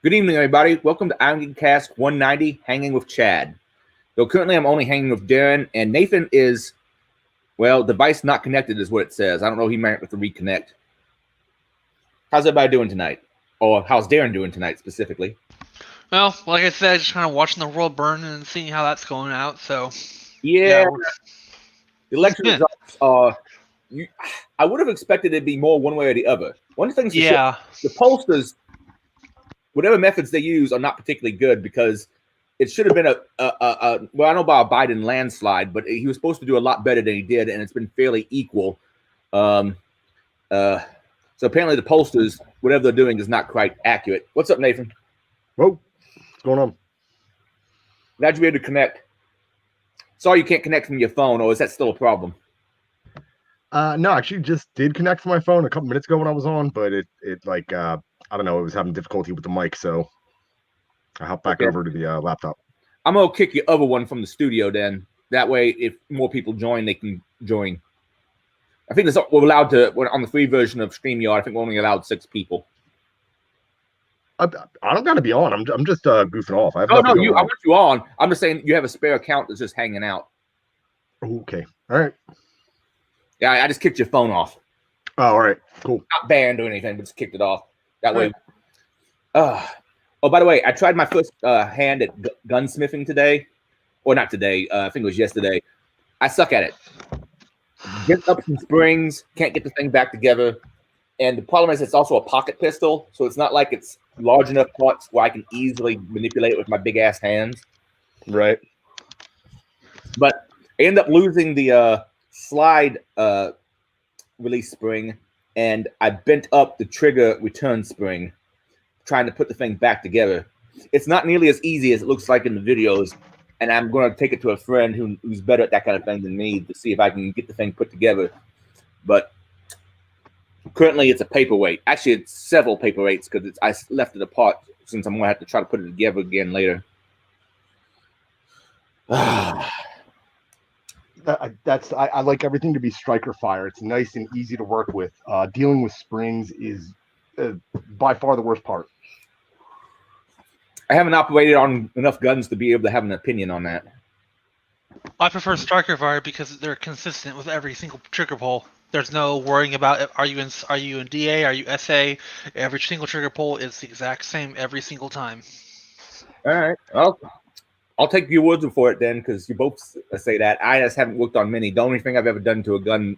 Good evening, everybody. Welcome to Irongeek Cast 190, Hanging with Chad. Though currently I'm only hanging with Darren, and Nathan is, well, device not connected is what it says. I don't know, he might have to reconnect. How's everybody doing tonight? Or how's Darren doing tonight specifically? Well, like I said, just kind of watching the world burn and seeing how that's going out. So, yeah. The election results are, I would have expected it to be more one way or the other. One of the things, the pollsters, whatever methods they use, are not particularly good because it should have been well, I don't know about a Biden landslide, but he was supposed to do a lot better than he did, and it's been fairly equal. So apparently the pollsters, whatever they're doing, is not quite accurate. What's up, Nathan? Whoa, what's going on? Glad you were able to connect. Sorry you can't connect from your phone, or is that still a problem? No, actually just did connect from my phone a couple minutes ago when I was on, but it like I don't know, it was having difficulty with the mic, so I hopped back over to the laptop. I'm gonna kick your other one from the studio then. That way, if more people join, they can join. I think we're allowed to, on the free version of StreamYard, I think we're only allowed 6 people. I don't gotta be on. I'm just goofing off. I want you on. I'm just saying you have a spare account that's just hanging out. Okay. All right. Yeah, I just kicked your phone off. Oh, all right. Cool. Not banned or anything, but just kicked it off. That way. Oh, by the way, I tried my first hand at gunsmithing today. Or not today. I think it was yesterday. I suck at it. Get up some springs. Can't get the thing back together. And the problem is it's also a pocket pistol. So it's not like it's large enough parts where I can easily manipulate it with my big-ass hands. Right. But I end up losing the slide release spring, and I bent up the trigger return spring trying to put the thing back together. It's not nearly as easy as it looks like in the videos, and I'm going to take it to a friend who's better at that kind of thing than me to see if I can get the thing put together. But currently it's a paperweight. Actually, it's several paperweights because I left it apart since I'm going to have to try to put it together again later. I like everything to be striker fire. It's nice and easy to work with. Dealing with springs is by far the worst part. I haven't operated on enough guns to be able to have an opinion on that. I prefer striker fire because they're consistent with every single trigger pull. There's no worrying about are you in DA, are you SA? Every single trigger pull is the exact same every single time. All right. Well, I'll take your words for it then, because you both say that. I just haven't worked on many. The only thing I've ever done to a gun,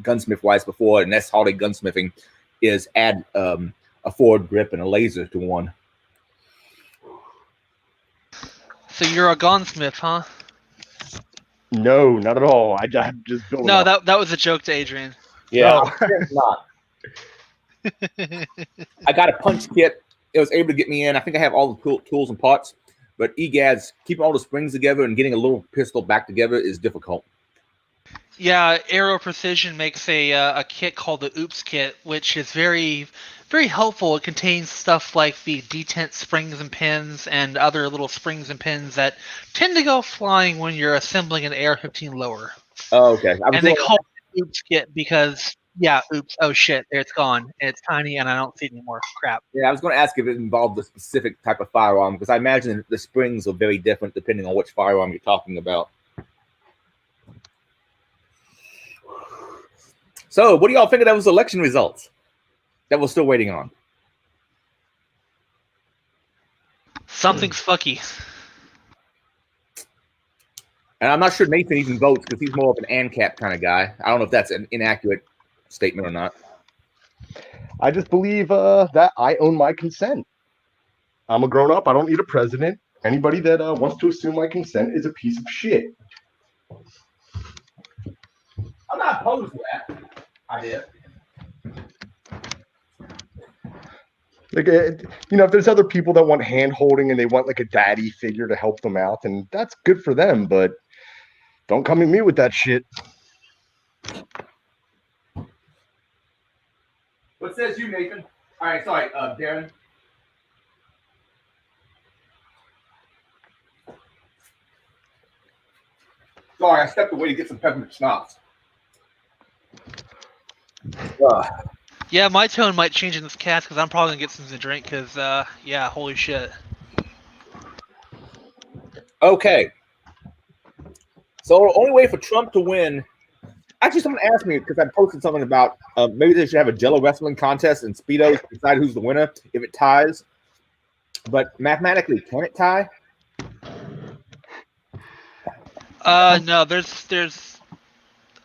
gunsmith-wise before, and that's hardly gunsmithing, is add a forward grip and a laser to one. So you're a gunsmith, huh? No, not at all. I'm just building. No, that was a joke to Adrian. Yeah, it's not. I got a punch kit. It was able to get me in. I think I have all the tools and parts. But EGADs, keeping all the springs together and getting a little pistol back together is difficult. Yeah, Aero Precision makes a kit called the Oops kit, which is very, very helpful. It contains stuff like the detent springs and pins and other little springs and pins that tend to go flying when you're assembling an AR-15 lower. Oh, okay. And they call it the Oops kit because, yeah, oops, oh shit, it's gone. It's tiny and I don't see it anymore. Crap. Yeah, I was going to ask if it involved a specific type of firearm, because I imagine the springs are very different depending on which firearm you're talking about. So, what do y'all think of those election results that we're still waiting on? Something's fucky. And I'm not sure Nathan even votes because he's more of an ANCAP kind of guy. I don't know if that's an inaccurate statement or not. I just believe that I own my consent. I'm a grown-up. I don't need a president. Anybody that wants to assume my consent is a piece of shit. I'm not opposed to that idea. Like, if there's other people that want hand-holding and they want like a daddy figure to help them out, and that's good for them, but don't come at me with that shit. What says you, Nathan? All right, sorry, Darren. Sorry, I stepped away to get some peppermint schnapps. Yeah, my tone might change in this cast because I'm probably gonna get something to drink. Because yeah, holy shit. Okay. So the only way for Trump to win. Actually, someone asked me because I posted something about maybe they should have a Jello wrestling contest and Speedos decide who's the winner if it ties. But mathematically, can it tie? No, there's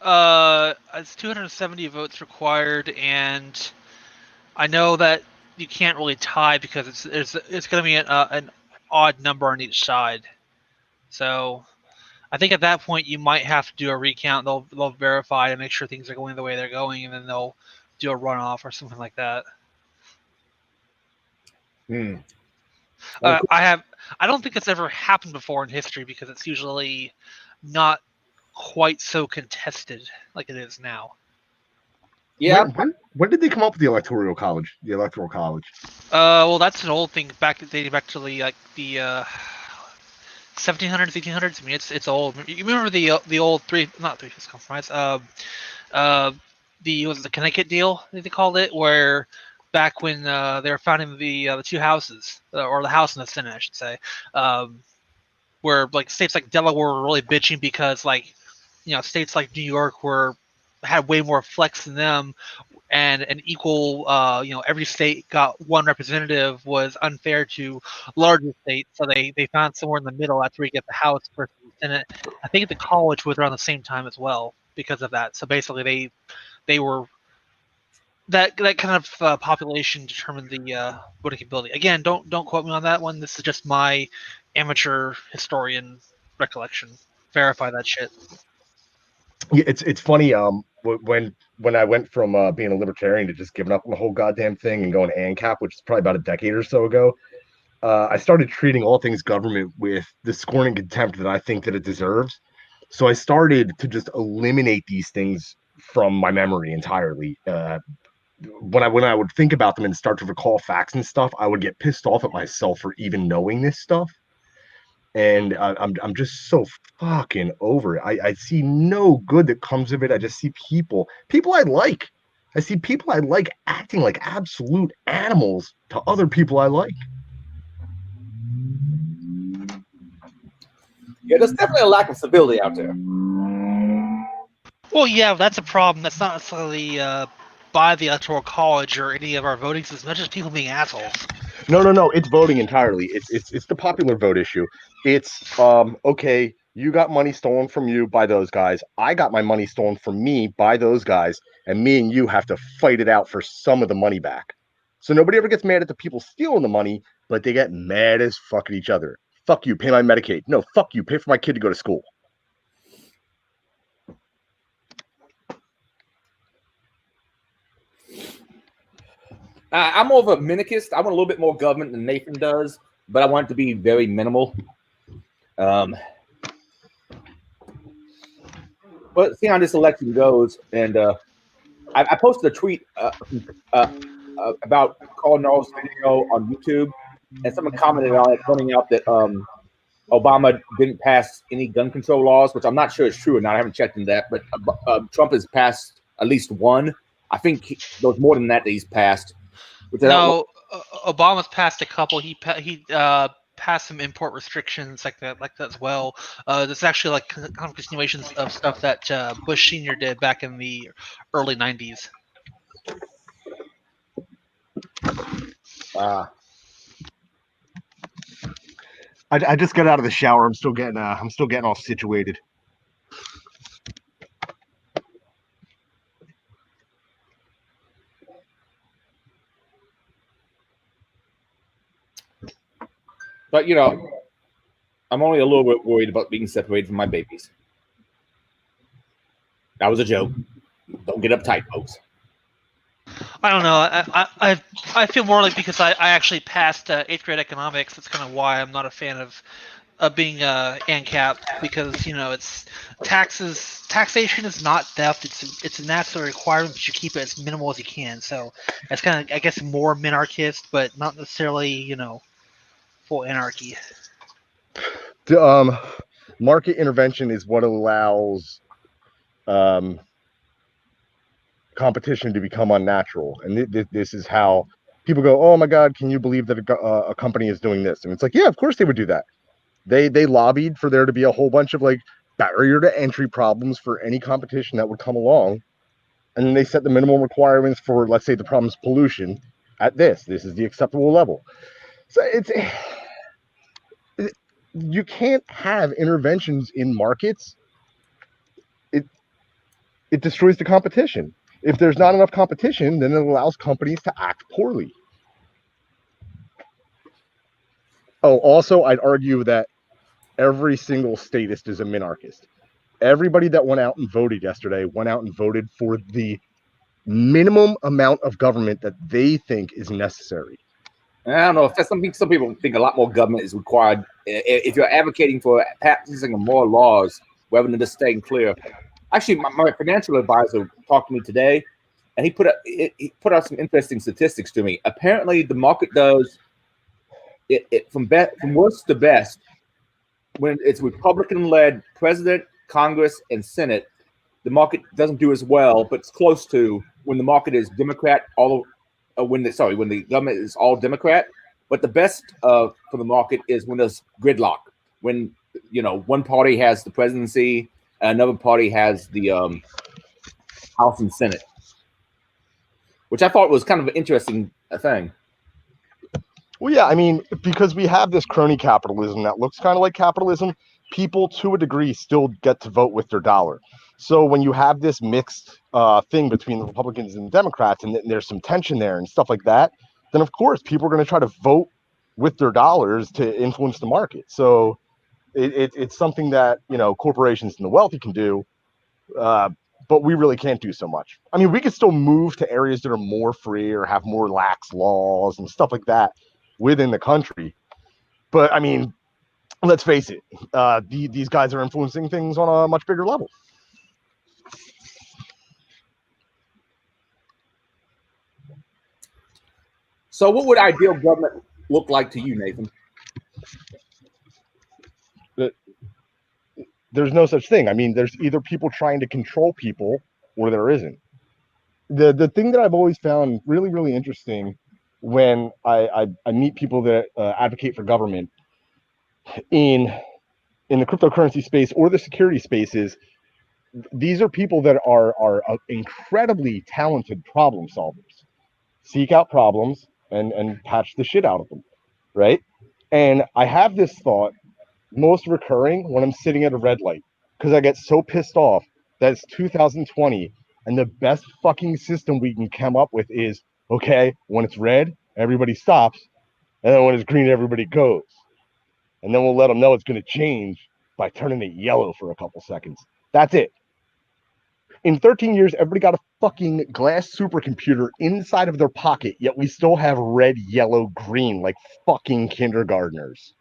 it's 270 votes required, and I know that you can't really tie because it's going to be an odd number on each side. So I think at that point you might have to do a recount. They'll verify and make sure things are going the way they're going, and then they'll do a runoff or something like that. I don't think it's ever happened before in history because it's usually not quite so contested like it is now. Yeah. When did they come up with the electoral college? Well, that's an old thing dating back to the 1700s, 1800s. I mean, it's old. You remember the old not three-fifths compromise. The Connecticut deal they called it, where back when they were founding the two houses, or the House and the Senate, I should say, where like states like Delaware were really bitching because states like New York had way more flex than them, and an equal, every state got one representative was unfair to larger states. So they found somewhere in the middle after we get the House versus the Senate. I think the college was around the same time as well because of that. So basically, they were that kind of population determined the voting capability. Again, don't quote me on that one. This is just my amateur historian recollection. Verify that shit. Yeah, it's funny. When I went from being a libertarian to just giving up on the whole goddamn thing and going to ANCAP, which is probably about a decade or so ago, I started treating all things government with the scorn and contempt that I think that it deserves. So I started to just eliminate these things from my memory entirely. When I would think about them and start to recall facts and stuff, I would get pissed off at myself for even knowing this stuff. And I'm just so fucking over it. I see no good that comes of it. I just see people I like. I see people I like acting like absolute animals to other people I like. Yeah, there's definitely a lack of civility out there. Well, yeah, that's a problem. That's not necessarily by the Electoral College or any of our voting systems, not just people being assholes. No. It's voting entirely. It's the popular vote issue. It's okay. You got money stolen from you by those guys. I got my money stolen from me by those guys, and me and you have to fight it out for some of the money back. So nobody ever gets mad at the people stealing the money, but they get mad as fuck at each other. Fuck you, pay my Medicaid. No, fuck you, pay for my kid to go to school. I'm more of a minarchist. I want a little bit more government than Nathan does, but I want it to be very minimal. But see how this election goes, and I posted a tweet about Carl North's video on YouTube, and someone commented on it, pointing out that Obama didn't pass any gun control laws, which I'm not sure is true or not. I haven't checked in that, but Trump has passed at least one. I think there was more than that he's passed. No, Obama's passed a couple. He passed some import restrictions like that as well. There's actually like kind of continuations of stuff that Bush Senior did back in the early '90s. I just got out of the shower. I'm still getting all situated. But I'm only a little bit worried about being separated from my babies. That was a joke. Don't get uptight, folks. I don't know. I feel more like because I actually passed 8th grade economics. That's kind of why I'm not a fan of being ANCAP, because it's taxation is not theft. It's a natural requirement, but you keep it as minimal as you can. So it's kind of, I guess, more minarchist, but not necessarily full anarchy. Market intervention is what allows competition to become unnatural. And this is how people go, oh my God, can you believe that a company is doing this? And it's like, yeah, of course they would do that. They lobbied for there to be a whole bunch of like barrier to entry problems for any competition that would come along. And then they set the minimum requirements for, let's say, the problem's pollution at this. This is the acceptable level. So you can't have interventions in markets. It destroys the competition. If there's not enough competition, then it allows companies to act poorly. Oh, also, I'd argue that every single statist is a minarchist. Everybody that went out and voted yesterday went out and voted for the minimum amount of government that they think is necessary. I don't know if that's something. Some people think a lot more government is required. If you're advocating for passing more laws rather than just staying clear. Actually, my financial advisor talked to me today, and he put out some interesting statistics to me. Apparently, the market does it from worst to best when it's Republican-led president, Congress, and Senate. The market doesn't do as well, but it's close to when the market is Democrat. When the government is all Democrat. But the best for the market is when there's gridlock. When one party has the presidency, another party has the House and Senate, which I thought was kind of an interesting thing. Well, yeah, I mean, because we have this crony capitalism that looks kind of like capitalism, people to a degree still get to vote with their dollar. So when you have this mixed thing between the Republicans and the Democrats, and there's some tension there and stuff like that, then of course people are going to try to vote with their dollars to influence the market. So it's something that corporations and the wealthy can do, but we really can't do so much. I mean, we could still move to areas that are more free or have more lax laws and stuff like that within the country. But I mean, let's face it, these guys are influencing things on a much bigger level. So what would ideal government look like to you, Nathan? There's no such thing. I mean, there's either people trying to control people or there isn't. The thing that I've always found really, really interesting when I meet people that advocate for government in the cryptocurrency space or the security spaces, these are people that are incredibly talented problem solvers. Seek out problems and patch the shit out of them, right? And I have this thought most recurring when I'm sitting at a red light because I get so pissed off that it's 2020 and the best fucking system we can come up with is, okay, when it's red, everybody stops, and then when it's green, everybody goes. And then we'll let them know it's going to change by turning it yellow for a couple seconds. That's it. In 13 years, everybody got a fucking glass supercomputer inside of their pocket, yet we still have red, yellow, green like fucking kindergartners.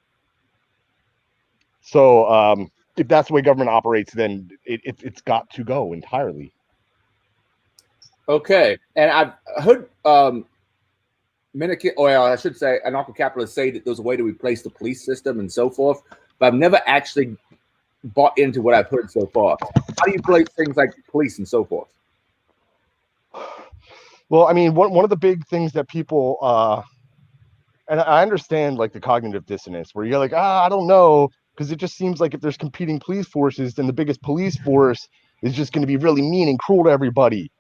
So if that's the way government operates, then it's got to go entirely. Okay, and I've heard anarcho-capitalists say that there's a way to replace the police system and so forth, but I've never actually bought into what I've heard so far. How do you replace things like police and so forth? Well, I mean, one of the big things that people, and I understand like the cognitive dissonance where you're like, I don't know, because it just seems like if there's competing police forces, then the biggest police force is just going to be really mean and cruel to everybody,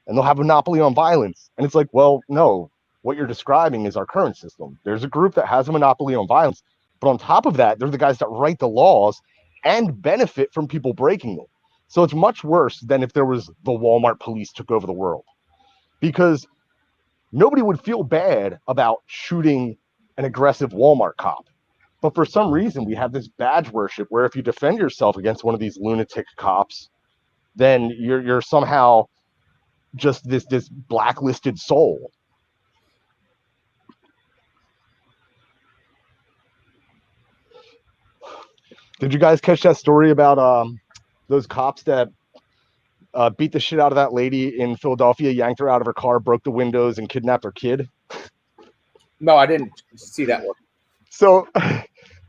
and they'll have a monopoly on violence. And it's like, well, no, what you're describing is our current system. There's a group that has a monopoly on violence, but on top of that, they're the guys that write the laws and benefit from people breaking them. So it's much worse than if there was the Walmart police took over the world, because nobody would feel bad about shooting an aggressive Walmart cop. But for some reason, we have this badge worship where if you defend yourself against one of these lunatic cops, then you're somehow just this blacklisted soul. Did you guys catch that story about those cops that beat the shit out of that lady in Philadelphia, yanked her out of her car, broke the windows, and kidnapped her kid? No, I didn't see that one. So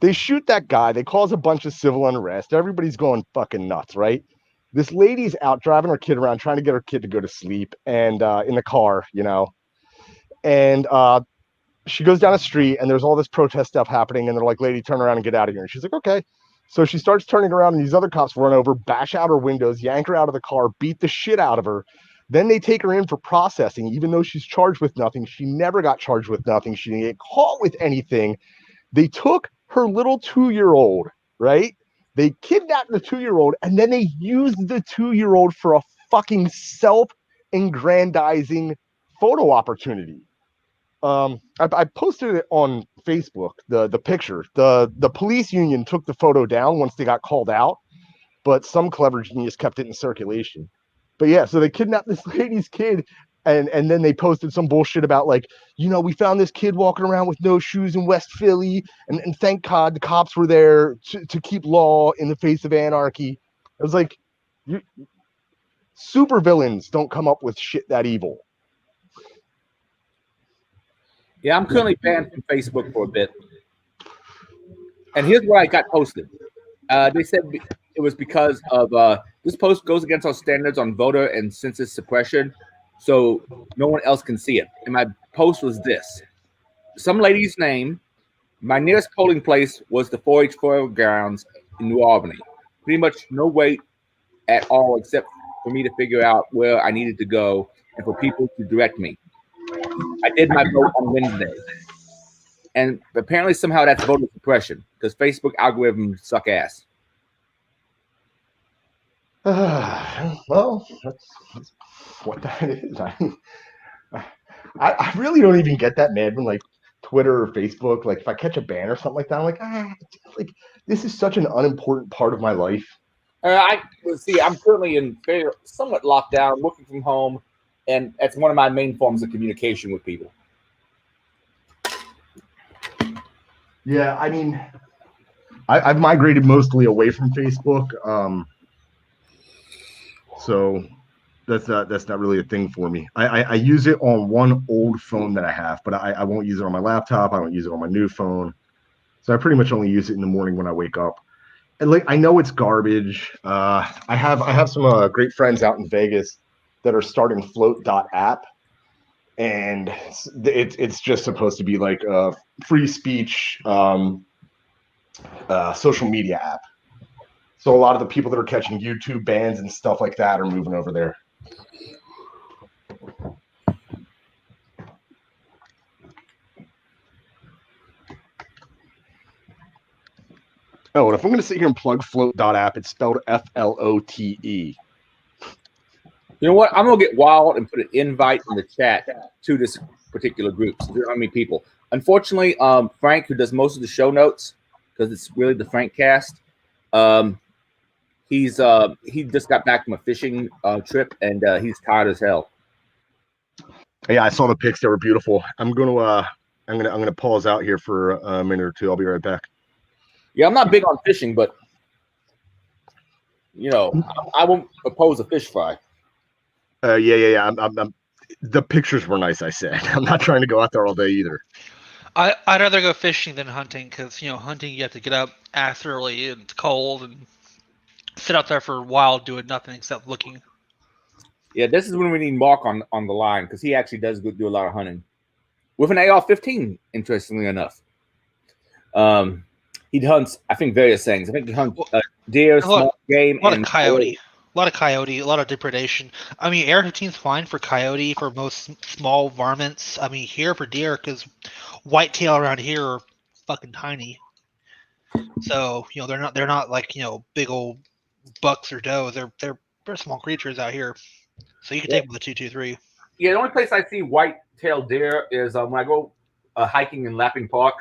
they shoot that guy. They cause a bunch of civil unrest. Everybody's going fucking nuts, right? This lady's out driving her kid around, trying to get her kid to go to sleep, and in the car, and she goes down a street, and there's all this protest stuff happening, and they're like, "Lady, turn around and get out of here." And she's like, "Okay." So she starts turning around, and these other cops run over, bash out her windows, yank her out of the car, beat the shit out of her. Then they take her in for processing, even though she's charged with nothing. She never got charged with nothing. She didn't get caught with anything. They took her little 2-year-old, right? They kidnapped the 2-year-old, and then they used the 2-year-old for a fucking self-aggrandizing photo opportunity. I posted it on Facebook, the picture. The police union took the photo down once they got called out, but some clever genius kept it in circulation. But yeah, so they kidnapped this lady's kid, and then they posted some bullshit about like, we found this kid walking around with no shoes in West Philly, and thank God the cops were there to keep law in the face of anarchy. It was like, super villains don't come up with shit that evil. Yeah, I'm currently banned from Facebook for a bit. And here's where I got posted. They said it was because of this post goes against our standards on voter and census suppression, so no one else can see it. And my post was this. Some lady's name. My nearest polling place was the 4-H fairgrounds in New Albany. Pretty much no wait at all except for me to figure out where I needed to go and for people to direct me. I did my vote on Wednesday. And apparently somehow that's voter suppression because Facebook algorithms suck ass. Well, that's what that is. I really don't even get that mad when like Twitter or Facebook, like if I catch a ban or something like that, I'm like, this is such an unimportant part of my life. I'm currently in somewhat lockdown, working from home, and that's one of my main forms of communication with people. Yeah, I mean, I've migrated mostly away from Facebook, so that's not really a thing for me. I use it on one old phone that I have, but I won't use it on my laptop. I don't use it on my new phone, so I pretty much only use it in the morning when I wake up. And like, I know it's garbage. I have some great friends out in Vegas that are starting Float.app, and it's just supposed to be like a free speech social media app. So a lot of the people that are catching YouTube bans and stuff like that are moving over there. Oh, and if I'm going to sit here and plug Float.app, it's spelled Flote. You know what? I'm going to get wild and put an invite in the chat to this particular group. So there are many people. Unfortunately, Frank, who does most of the show notes, because it's really the Frank cast, he just got back from a fishing trip, and he's tired as hell. Yeah, I saw the pics. They were beautiful. I'm gonna pause out here for a minute or two. I'll be right back. Yeah, I'm not big on fishing, but I won't oppose a fish fry. Yeah. I'm the pictures were nice. I said I'm not trying to go out there all day either. I'd rather go fishing than hunting because hunting you have to get up ass early and it's cold and sit out there for a while doing nothing except looking. Yeah, this is when we need Mark on the line because he actually does do a lot of hunting with an AR-15. Interestingly enough, he hunts, I think, various things. I think he hunts deer, small game, a lot of coyote, a lot of depredation. I mean, AR-15 is fine for coyote for most small varmints. I mean, here for deer because whitetail around here are fucking tiny. So they're not like big old bucks or does. They're small creatures out here. So you can take them with a 223. Yeah, the only place I see white-tailed deer is when I go hiking in Lapping Park.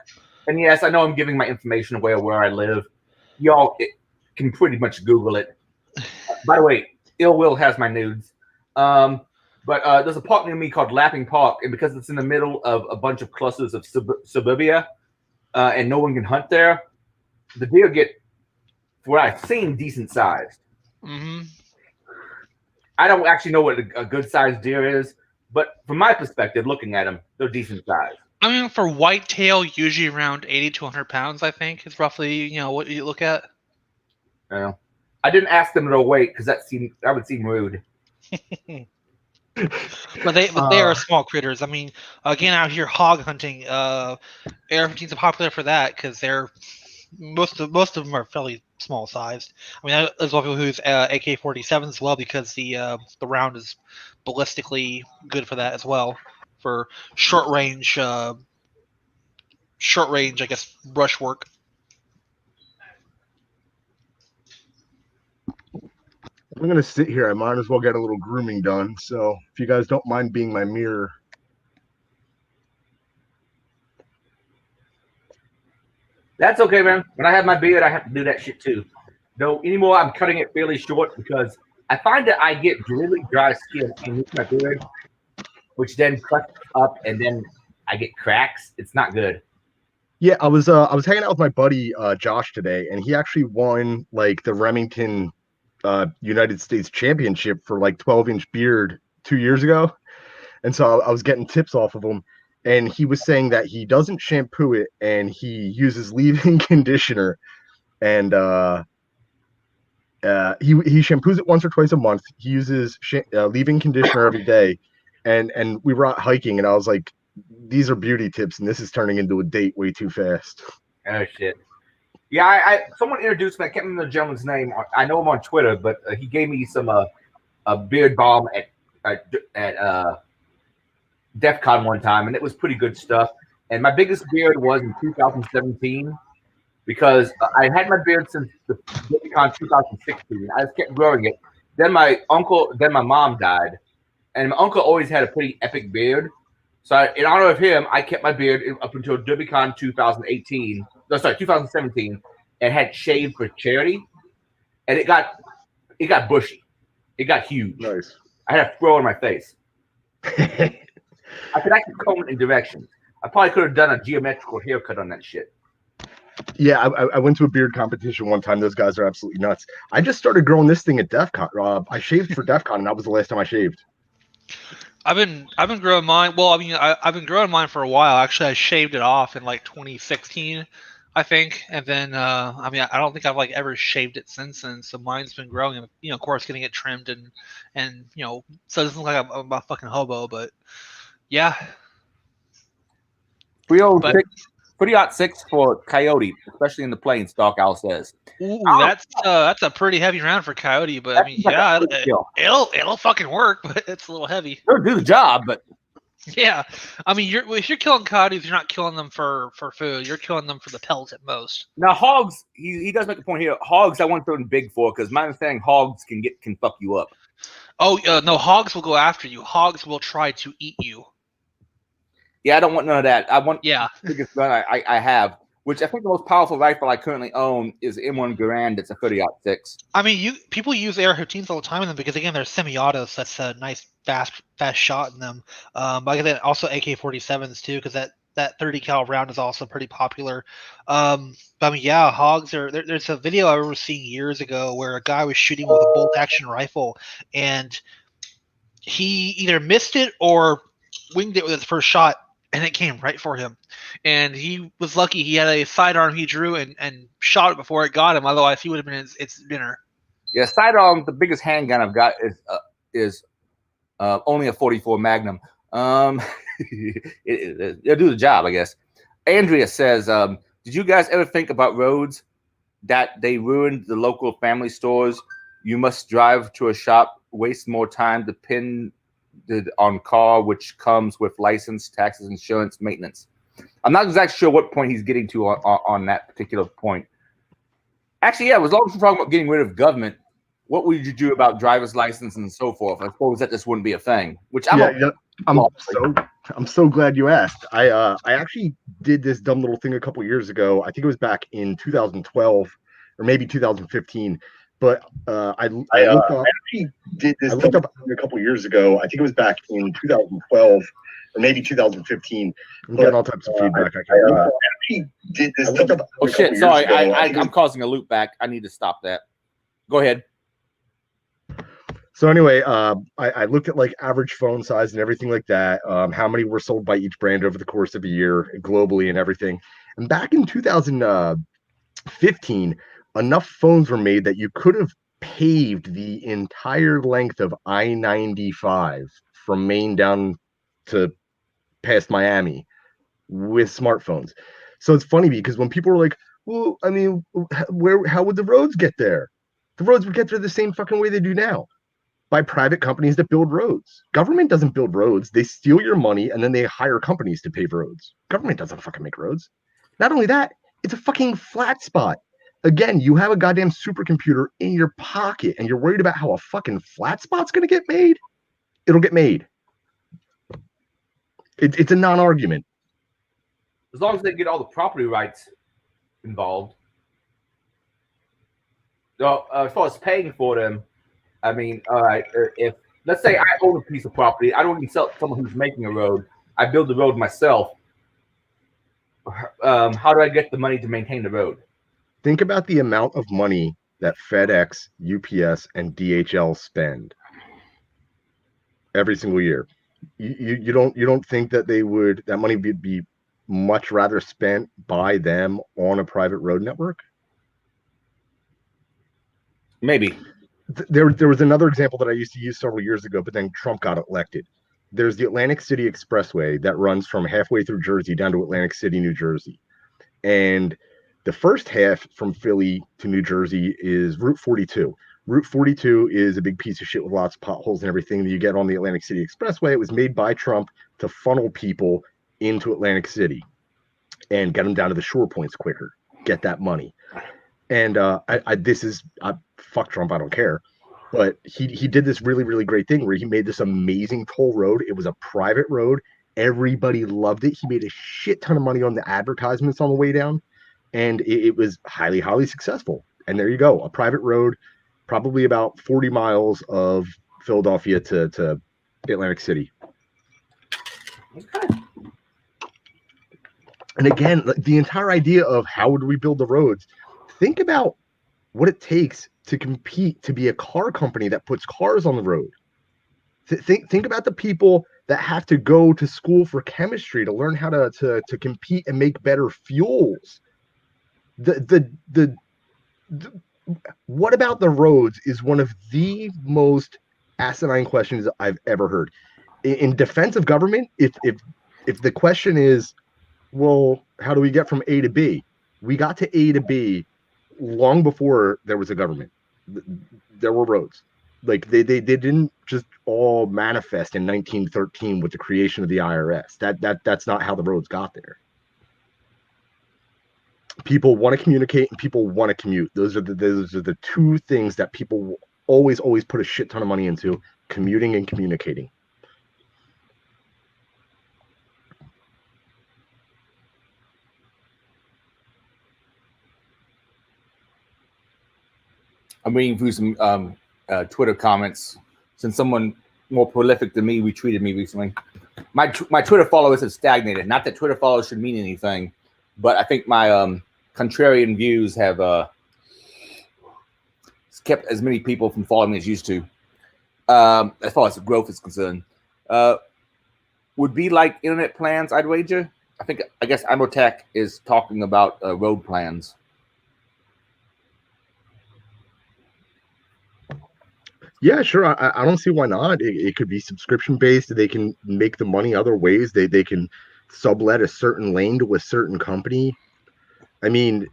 And yes, I know I'm giving my information away where I live. Y'all can pretty much Google it. By the way, Ill Will has my nudes. But there's a park near me called Lapping Park, and because it's in the middle of a bunch of clusters of suburbia, and no one can hunt there, the deer get, for what I've seen, decent sized. Mm-hmm. I don't actually know what a good sized deer is, but from my perspective, looking at them, they're decent sized. I mean, for whitetail, usually around 80 to 100 pounds, I think, is roughly, what you look at. Yeah. I didn't ask them to wait because that would seem rude. But they are small critters. I mean, again, out here hog hunting, AR-15s are popular for that because they're most of them are fairly small sized. I mean, there's a lot of people who use AK-47 as well because the round is ballistically good for that as well, for short range, I guess, brush work. I'm gonna sit here. I might as well get a little grooming done. So if you guys don't mind being my mirror. That's okay, man. When I have my beard, I have to do that shit too. Though anymore, I'm cutting it fairly short because I find that I get really dry skin in my beard, which then cuts up, and then I get cracks. It's not good. Yeah, I was hanging out with my buddy Josh today, and he actually won like the Remington United States Championship for like 12-inch beard 2 years ago. And so I was getting tips off of him, and he was saying that he doesn't shampoo it and he uses leave-in conditioner, and he shampoos it once or twice a month. He uses leave-in conditioner every day, and we were out hiking, and I was like, these are beauty tips, and this is turning into a date way too fast. Oh shit. Yeah, I someone introduced me. I can't remember the gentleman's name. I know him on Twitter, but he gave me some a beard balm at DEF CON one time, and it was pretty good stuff. And my biggest beard was in 2017 because I had my beard since the DEF CON 2016. I just kept growing it. Then my mom died, and my uncle always had a pretty epic beard. So in honor of him, I kept my beard up until DerbyCon 2017, and had shaved for charity, and it got bushy, it got huge. Nice. I had a fro on my face. I could actually comb it in directions. I probably could have done a geometrical haircut on that shit. Yeah, I went to a beard competition one time. Those guys are absolutely nuts. I just started growing this thing at DEF CON. I shaved for DEF CON, and that was the last time I shaved. I've been growing mine. Well, I mean, I've been growing mine for a while. Actually, I shaved it off in like 2016, I think, and then I mean, I don't think I've like ever shaved it since then. So mine's been growing, and of course, getting it trimmed and so it doesn't look like I'm a fucking hobo, but yeah. 306 for Coyote, especially in the plains. Doc Al says. Ooh, that's a pretty heavy round for Coyote, but I mean, yeah, it'll fucking work, but it's a little heavy. It'll do the job, but yeah, I mean, if you're killing coyotes, you're not killing them for food. You're killing them for the pelts at most. Now hogs, he does make a point here. Hogs, I want to throw in big for because my understanding, hogs can fuck you up. Oh no, hogs will go after you. Hogs will try to eat you. Yeah, I don't want none of that. I want the biggest gun I have, which I think the most powerful rifle I currently own is M1 Garand. It's a 30-06. I mean, people use AR-15s all the time in them because again they're semi-autos. That's a nice fast shot in them. But then also AK-47s too, because that 30 cal round is also pretty popular. But I mean, yeah, hogs are. There's a video I remember seeing years ago where a guy was shooting with a bolt action rifle, and he either missed it or winged it with his first shot. And it came right for him. And he was lucky he had a sidearm he drew and shot it before it got him. Otherwise, he would have been its dinner. Yeah, sidearm, the biggest handgun I've got is only a 44 Magnum. It'll do the job, I guess. Andrea says, did you guys ever think about roads that they ruined the local family stores? You must drive to a shop, waste more time, depend on car, which comes with license, taxes, insurance, maintenance. I'm not exactly sure what point he's getting to on that particular point. Actually, yeah, as long as we're talking about getting rid of government, what would you do about driver's license and so forth? I suppose that just wouldn't be a thing. Which I'm so glad you asked. I actually did this dumb little thing a couple years ago. I think it was back in 2012 or maybe 2015. But I looked up a couple years ago. I think it was back in 2012 or maybe 2015. I'm getting all types of feedback. Oh shit! Sorry, I'm causing a loop back. I need to stop that. Go ahead. So anyway, I looked at like average phone size and everything like that. How many were sold by each brand over the course of a year globally and everything. And back in 2015. Enough phones were made that you could have paved the entire length of I-95 from Maine down to past Miami with smartphones. So it's funny because when people are like, well, I mean, how would the roads get there? The roads would get there the same fucking way they do now, by private companies that build roads. Government doesn't build roads. They steal your money and then they hire companies to pave roads. Government doesn't fucking make roads. Not only that, it's a fucking flat spot. Again, you have a goddamn supercomputer in your pocket and you're worried about how a fucking flat spot's going to get made? It'll get made. It's a non-argument. As long as they get all the property rights involved. So, as far as paying for them, I mean, all right, if let's say I own a piece of property, I don't even sell it to someone who's making a road. I build the road myself. How do I get the money to maintain the road? Think about the amount of money that FedEx, UPS, and DHL spend every single year. You don't think that that money would be much rather spent by them on a private road network? Maybe. There was another example that I used to use several years ago, but then Trump got elected. There's the Atlantic City Expressway that runs from halfway through Jersey down to Atlantic City, New Jersey. And the first half from Philly to New Jersey is Route 42. Route 42 is a big piece of shit with lots of potholes and everything that you get on the Atlantic City Expressway. It was made by Trump to funnel people into Atlantic City and get them down to the shore points quicker, get that money. And fuck Trump, I don't care. But he did this really, really great thing where he made this amazing toll road. It was a private road. Everybody loved it. He made a shit ton of money on the advertisements on the way down. And it was highly, highly successful. And there you go. A private road, probably about 40 miles of Philadelphia to Atlantic City. Okay. And again, the entire idea of how would we build the roads, think about what it takes to compete, to be a car company that puts cars on the road. Think about the people that have to go to school for chemistry to learn how to compete and make better fuels. What about the roads is one of the most asinine questions I've ever heard. In defense of government, if the question is, well, how do we get from A to B? We got to A to B long before there was a government. There were roads. Like they didn't just all manifest in 1913 with the creation of the IRS. That's not how the roads got there. People want to communicate and people want to commute. Those are the two things that people always put a shit ton of money into: commuting and communicating. I'm reading through some Twitter comments. Since someone more prolific than me retweeted me recently, my Twitter followers have stagnated. Not that Twitter followers should mean anything, but I think my contrarian views have kept as many people from following me as used to. As far as the growth is concerned, would be like internet plans, I'd wager. I guess Imotech is talking about road plans. Yeah, sure. I don't see why not. It could be subscription based. They can make the money other ways. They can sublet a certain lane to a certain company. I mean,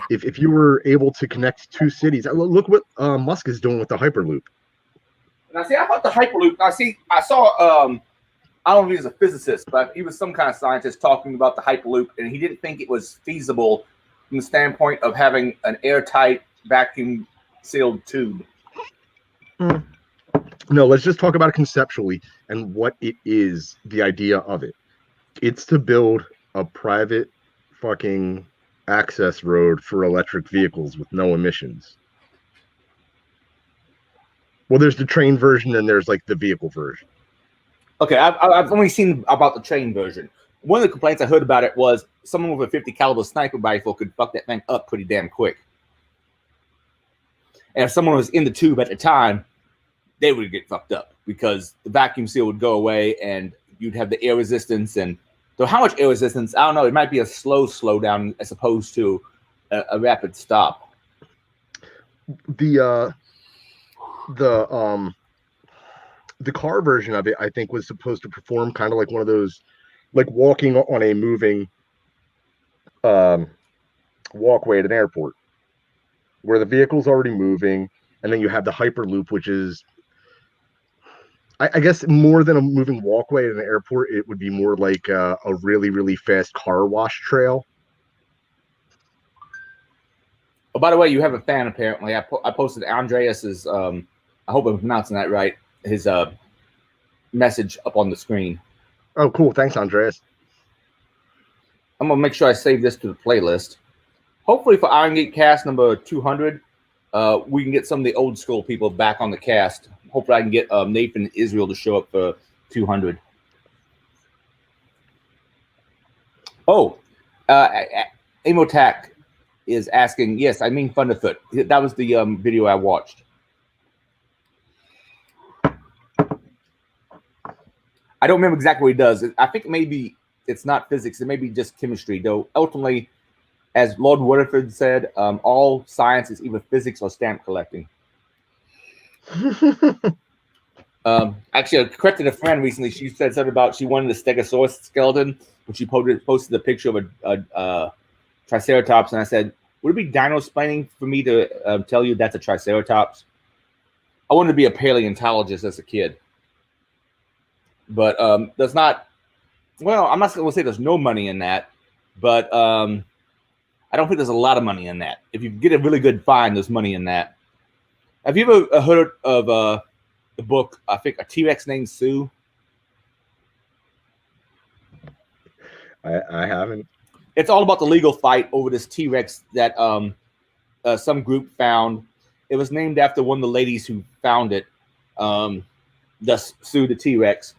if you were able to connect two cities, look what Musk is doing with the Hyperloop. Now, see, I thought the Hyperloop. I saw. I don't know if he's a physicist, but he was some kind of scientist talking about the Hyperloop, and he didn't think it was feasible from the standpoint of having an airtight, vacuum-sealed tube. No, let's just talk about it conceptually and what it is, the idea of it. It's to build a private fucking access road for electric vehicles with no emissions. Well, there's the train version and there's like the vehicle version. Okay, I've only seen about the train version. One of the complaints I heard about it was someone with a 50 caliber sniper rifle could fuck that thing up pretty damn quick. And if someone was in the tube at the time, they would get fucked up because the vacuum seal would go away and you'd have the air resistance. And so how much air resistance? I don't know. It might be a slow down as opposed to a rapid stop. the car version of it, I think, was supposed to perform kind of like one of those, like walking on a moving walkway at an airport, where the vehicle's already moving, and then you have the Hyperloop, which is, I guess, more than a moving walkway at an airport. It would be more like a really, really fast car wash trail. Oh, by the way, you have a fan apparently. I posted Andreas's. I hope I'm pronouncing that right. His message up on the screen. Oh, cool! Thanks, Andreas. I'm gonna make sure I save this to the playlist. Hopefully, for Irongeek cast number 200, we can get some of the old school people back on the cast. Hopefully, I can get Nathan and Israel to show up for 200. Oh, Amotac is asking. Yes, I mean Thunderfoot. That was the video I watched. I don't remember exactly what he does. I think maybe it's not physics. It may be just chemistry, though. Ultimately, as Lord Waterford said, all science is either physics or stamp collecting. Actually, I corrected a friend recently. She said something about she wanted a Stegosaurus skeleton, but she posted a picture of a Triceratops, and I said, would it be dino-splaining for me to tell you that's a Triceratops? I wanted to be a paleontologist as a kid. But there's not, well, I'm not going to say there's no money in that, but I don't think there's a lot of money in that. If you get a really good find, there's money in that. Have you ever heard of the book, I think, A T-Rex Named Sue? I haven't. It's all about the legal fight over this T-Rex that some group found. It was named after one of the ladies who found it, thus sued the T-Rex.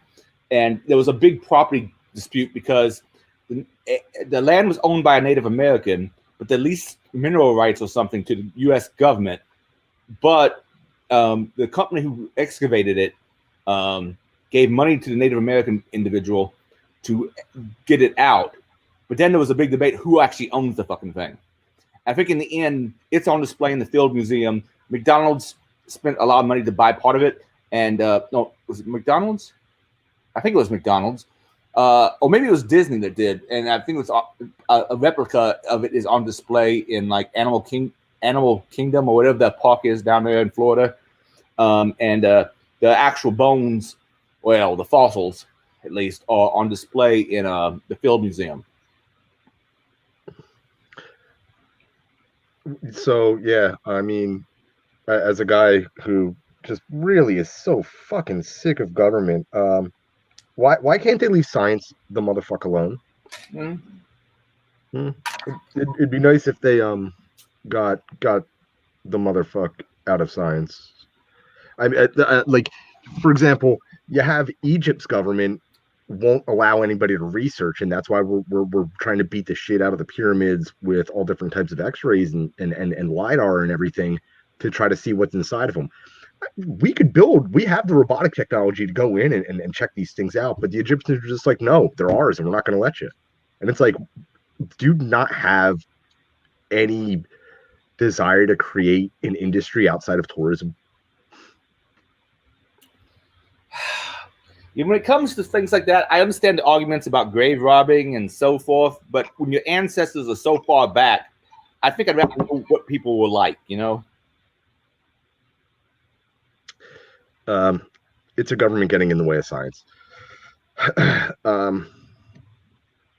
And there was a big property dispute because the land was owned by a Native American, but they leased mineral rights or something to the U.S. government. But the company who excavated it gave money to the Native American individual to get it out. But then there was a big debate who actually owns the fucking thing. I think in the end, it's on display in the Field Museum. McDonald's spent a lot of money to buy part of it. And no, was it McDonald's? I think it was McDonald's, or maybe it was Disney that did, and I think it was a replica of it is on display in like Animal Kingdom or whatever that park is down there in Florida, and the actual bones, well, the fossils at least, are on display in the Field Museum. So yeah, I mean, as a guy who just really is so fucking sick of government, why can't they leave science the motherfucker alone? It'd be nice if they got the motherfuck out of science. I mean, like, for example, you have Egypt's government won't allow anybody to research, and that's why we're trying to beat the shit out of the pyramids with all different types of X-rays and LiDAR and everything to try to see what's inside of them. We have the robotic technology to go in and check these things out, but the Egyptians are just like, no, they're ours and we're not going to let you. And it's like, do you not have any desire to create an industry outside of tourism? When it comes to things like that, I understand the arguments about grave robbing and so forth, but when your ancestors are so far back, I think I'd rather know what people were like, you know? It's a government getting in the way of science. But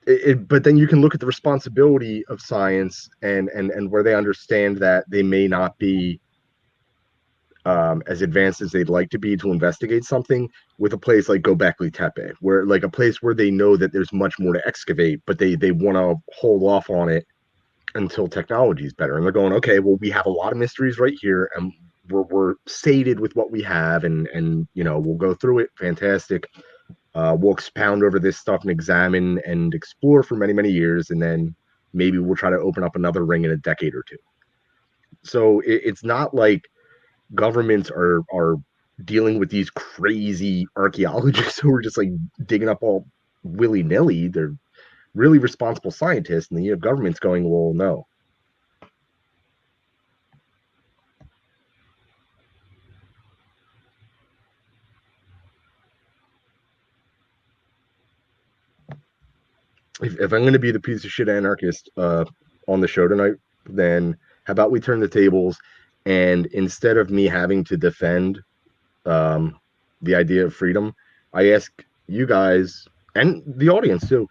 then you can look at the responsibility of science and where they understand that they may not be as advanced as they'd like to be to investigate something, with a place like Göbekli Tepe, where like a place where they know that there's much more to excavate, but they want to hold off on it until technology is better. And they're going, okay, well, we have a lot of mysteries right here, and we're sated with what we have, and you know, we'll go through it. Fantastic. We'll expound over this stuff and examine and explore for many, many years, and then maybe we'll try to open up another ring in a decade or two. So it's not like governments are dealing with these crazy archaeologists who are just like digging up all willy-nilly. They're really responsible scientists, and then you have governments going, well, no. if I'm going to be the piece of shit anarchist on the show tonight, then how about we turn the tables, and instead of me having to defend the idea of freedom, I ask you guys and the audience too,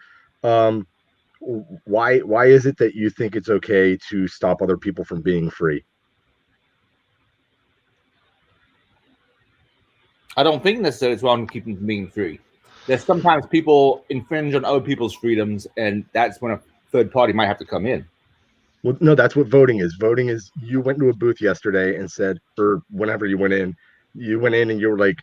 why is it that you think it's okay to stop other people from being free? I don't think necessarily it's wrong to keep them from being free. There's sometimes people infringe on other people's freedoms, and that's when a third party might have to come in. Well, no, that's what voting is. Voting is you went to a booth yesterday and said, or whenever you went in and you were like,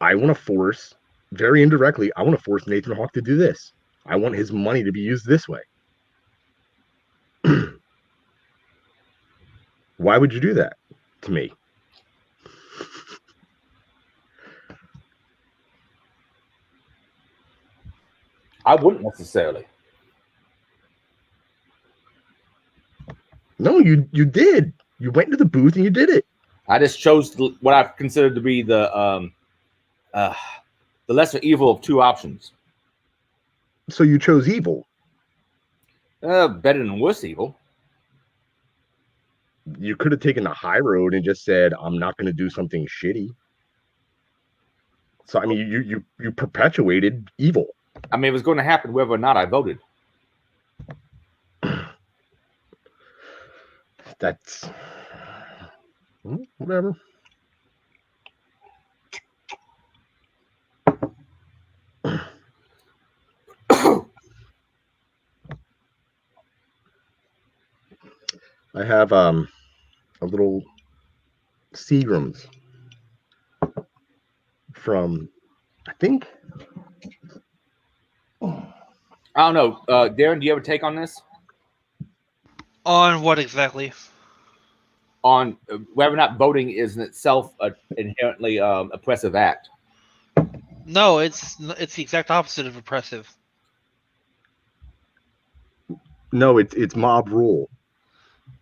I want to force, very indirectly, I want to force Nathan Hawk to do this. I want his money to be used this way. Why would you do that to me? I wouldn't necessarily. No, you did. You went to the booth and you did it. I just chose what I've considered to be the lesser evil of two options. So you chose evil. Better than worse evil. You could have taken the high road and just said, I'm not going to do something shitty. So, I mean, you perpetuated evil. I mean, it was going to happen whether or not I voted. That's whatever. I have a little Seagrams from, I think. I don't know. Darren, do you have a take on this? On what exactly? On whether or not voting is in itself an inherently oppressive act. No, it's the exact opposite of oppressive. No, it's mob rule.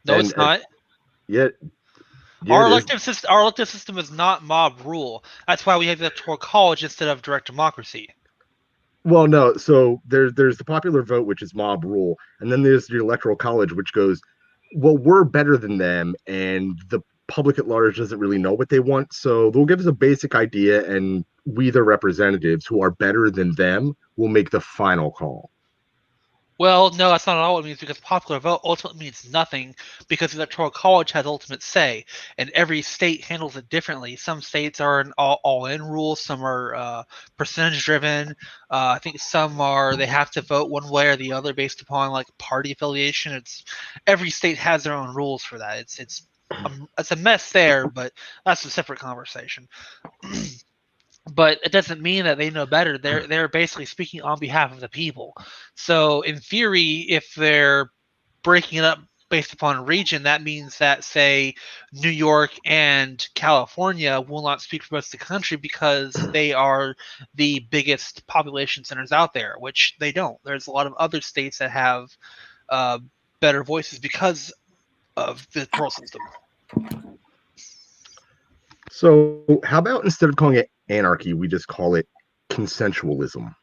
No, it's not. Yeah, our elective system is not mob rule. That's why we have the electoral college instead of direct democracy. Well, no. So there's the popular vote, which is mob rule, and then there's the electoral college, which goes, well, we're better than them, and the public at large doesn't really know what they want, so they'll give us a basic idea, and we, the representatives who are better than them, will make the final call. Well, no, that's not at all what it means, because popular vote ultimately means nothing, because the electoral college has ultimate say, and every state handles it differently. Some states are an all-in rule, some are percentage-driven. I think some are they have to vote one way or the other based upon like party affiliation. It's every state has their own rules for that. It's a mess there, but that's a separate conversation. But it doesn't mean that they know better. They're basically speaking on behalf of the people. So in theory, if they're breaking it up based upon a region, that means that, say, New York and California will not speak for most of the country because they are the biggest population centers out there, which they don't. There's a lot of other states that have better voices because of the electoral system. So how about instead of calling it anarchy, we just call it consensualism?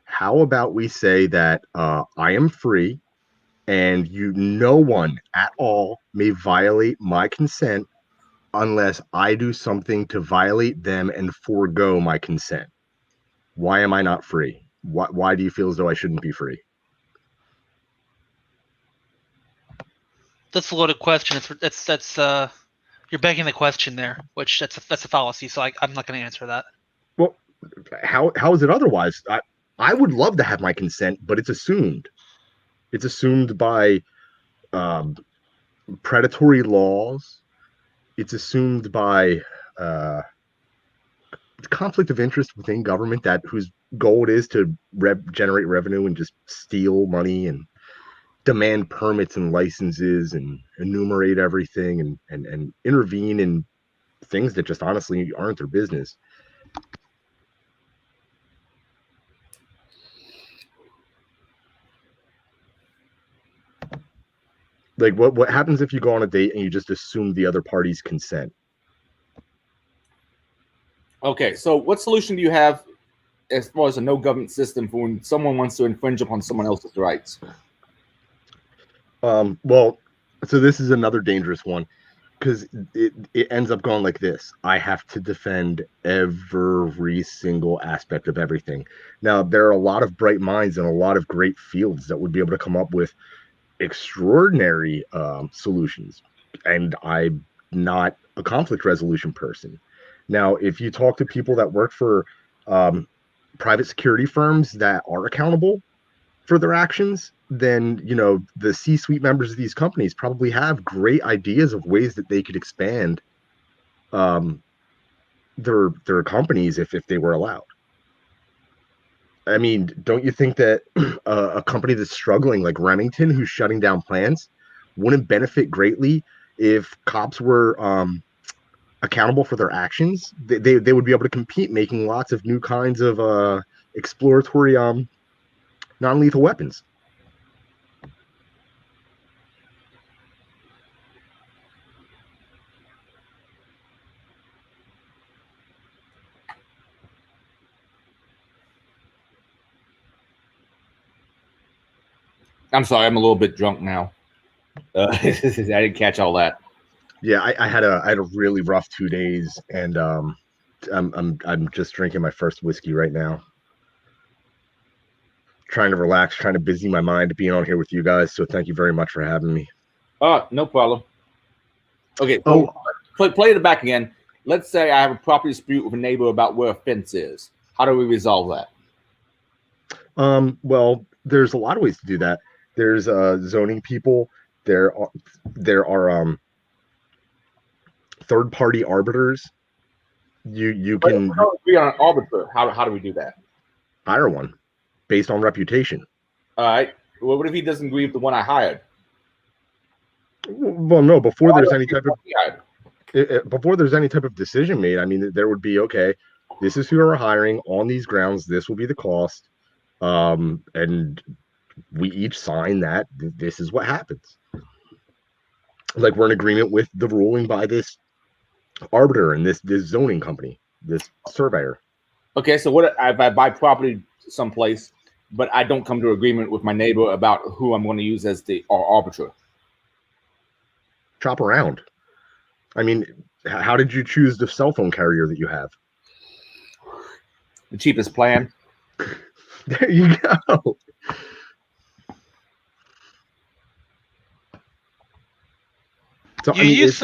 How about we say that I am free and no one at all may violate my consent unless I do something to violate them and forego my consent? Why am I not free? Why do you feel as though I shouldn't be free? That's a loaded question. That's you're begging the question there, which that's a fallacy. So I'm not going to answer that. Well, how is it otherwise? I would love to have my consent, but it's assumed. It's assumed by predatory laws. It's assumed by conflict of interest within government whose goal it is to generate revenue and just steal money and demand permits and licenses and enumerate everything and intervene in things that just honestly aren't their business. Like what happens if you go on a date and you just assume the other party's consent? Okay, so what solution do you have as far as a no government system for when someone wants to infringe upon someone else's rights? Well, so this is another dangerous one because it ends up going like this. I have to defend every single aspect of everything. Now, there are a lot of bright minds and a lot of great fields that would be able to come up with extraordinary solutions. And I'm not a conflict resolution person. Now, if you talk to people that work for private security firms that are accountable for their actions, then the C-suite members of these companies probably have great ideas of ways that they could expand their companies if they were allowed. I mean, don't you think that a company that's struggling like Remington, who's shutting down plants, wouldn't benefit greatly if cops were accountable for their actions? They would be able to compete, making lots of new kinds of exploratory non-lethal weapons. I'm sorry, I'm a little bit drunk now. I didn't catch all that. Yeah, I had a really rough 2 days, and I'm just drinking my first whiskey right now. Trying to relax, trying to busy my mind being on here with you guys. So thank you very much for having me. No problem. Okay, so play it back again. Let's say I have a property dispute with a neighbor about where a fence is. How do we resolve that? Well, there's a lot of ways to do that. There's zoning people. There are third-party arbiters. You can agree on an arbiter. How do we do that? Hire one based on reputation. All right. Well, what if he doesn't agree with the one I hired? Well, no. Before there's any type of decision made, I mean, there would be, okay, this is who we're hiring on these grounds. This will be the cost, and we each sign that this is what happens. Like, we're in agreement with the ruling by this arbiter and this zoning company, this surveyor. Okay, so what if I buy property someplace, but I don't come to agreement with my neighbor about who I'm going to use as our arbiter? Shop around. I mean, how did you choose the cell phone carrier that you have? The cheapest plan. There you go. So, You use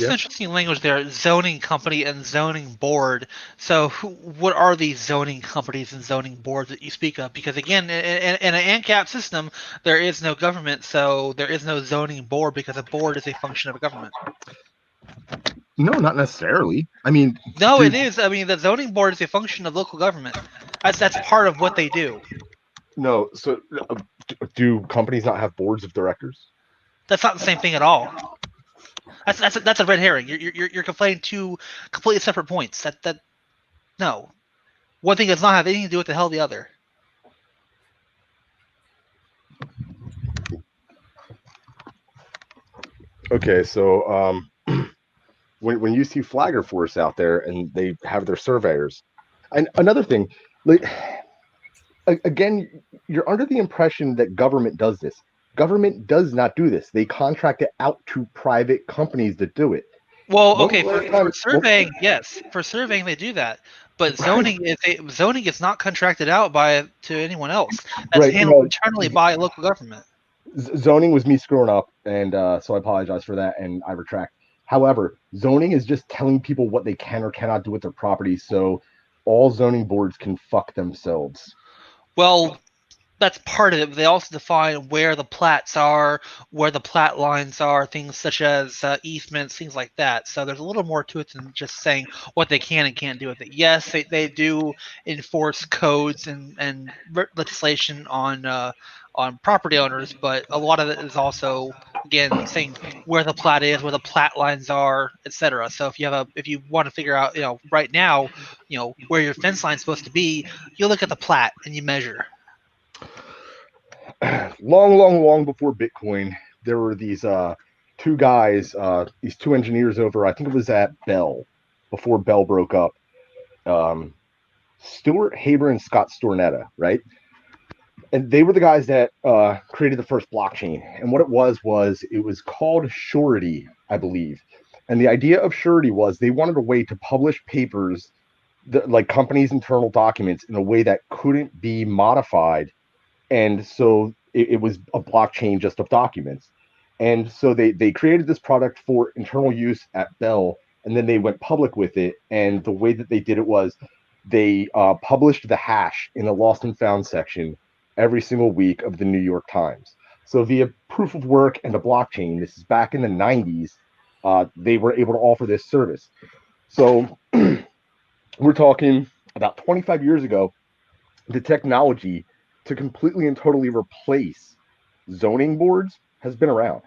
some interesting language there, zoning company and zoning board. So what are these zoning companies and zoning boards that you speak of? Because again, in an ANCAP system, there is no government, so there is no zoning board because a board is a function of a government. No, not necessarily. I mean, no, it is. I mean, the zoning board is a function of local government. That's part of what they do. No, so do companies not have boards of directors? That's not the same thing at all. That's a red herring. You're conflating two completely separate points. No, one thing does not have anything to do with the hell of the other. Okay, so when you see Flagger Force out there and they have their surveyors, and another thing, like, again, you're under the impression that government does this. Government does not do this. They contract it out to private companies that do it. Well, okay, for surveying, yes, for surveying they do that, but zoning is not contracted out to anyone else. That's handled internally by a local government. Zoning was me screwing up, and so I apologize for that, and I retract. However, zoning is just telling people what they can or cannot do with their property, so all zoning boards can fuck themselves. Well, that's part of it. They also define where the plats are, where the plat lines are, things such as easements, things like that. So there's a little more to it than just saying what they can and can't do with it. Yes, they do enforce codes and legislation on property owners, but a lot of it is also, again, saying where the plat is, where the plat lines are, etc. So if you want to figure out, right now, where your fence line is supposed to be, you look at the plat and you measure. Long before Bitcoin, there were these two guys, these two engineers over, I think it was at Bell, before Bell broke up, Stuart Haber and Scott Stornetta, right? And they were the guys that created the first blockchain. And what it was it was called surety, I believe. And the idea of surety was they wanted a way to publish papers, like companies' internal documents, in a way that couldn't be modified. And so it was a blockchain just of documents. And so they created this product for internal use at Bell, and then they went public with it. And the way that they did it was they published the hash in the lost and found section every single week of the New York Times. So via proof of work and a blockchain, this is back in the 90s, they were able to offer this service. So we're talking about 25 years ago, the technology to completely and totally replace zoning boards has been around.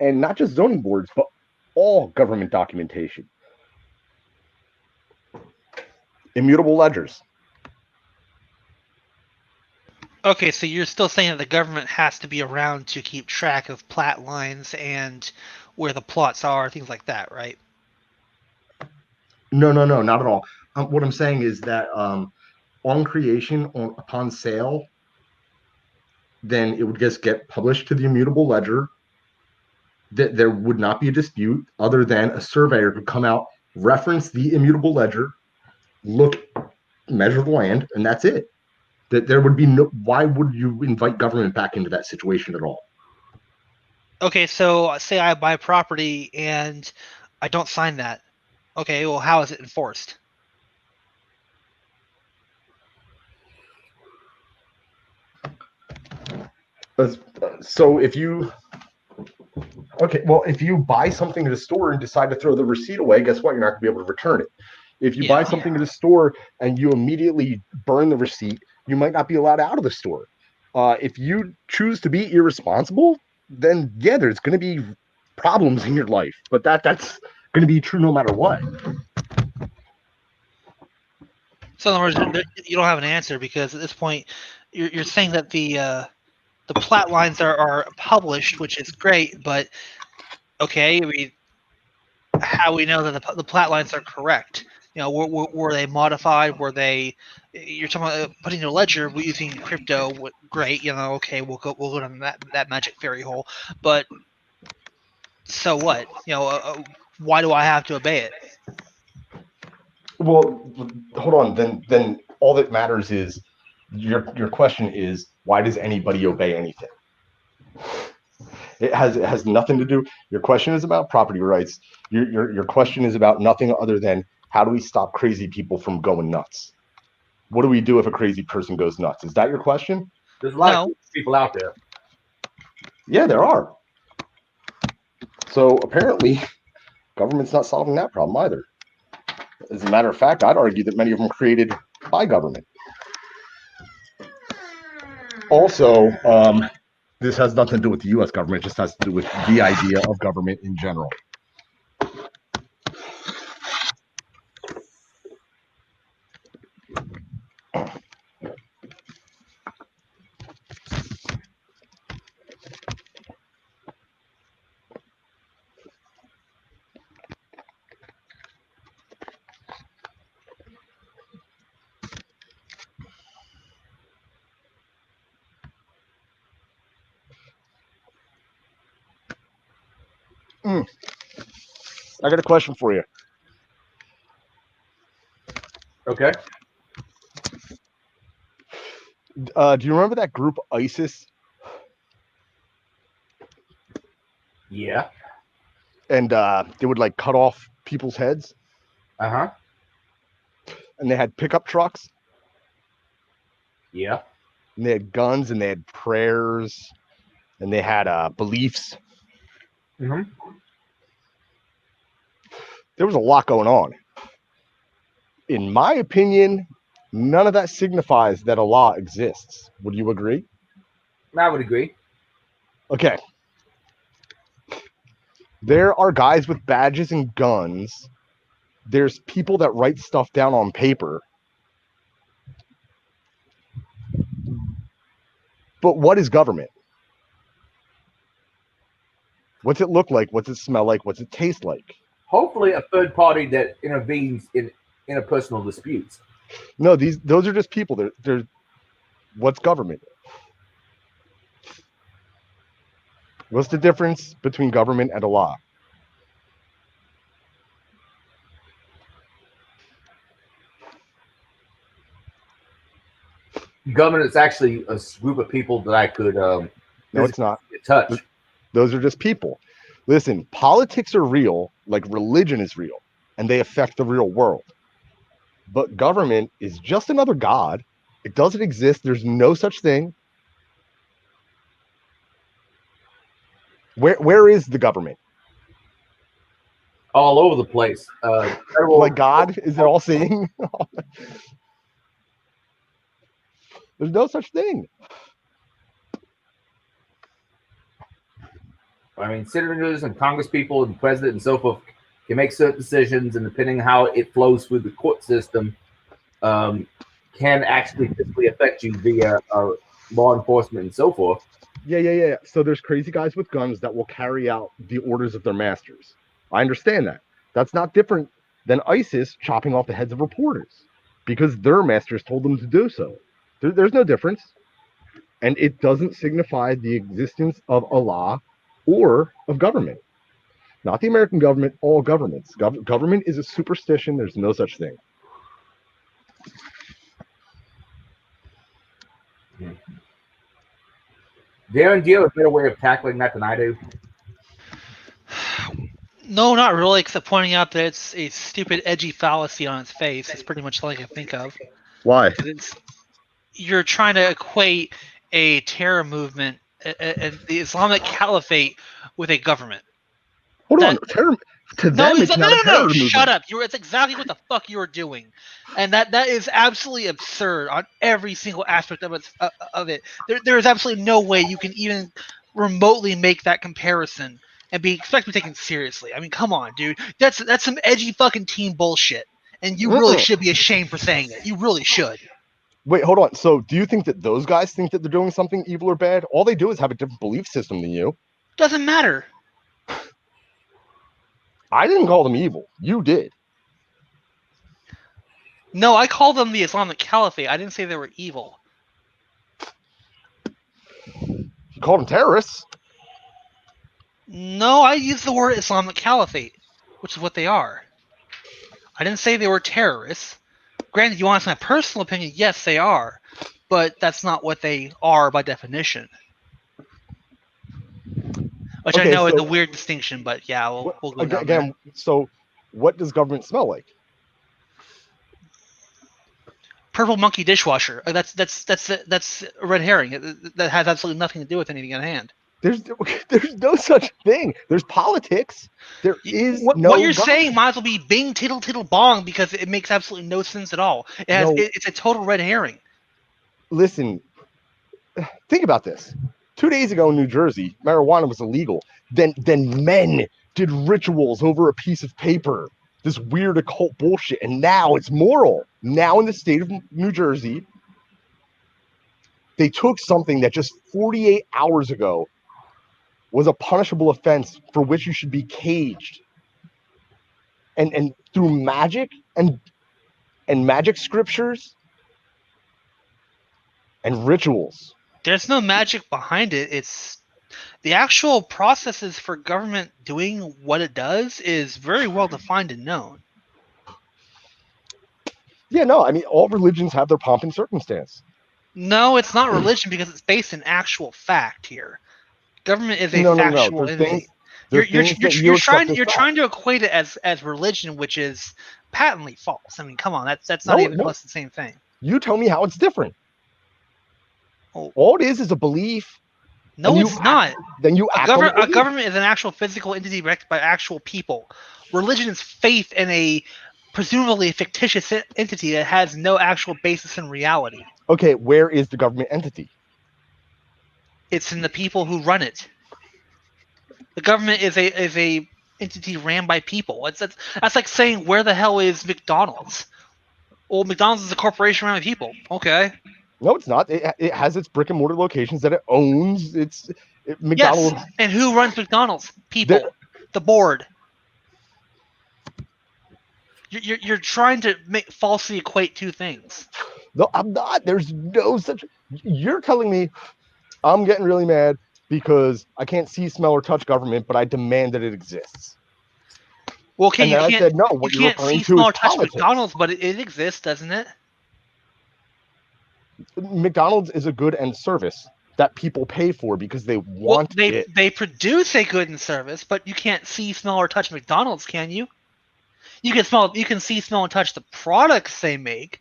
And not just zoning boards, but all government documentation. Immutable ledgers. Okay, so you're still saying that the government has to be around to keep track of plat lines and where the plots are, things like that, right? No, not at all. What I'm saying is that on creation, upon sale, then it would just get published to the immutable ledger. That there would not be a dispute other than a surveyor could come out, reference the immutable ledger, look, measure the land, and that's it. That there would be no. Why would you invite government back into that situation at all? Okay, so say I buy property and I don't sign that. Okay, well, how is it enforced? So if you if you buy something at a store and decide to throw the receipt away, guess what? You're not going to be able to return it. If you buy something at a store and you immediately burn the receipt, you might not be allowed out of the store. If you choose to be irresponsible, then yeah, there's going to be problems in your life, but that's going to be true no matter what. So in other words, you don't have an answer because at this point, you're saying that the plat lines are published, which is great, but okay, I mean, how we know that the plat lines are correct? You know, were they modified? Were they? You're talking about putting in a ledger using crypto. Great, you know. Okay, we'll go down that magic fairy hole. But so what? You know, why do I have to obey it? Well, hold on. Then all that matters is your question is why does anybody obey anything? It has nothing to do. Your question is about property rights. Your question is about nothing other than how do we stop crazy people from going nuts? What do we do if a crazy person goes nuts? Is that your question? There's a lot of people out there. Yeah, there are. So apparently, government's not solving that problem either. As a matter of fact, I'd argue that many of them created by government. Also, this has nothing to do with the U.S. government; it just has to do with the idea of government in general. I got a question for you. Okay. Do you remember that group ISIS? Yeah. And they would like cut off people's heads. Uh-huh. And they had pickup trucks. Yeah. And they had guns and they had prayers and they had beliefs. Mm-hmm. There was a lot going on. In my opinion, none of that signifies that a law exists. Would you agree? I would agree. Okay. There are guys with badges and guns. There's people that write stuff down on paper. But what is government? What's it look like? What's it smell like? What's it taste like? Hopefully a third party that intervenes in interpersonal disputes. No, those are just people. They're what's government? What's the difference between government and Allah? Government is actually a group of people that I could No, it's not. touch. Those are just people. Listen, politics are real, like religion is real, and they affect the real world. But government is just another god. It doesn't exist. There's no such thing. Where is the government? All over the place. Federal, Like God? Is it all seeing? There's no such thing. I mean, senators and Congress people and president and so forth can make certain decisions, and depending on how it flows through the court system, can actually physically affect you via law enforcement and so forth. Yeah. So there's crazy guys with guns that will carry out the orders of their masters. I understand that. That's not different than ISIS chopping off the heads of reporters because their masters told them to do so. There's no difference. And it doesn't signify the existence of Allah or of government. Not the American government, all governments. Government is a superstition. There's no such thing. Darren, do you have a better way of tackling that than I do? No, not really, except pointing out that it's a stupid, edgy fallacy on its face. It's pretty much all I can think of. Why? You're trying to equate a terror movement, the Islamic Caliphate, with a government. Hold on. Terror, to them, it's not a terror movement. Shut up. It's exactly what the fuck you were doing. And that is absolutely absurd on every single aspect of it. There is absolutely no way you can even remotely make that comparison and be expected to be taken seriously. I mean, come on, dude. That's some edgy fucking teen bullshit. And you really should be ashamed for saying that. You really should. Wait, hold on. So do you think that those guys think that they're doing something evil or bad? All they do is have a different belief system than you. Doesn't matter. I didn't call them evil. You did. No, I called them the Islamic Caliphate. I didn't say they were evil. You called them terrorists. No, I used the word Islamic Caliphate, which is what they are. I didn't say they were terrorists. Granted, you want my personal opinion, yes, they are. But that's not what they are by definition. Which I know is a weird distinction, but yeah, we'll go down again. there. So, what does government smell like? Purple monkey dishwasher. That's a red herring. That has absolutely nothing to do with anything at hand. There's no such thing. There's politics. There is what no. What you're government. saying might as well be Bing tittle tittle bong because it makes absolutely no sense at all. It's a total red herring. Listen, think about this. 2 days ago in New Jersey, marijuana was illegal. Then men did rituals over a piece of paper. This weird occult bullshit. And now it's moral. Now in the state of New Jersey, they took something that just 48 hours ago was a punishable offense for which you should be caged. And through magic and magic scriptures and rituals. There's no magic behind it. It's the actual processes for government doing what it does is very well defined and known. Yeah, no, I mean, all religions have their pomp and circumstance. No, it's not religion because it's based in actual fact here. Government is a factual entity. You're trying to equate it as religion, which is patently false. I mean, come on, that's not even close to the same thing. You tell me how it's different. All it is a belief. No, it's not. Then you a government is an actual physical entity directed by actual people. Religion is faith in a presumably fictitious entity that has no actual basis in reality. Okay, where is the government entity? It's in the people who run it. The government is a entity ran by people. That's like saying, where the hell is McDonald's? Well, McDonald's is a corporation ran by people. Okay. No, it's not. It has its brick and mortar locations that it owns. McDonald's. Yes, and who runs McDonald's? People. The board. You're trying to falsely equate two things. No, I'm not. There's no such. You're telling me I'm getting really mad because I can't see, smell, or touch government, but I demand that it exists. Well, okay, And then I said, no, what you you're can't referring see, to smell, is or touch politics. McDonald's, but it exists, doesn't it? McDonald's is a good and service that people pay for because they want it. They produce a good and service, but you can't see, smell, or touch McDonald's, can you? You can see, smell, and touch the products they make,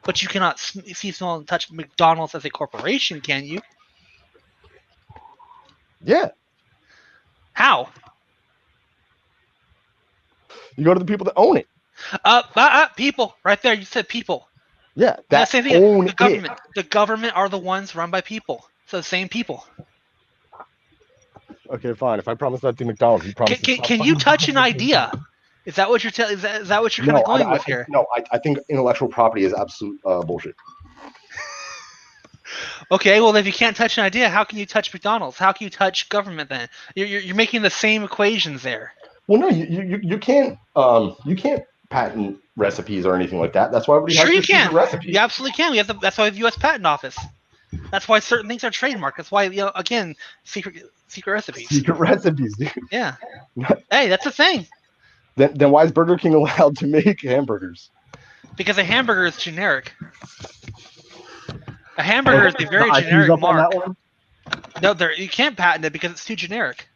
but you cannot see, smell, and touch McDonald's as a corporation, can you? Yeah. How? You go to the people that own it. People, right there. You said people. Yeah, That's the same thing. own The government. it. The government are the ones run by people. So the same people. Okay, fine. If I promise that to McDonald's, you promise. Can you touch an idea? Is that what you're telling? Is that what you're kind of going with here? No, I think intellectual property is absolute bullshit. Okay, well, if you can't touch an idea, how can you touch McDonald's? How can you touch government then? You're making the same equations there. Well, no, you can't patent recipes or anything like that. That's why everybody Sure has you their secret can. recipes. You absolutely can. That's why we have the U.S. Patent Office. That's why certain things are trademarked. That's why, again, secret recipes. Secret recipes, dude. Yeah. Hey, that's a thing. Then why is Burger King allowed to make hamburgers? Because a hamburger is generic. A hamburger is a very generic mark. No, you can't patent it because it's too generic.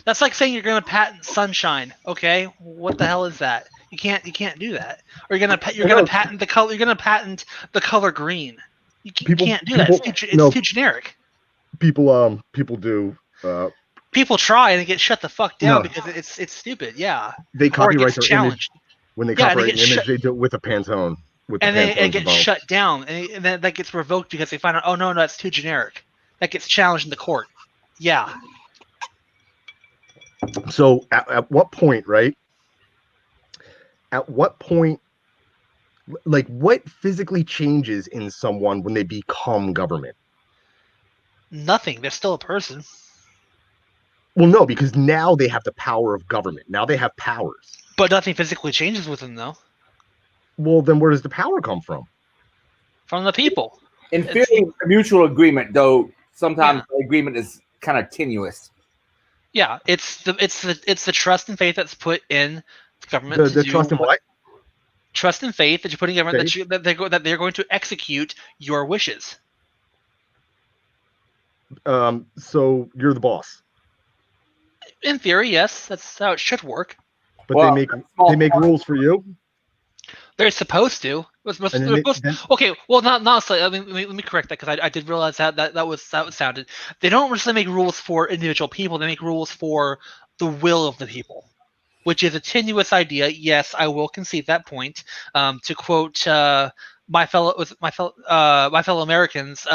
That's like saying you're going to patent sunshine. Okay, what the hell is that? You can't do that. Or you're going to patent the color. You're going to patent the color green. You can't do that. It's too generic. People do. People try and they get shut the fuck down because it's stupid. Yeah. They copyright their challenged. image. When they copyright an image, they do it with a Pantone. And it gets shut down, and then that gets revoked because they find out, oh no, that's too generic. That gets challenged in the court. Yeah. So at what point, right? At what point, like, what physically changes in someone when they become government? Nothing. They're still a person. Well, no, because now they have the power of government. Now they have powers. But nothing physically changes with them, though. Well, then where does the power come from? From the people. In theory, a mutual agreement, though sometimes the agreement is kind of tenuous. Yeah, it's the trust and faith that's put in government. The trust in what? Trust and faith that you put in government that they're going to execute your wishes. So you're the boss. In theory, yes, that's how it should work. But they make rules for you. They're supposed to. Okay, well, not slightly. Let me correct that because I did realize that was sounded. They don't necessarily make rules for individual people. They make rules for the will of the people, which is a tenuous idea. Yes, I will concede that point. To quote my fellow Americans,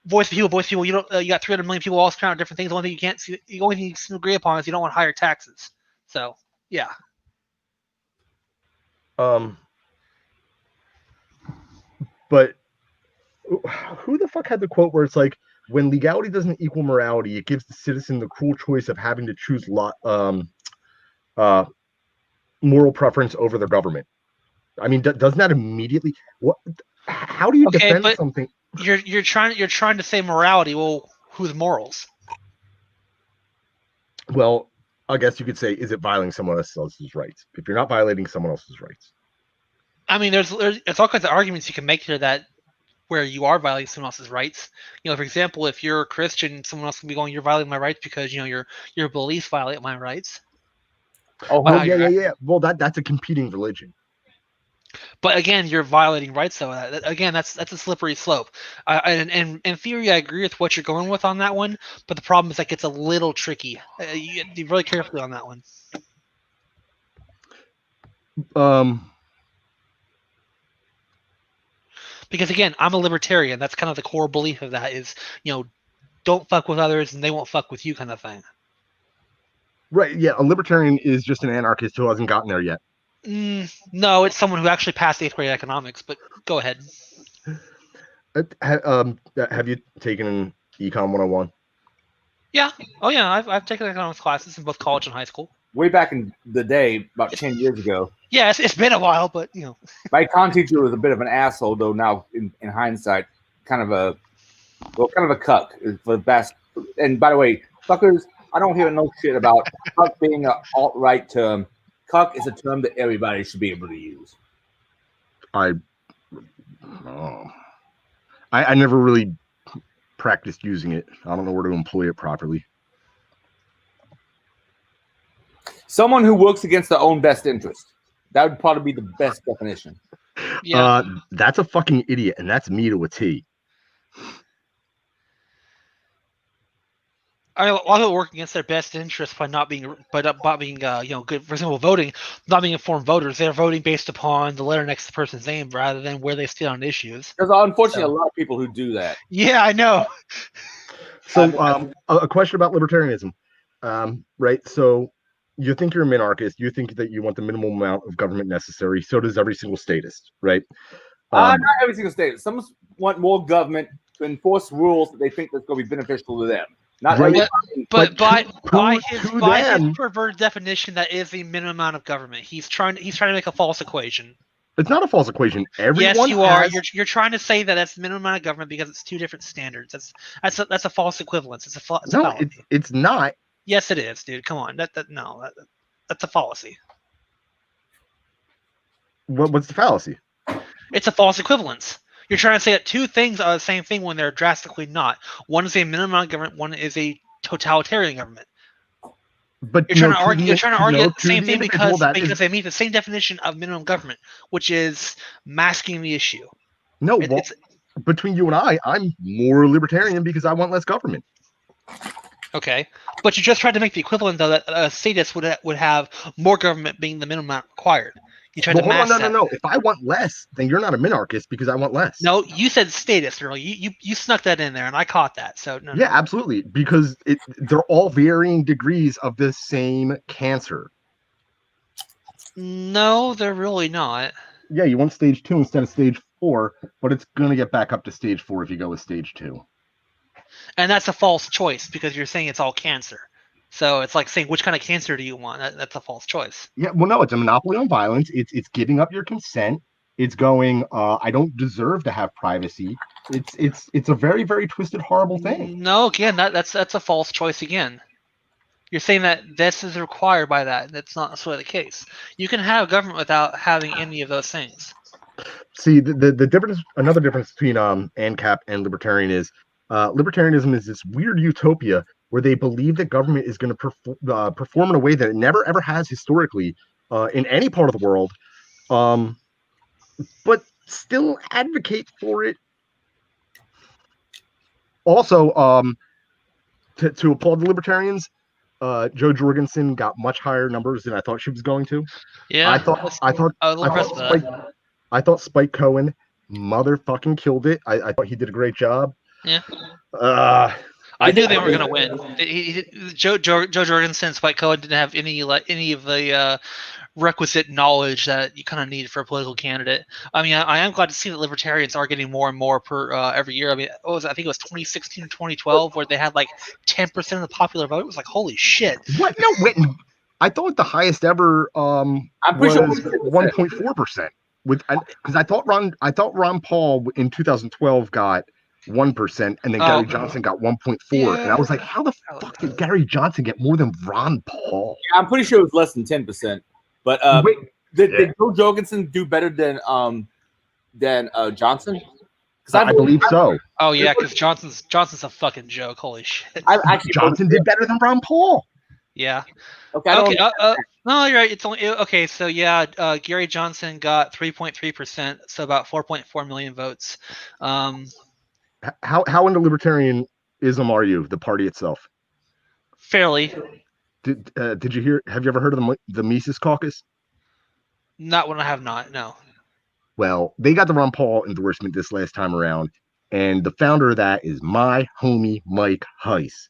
voice of people. You got 300 million people all surrounded different things. The only thing the only thing you can agree upon is you don't want higher taxes. So yeah. But who the fuck had the quote where it's like, when legality doesn't equal morality, it gives the citizen the cruel choice of having to choose moral preference over the government. I mean, doesn't that immediately what? How do you defend something? You're trying to say morality. Well, whose morals? Well, I guess you could say, is it violating someone else's rights? If you're not violating someone else's rights. I mean, there's all kinds of arguments you can make here that where you are violating someone else's rights. For example, if you're a Christian, someone else can be going, you're violating my rights because your beliefs violate my rights. Oh, yeah. Well, that's a competing religion. But again, you're violating rights. So again, that's a slippery slope. And in theory, I agree with what you're going with on that one. But the problem is that gets a little tricky. You have to be really carefully on that one. Because again, I'm a libertarian. That's kind of the core belief of that is, don't fuck with others and they won't fuck with you kind of thing. Right. Yeah. A libertarian is just an anarchist who hasn't gotten there yet. No, it's someone who actually passed 8th grade economics, but go ahead. Have you taken Econ 101? Yeah. Oh yeah, I've taken economics classes in both college and high school. Way back in the day, about 10 years ago. Yeah, it's been a while, but My econ teacher was a bit of an asshole, though. Now, in hindsight, kind of a cuck for the best. And by the way, fuckers, I don't hear no shit about cuck being an alt-right term. Cuck is a term that everybody should be able to use. I never really practiced using it. I don't know where to employ it properly. Someone who works against their own best interest. That would probably be the best definition. yeah. That's a fucking idiot, and that's me to a T. I mean, a lot of people work against their best interest by not being good. For example, voting, not being informed voters. They're voting based upon the letter next to the person's name rather than where they stand on issues. There's unfortunately a lot of people who do that. Yeah, I know. So, a question about libertarianism, right? So, you think you're a minarchist. You think that you want the minimal amount of government necessary. So does every single statist, right? Not every single state. Some want more government to enforce rules that they think that's going to be beneficial to them. Not Right. But by his them, perverted definition, that is the minimum amount of government. He's trying to make a false equation. it's not a false equation. Everyone Yes, you are. has- You're trying to say that that's the minimum amount of government because it's two different standards. That's a false equivalence. It's a No, fallacy. it's not. Yes, it is, dude. Come on. That's a fallacy. What's the fallacy? It's a false equivalence. You're trying to say that two things are the same thing when they're drastically not. One is a minimum amount of government. One is a totalitarian government. But You're trying to argue. You're trying to argue the same thing because they meet the same definition of minimum government, which is masking the issue. No, between you and I'm more libertarian because I want less government. Okay, but you just tried to make the equivalent though that a statist would have more government being the minimum amount required. You tried to mask that. No. If I want less, then you're not a minarchist because I want less. No, you said statist earlier. You snuck that in there, and I caught that. So no. Yeah, absolutely, because they're all varying degrees of the same cancer. No, they're really not. Yeah, you want stage 2 instead of stage 4, but it's gonna get back up to stage 4 if you go with stage 2. And that's a false choice because you're saying it's all cancer. So it's like saying, which kind of cancer do you want? That's a false choice. Yeah, well, no, it's a monopoly on violence. It's giving up your consent. It's going, I don't deserve to have privacy. It's a very, very twisted, horrible thing. No, again, that's a false choice again. You're saying that this is required by that. That's not necessarily the case. You can have government without having any of those things. See, the difference, another difference between ANCAP and libertarian is libertarianism is this weird utopia where they believe that government is going to perform in a way that it never ever has historically in any part of the world, but still advocate for it. Also, to applaud the libertarians, Jo Jorgensen got much higher numbers than I thought she was going to. Yeah, I thought Spike Cohen motherfucking killed it. I thought he did a great job. Yeah. I knew they were going to win. Jo Jorgensen and Spike Cohen didn't have any of the requisite knowledge that you kind of need for a political candidate. I mean, I am glad to see that libertarians are getting more and more per every year. I mean, I think it was 2016 or 2012 where they had like 10% of the popular vote. It was like, holy shit. What? No, wait. I thought the highest ever was 1.4%. Because I thought Ron Paul in 2012 got 1%, and then Gary Johnson got 1.4, yeah. And I was like, how the fuck did Gary Johnson get more than Ron Paul? Yeah, I'm pretty sure it was less than 10%. But did Jo Jorgensen do better than Johnson? I believe so. Oh yeah, because Johnson's a fucking joke. Holy shit! Johnson did better than Ron Paul. Yeah. Okay. No, you're right. It's only okay. So yeah, Gary Johnson got 3.3%, so about 4.4 million votes. How into libertarianism are you? The party itself. Fairly. Did you hear? Have you ever heard of the Mises Caucus? Not when I have not. No. Well, they got the Ron Paul endorsement this last time around, and the founder of that is my homie Mike Heiss.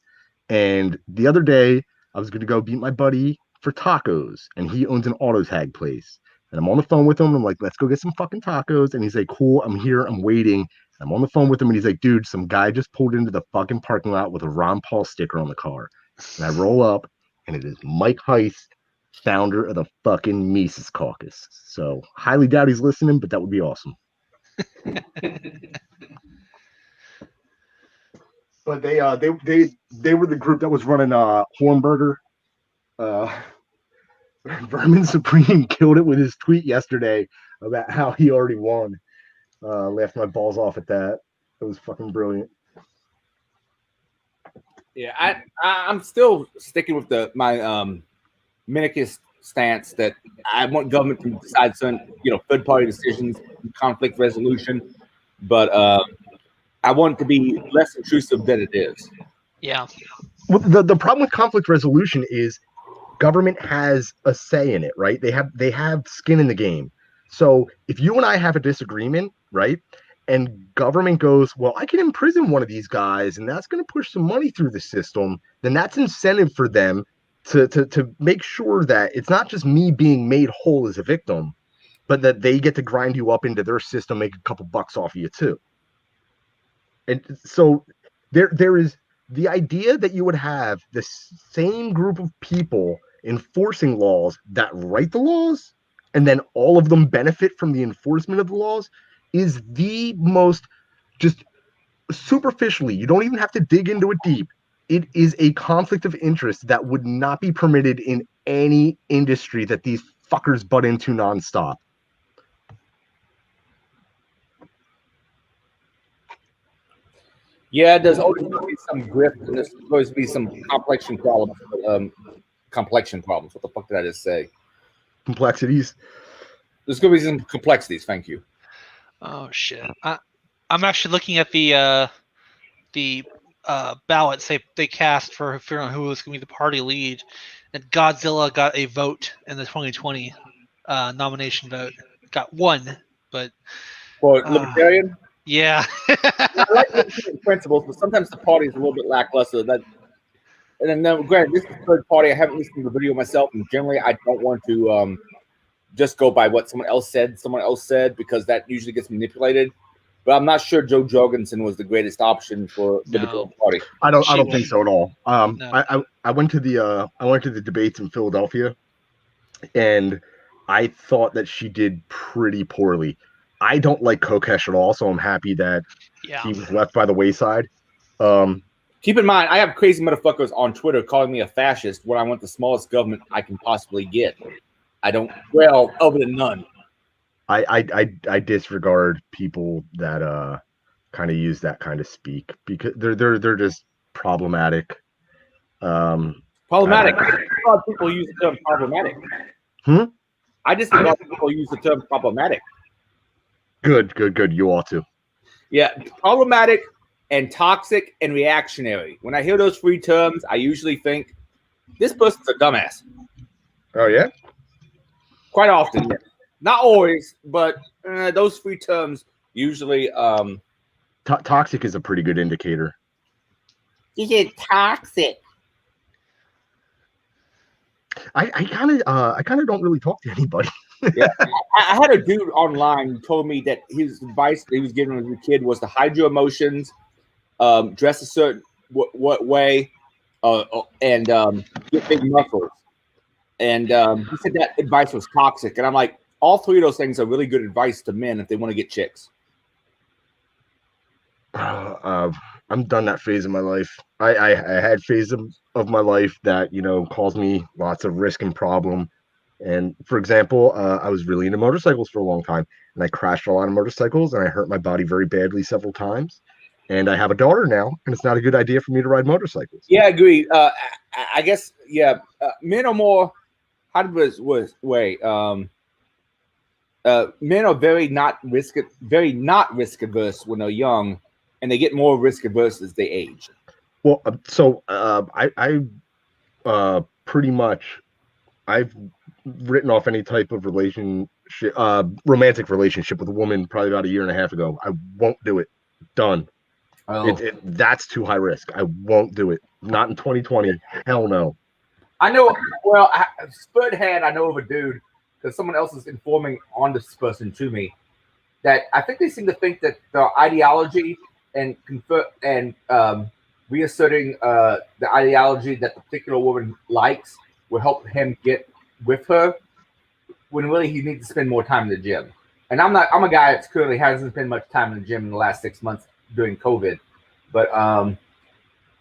And the other day, I was going to go beat my buddy for tacos, and he owns an auto tag place. And I'm on the phone with him. I'm like, let's go get some fucking tacos. And he's like, cool, I'm here, I'm waiting. I'm on the phone with him, and he's like, dude, some guy just pulled into the fucking parking lot with a Ron Paul sticker on the car. And I roll up, and it is Mike Heist, founder of the fucking Mises Caucus. So highly doubt he's listening, but that would be awesome. But they were the group that was running Hornberger. Vermin Supreme killed it with his tweet yesterday about how he already won. Laughed my balls off at that. It was fucking brilliant. Yeah, I'm still sticking with my minarchist stance that I want government to decide certain third party decisions, conflict resolution, but I want it to be less intrusive than it is. Yeah. Well, the problem with conflict resolution is government has a say in it, right? They have skin in the game. So if you and I have a disagreement, right, and government goes, well, I can imprison one of these guys, and that's going to push some money through the system, then that's incentive for them to make sure that it's not just me being made whole as a victim, but that they get to grind you up into their system, make a couple bucks off of you too. And so there is the idea that you would have the same group of people enforcing laws that write the laws, and then all of them benefit from the enforcement of the laws, is the most, just superficially, you don't even have to dig into it deep, it is a conflict of interest that would not be permitted in any industry that these fuckers butt into nonstop. Yeah, there's always going to be some grift, and there's supposed to be some complexion problems. Complexion problems. What the fuck did I just say? Complexities. There's going to be some complexities. Thank you. Oh shit! I'm actually looking at the ballots they cast for figuring out who was going to be the party lead, and Godzilla got a vote in the 2020 nomination vote. Got one, but For Libertarian. Yeah. I like libertarian principles, but sometimes the party is a little bit lackluster. And then, granted, this is the third party. I haven't listened to the video myself, and generally, I don't want to just go by what someone else said, because that usually gets manipulated. But I'm not sure Joe Jorgensen was the greatest option for the Libertarian Party. I don't think so at all. No. I went to the debates in Philadelphia, and I thought that she did pretty poorly. I don't like Kokesh at all, so I'm happy that he was left by the wayside. Keep in mind, I have crazy motherfuckers on Twitter calling me a fascist when I want the smallest government I can possibly get. I don't, well, other than none. I disregard people that kind of use that kind of speak, because they're just problematic. Problematic. I disregard people who use the term problematic. I disregard people who use the term problematic. Good. You ought to. Yeah, problematic and toxic and reactionary. When I hear those three terms, I usually think this person's a dumbass. Oh yeah. Quite often, yeah. Not always, but those three terms usually. Toxic is a pretty good indicator. You get toxic. I kind of don't really talk to anybody. Yeah, I had a dude online who told me that his advice that he was giving as a kid was to hide your emotions, dress a certain way, and get big muscles. And he said that advice was toxic. And I'm like, all three of those things are really good advice to men if they want to get chicks. I'm done that phase of my life. I had phase of my life that, caused me lots of risk and problem. And for example, I was really into motorcycles for a long time, and I crashed a lot of motorcycles, and I hurt my body very badly several times. And I have a daughter now, and it's not a good idea for me to ride motorcycles. Yeah, I agree. I guess, yeah, men are more, how do I way? Men are very not risk averse when they're young, and they get more risk averse as they age. Well, I pretty much, I've written off any type of relationship, romantic relationship with a woman probably about a year and a half ago. I won't do it. Done. Oh. That's too high risk. I won't do it. Not in 2020. Hell no. I know. Well, Spud had. I know of a dude because someone else is informing on this person to me. that I think they seem to think that the ideology and reasserting the ideology that the particular woman likes will help him get with her, when really he needs to spend more time in the gym. And I'm a guy that clearly hasn't spent much time in the gym in the last 6 months during COVID, but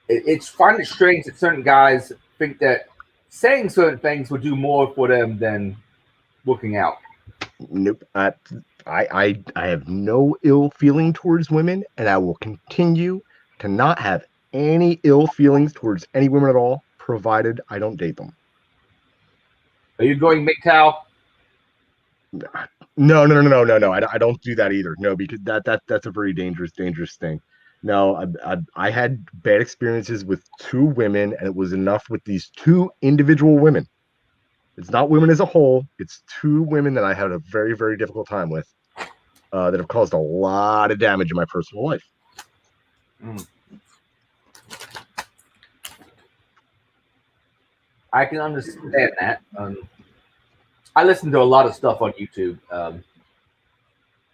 it's finding it strange that certain guys think that saying certain things will do more for them than working out. Nope. I have no ill feeling towards women, and I will continue to not have any ill feelings towards any women at all, provided I don't date them. Are you going MGTOW? No. I don't do that either. No, because that's a very dangerous thing. No, I had bad experiences with 2 women, and it was enough with these 2 individual women. It's not women as a whole. It's 2 women that I had a very, very difficult time with that have caused a lot of damage in my personal life. I can understand that. I listen to a lot of stuff on YouTube,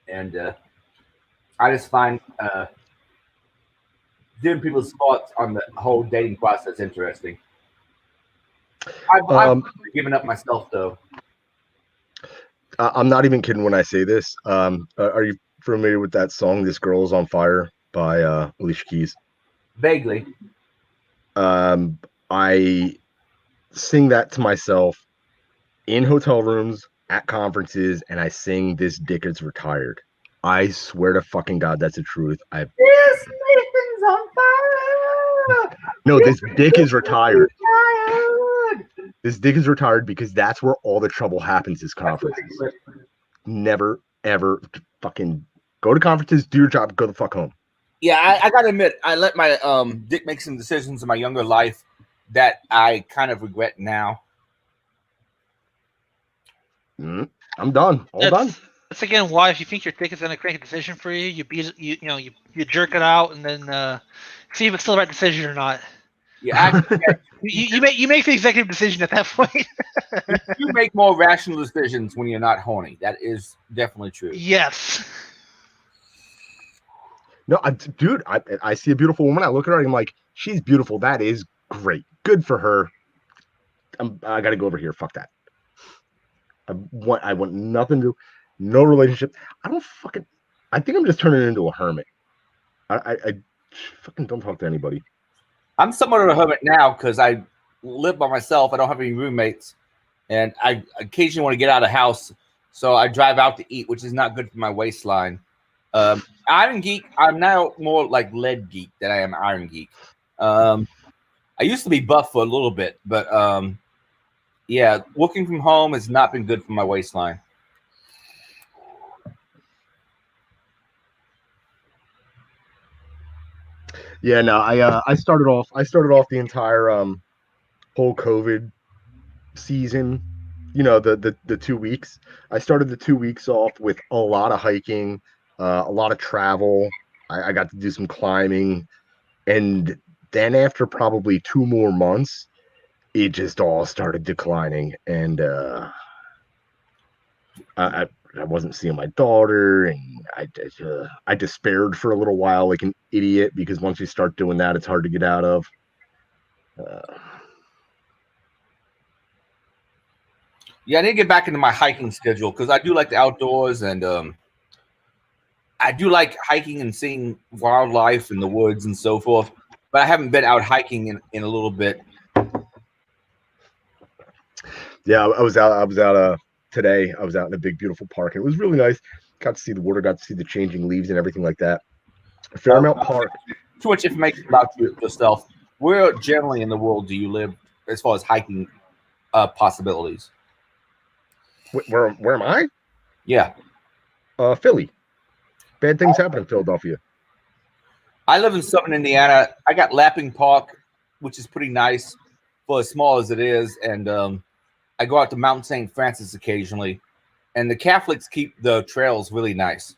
and I just find different people's thoughts on the whole dating process interesting. I've given up myself, though. I'm not even kidding when I say this. Are you familiar with that song "This Girl Is on Fire" by Alicia Keys? Vaguely. I sing that to myself in hotel rooms, at conferences, and I sing "This Dick Is Retired." I swear to fucking God, that's the truth. This Nathan's on fire. No, this dick is retired. This dick is retired because that's where all the trouble happens is conferences. Never, ever fucking go to conferences, do your job, go the fuck home. Yeah, I gotta admit, I let my dick make some decisions in my younger life that I kind of regret now. I'm done. Done. That's again why if you think your dick is gonna make a decision for you, you jerk it out and then see if it's still the right decision or not. Yeah, you make the executive decision at that point. You make more rational decisions when you're not horny. That is definitely true. Yes. No, dude, I see a beautiful woman. I look at her and I'm like, she's beautiful. That is great. Good for her. I got to go over here. Fuck that. I want nothing to do. No relationship. I think I'm just turning into a hermit. I fucking don't talk to anybody. I'm somewhat of a hermit now because I live by myself. I don't have any roommates, and I occasionally want to get out of the house, so I drive out to eat, which is not good for my waistline. Irongeek, I'm now more like Lead Geek than I am Irongeek. I used to be buff for a little bit, but yeah, working from home has not been good for my waistline. Yeah, no, I started off the entire whole COVID season, the 2 weeks. I started the 2 weeks off with a lot of hiking, a lot of travel. I got to do some climbing, and then after probably 2 more months, it just all started declining, and I wasn't seeing my daughter, and I despaired for a little while like an idiot, because once you start doing that, it's hard to get out of. Yeah, I need to get back into my hiking schedule because I do like the outdoors, and I do like hiking and seeing wildlife in the woods and so forth. But I haven't been out hiking in a little bit. Yeah, I was out today. I was out in a big, beautiful park. It was really nice. Got to see the water, got to see the changing leaves and everything like that. Fairmount Park. Too much information about yourself. Where generally in the world do you live as far as hiking possibilities? Where am I? Yeah. Philly. Bad things happen in Philadelphia. I live in southern Indiana. I got Lapping Park, which is pretty nice for as small as it is. And I go out to Mount St. Francis occasionally. And the Catholics keep the trails really nice.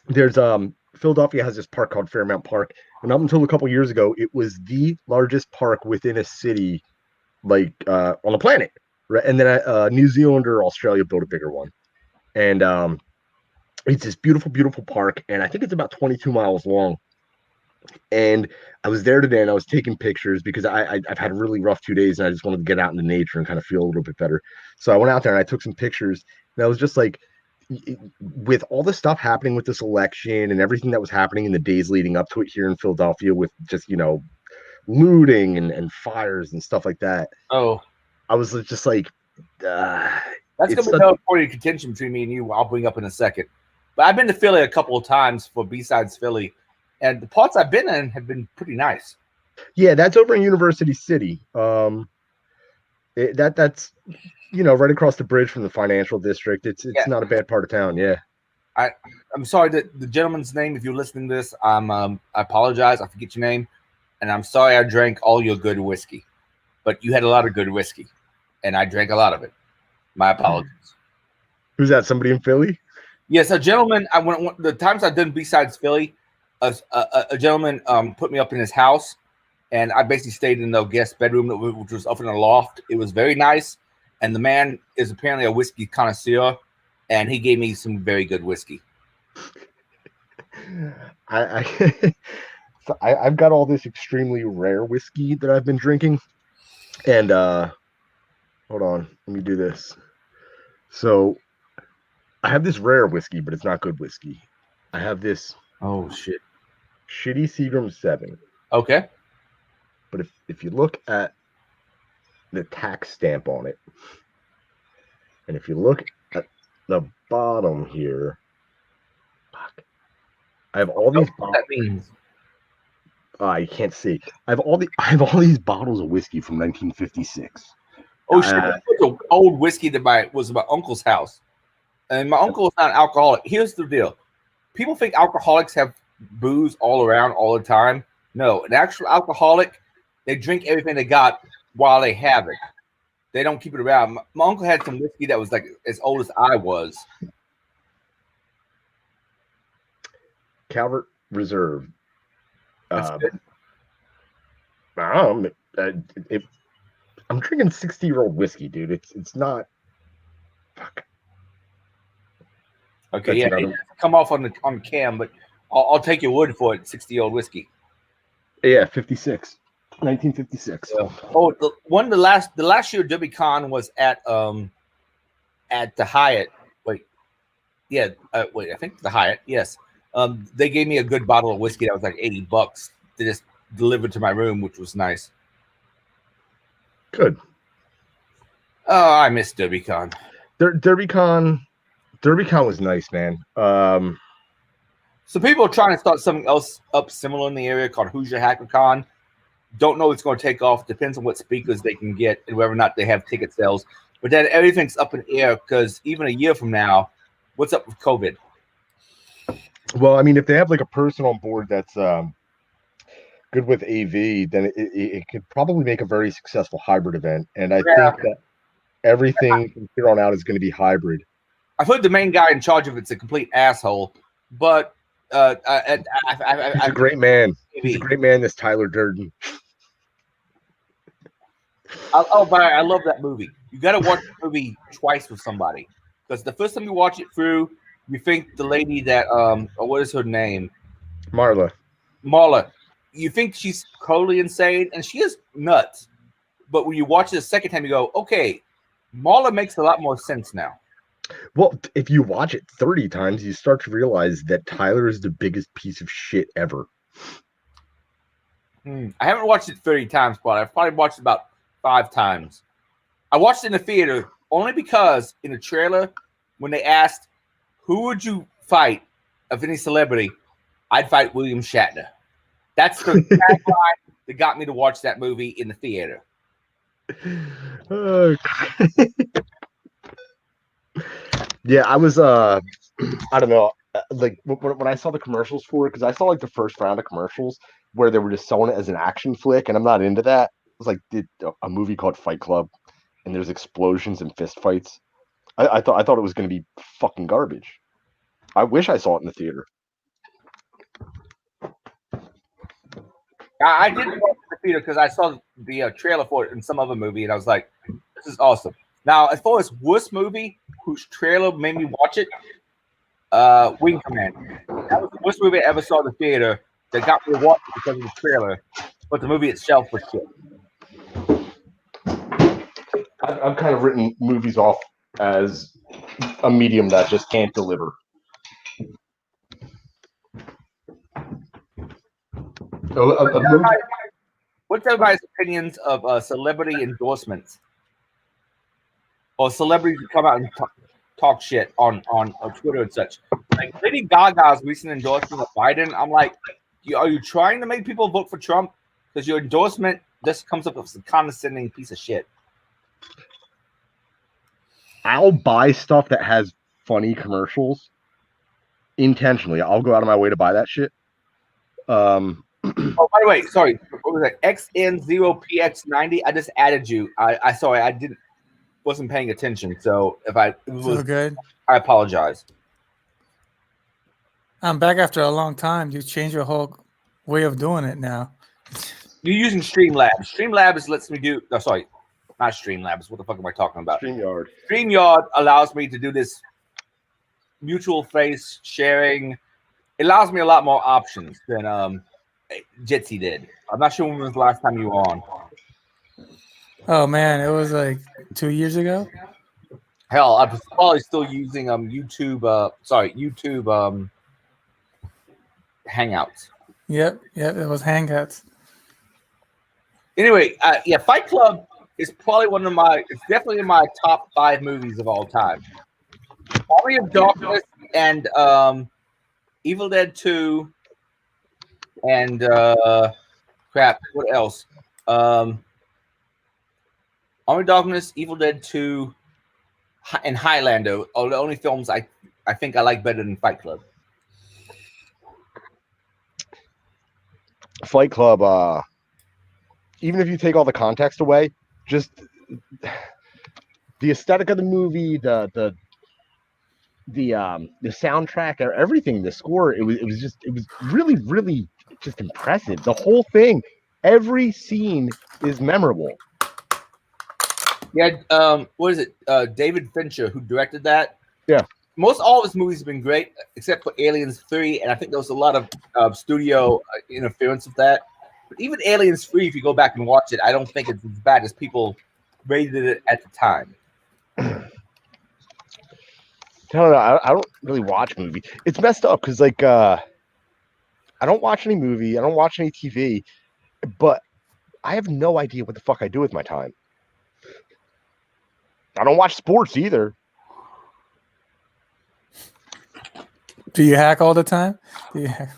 There's Philadelphia has this park called Fairmount Park. And up until a couple years ago, it was the largest park within a city, like on the planet. Right. And then New Zealand or Australia built a bigger one. And It's this beautiful, beautiful park, and I think it's about 22 miles long. And I was there today, and I was taking pictures because I've had a really rough 2 days, and I just wanted to get out into nature and kind of feel a little bit better. So I went out there and I took some pictures, and I was just like, with all the stuff happening with this election and everything that was happening in the days leading up to it here in Philadelphia, with just looting and fires and stuff like that. Oh, I was just like, that's it's gonna be another point of contention between me and you. I'll bring up in a second. But I've been to Philly a couple of times for B-Sides Philly, and the parts I've been in have been pretty nice. yeah, that's over in University City. That's right across the bridge from the financial district. It's not a bad part of town. Yeah. I'm sorry that the gentleman's name. If you're listening to this, I apologize. I forget your name, and I'm sorry I drank all your good whiskey, but you had a lot of good whiskey, and I drank a lot of it. My apologies. Who's that? Somebody in Philly? Yes, a gentleman. I went the times I've done B-Sides Philly. A gentleman put me up in his house, and I basically stayed in the guest bedroom, which was up in a loft. It was very nice, and the man is apparently a whiskey connoisseur, and he gave me some very good whiskey. I've got all this extremely rare whiskey that I've been drinking, and hold on, let me do this. So I have this rare whiskey, but it's not good whiskey. I have this shitty Seagram 7. Okay. But if you look at the tax stamp on it, and if you look at the bottom here, I have all these bottles. That means you can't see. I have all these bottles of whiskey from 1956. Oh shit! It was an old whiskey that was my uncle's house, and my uncle is not an alcoholic. Here's the deal: people think alcoholics have booze all around all the time. No, an actual alcoholic, they drink everything they got while they have it. They don't keep it around. My uncle had some whiskey that was like as old as I was. Calvert Reserve. That's good. I'm drinking 60-year-old whiskey, dude. It's not. Fuck. Okay, it doesn't come off on cam, but I'll take your word for it. 60-year-old whiskey. Yeah, 56, 1956. Yeah. Oh, the last year DerbyCon was at the Hyatt. Wait, I think the Hyatt. Yes, they gave me a good bottle of whiskey that was like $80. They just delivered to my room, which was nice. Good. Oh, I miss DerbyCon. DerbyCon was nice, man. So people are trying to start something else up similar in the area called Hoosier Hackathon. Don't know it's going to take off. Depends on what speakers they can get and whether or not they have ticket sales. But then everything's up in the air because even a year from now, what's up with COVID? Well, I mean, if they have like a person on board that's good with AV, then it could probably make a very successful hybrid event. And I think that everything from here on out is going to be hybrid. I've heard the main guy in charge of it's a complete asshole, but he's a great man. He's a great man, this Tyler Durden. But I love that movie. You got to watch the movie twice with somebody because the first time you watch it through, you think the lady that what is her name? Marla. You think she's totally insane, and she is nuts. But when you watch it the second time, you go, okay, Marla makes a lot more sense now. Well, if you watch it 30 times, you start to realize that Tyler is the biggest piece of shit ever. I haven't watched it 30 times, but I've probably watched it about 5 times. I watched it in the theater only because in the trailer, when they asked, who would you fight of any celebrity, I'd fight William Shatner. That's the tagline that got me to watch that movie in the theater. Yeah, I was I don't know, like when I saw the commercials for it, because I saw like the first round of commercials where they were just selling it as an action flick, and I'm not into that. It was like a movie called Fight Club, and there's explosions and fist fights. I thought it was going to be fucking garbage. I wish I saw it in the theater. I didn't watch it in the theater because I saw the trailer for it in some other movie, and I was like, this is awesome. Now, as far as worst movie whose trailer made me watch it, Wing Command. That was the worst movie I ever saw in the theater. That got me to watch it because of the trailer, but the movie itself was shit. I've kind of written movies off as a medium that just can't deliver. What's everybody's opinions of celebrity endorsements or celebrities who come out and talk shit on Twitter and such? Like Lady Gaga's recent endorsement of Biden, I'm like, are you trying to make people vote for Trump? Because your endorsement just comes up with a condescending piece of shit. I'll buy stuff that has funny commercials intentionally. I'll go out of my way to buy that shit. Oh, by the way, sorry. What was that? XN0PX90. I just added you. I sorry, I wasn't paying attention. So if it was So good. I apologize. I'm back after a long time. You changed your whole way of doing it now. You're using Streamlabs. Streamlabs lets me do. No, sorry, not Streamlabs. What the fuck am I talking about? StreamYard. StreamYard allows me to do this mutual face sharing. It allows me a lot more options than Jitsi did. I'm not sure when was the last time you were on. Oh man, it was like 2 years ago. Hell, I'm probably still using YouTube. YouTube Hangouts. Yep, it was Hangouts. Anyway, yeah, Fight Club is probably it's definitely in my top 5 movies of all time. Army of Darkness and Evil Dead 2 and crap, what else? Army of Darkness, Evil Dead 2, and Highlander are the only films I think I like better than Fight Club. Fight Club, even if you take all the context away, just the aesthetic of the movie, the soundtrack, everything, the score, it was really, really just impressive. The whole thing, every scene is memorable. Yeah, what is it? David Fincher, who directed that. Yeah. Most all of his movies have been great, except for Aliens 3, and I think there was a lot of studio interference with that. But even Aliens 3, if you go back and watch it, I don't think it's as bad as people rated it at the time. I don't know. I don't really watch movies. It's messed up because, like, I don't watch any movie. I don't watch any TV. But I have no idea what the fuck I do with my time. I don't watch sports either. Do you hack all the time? Yeah.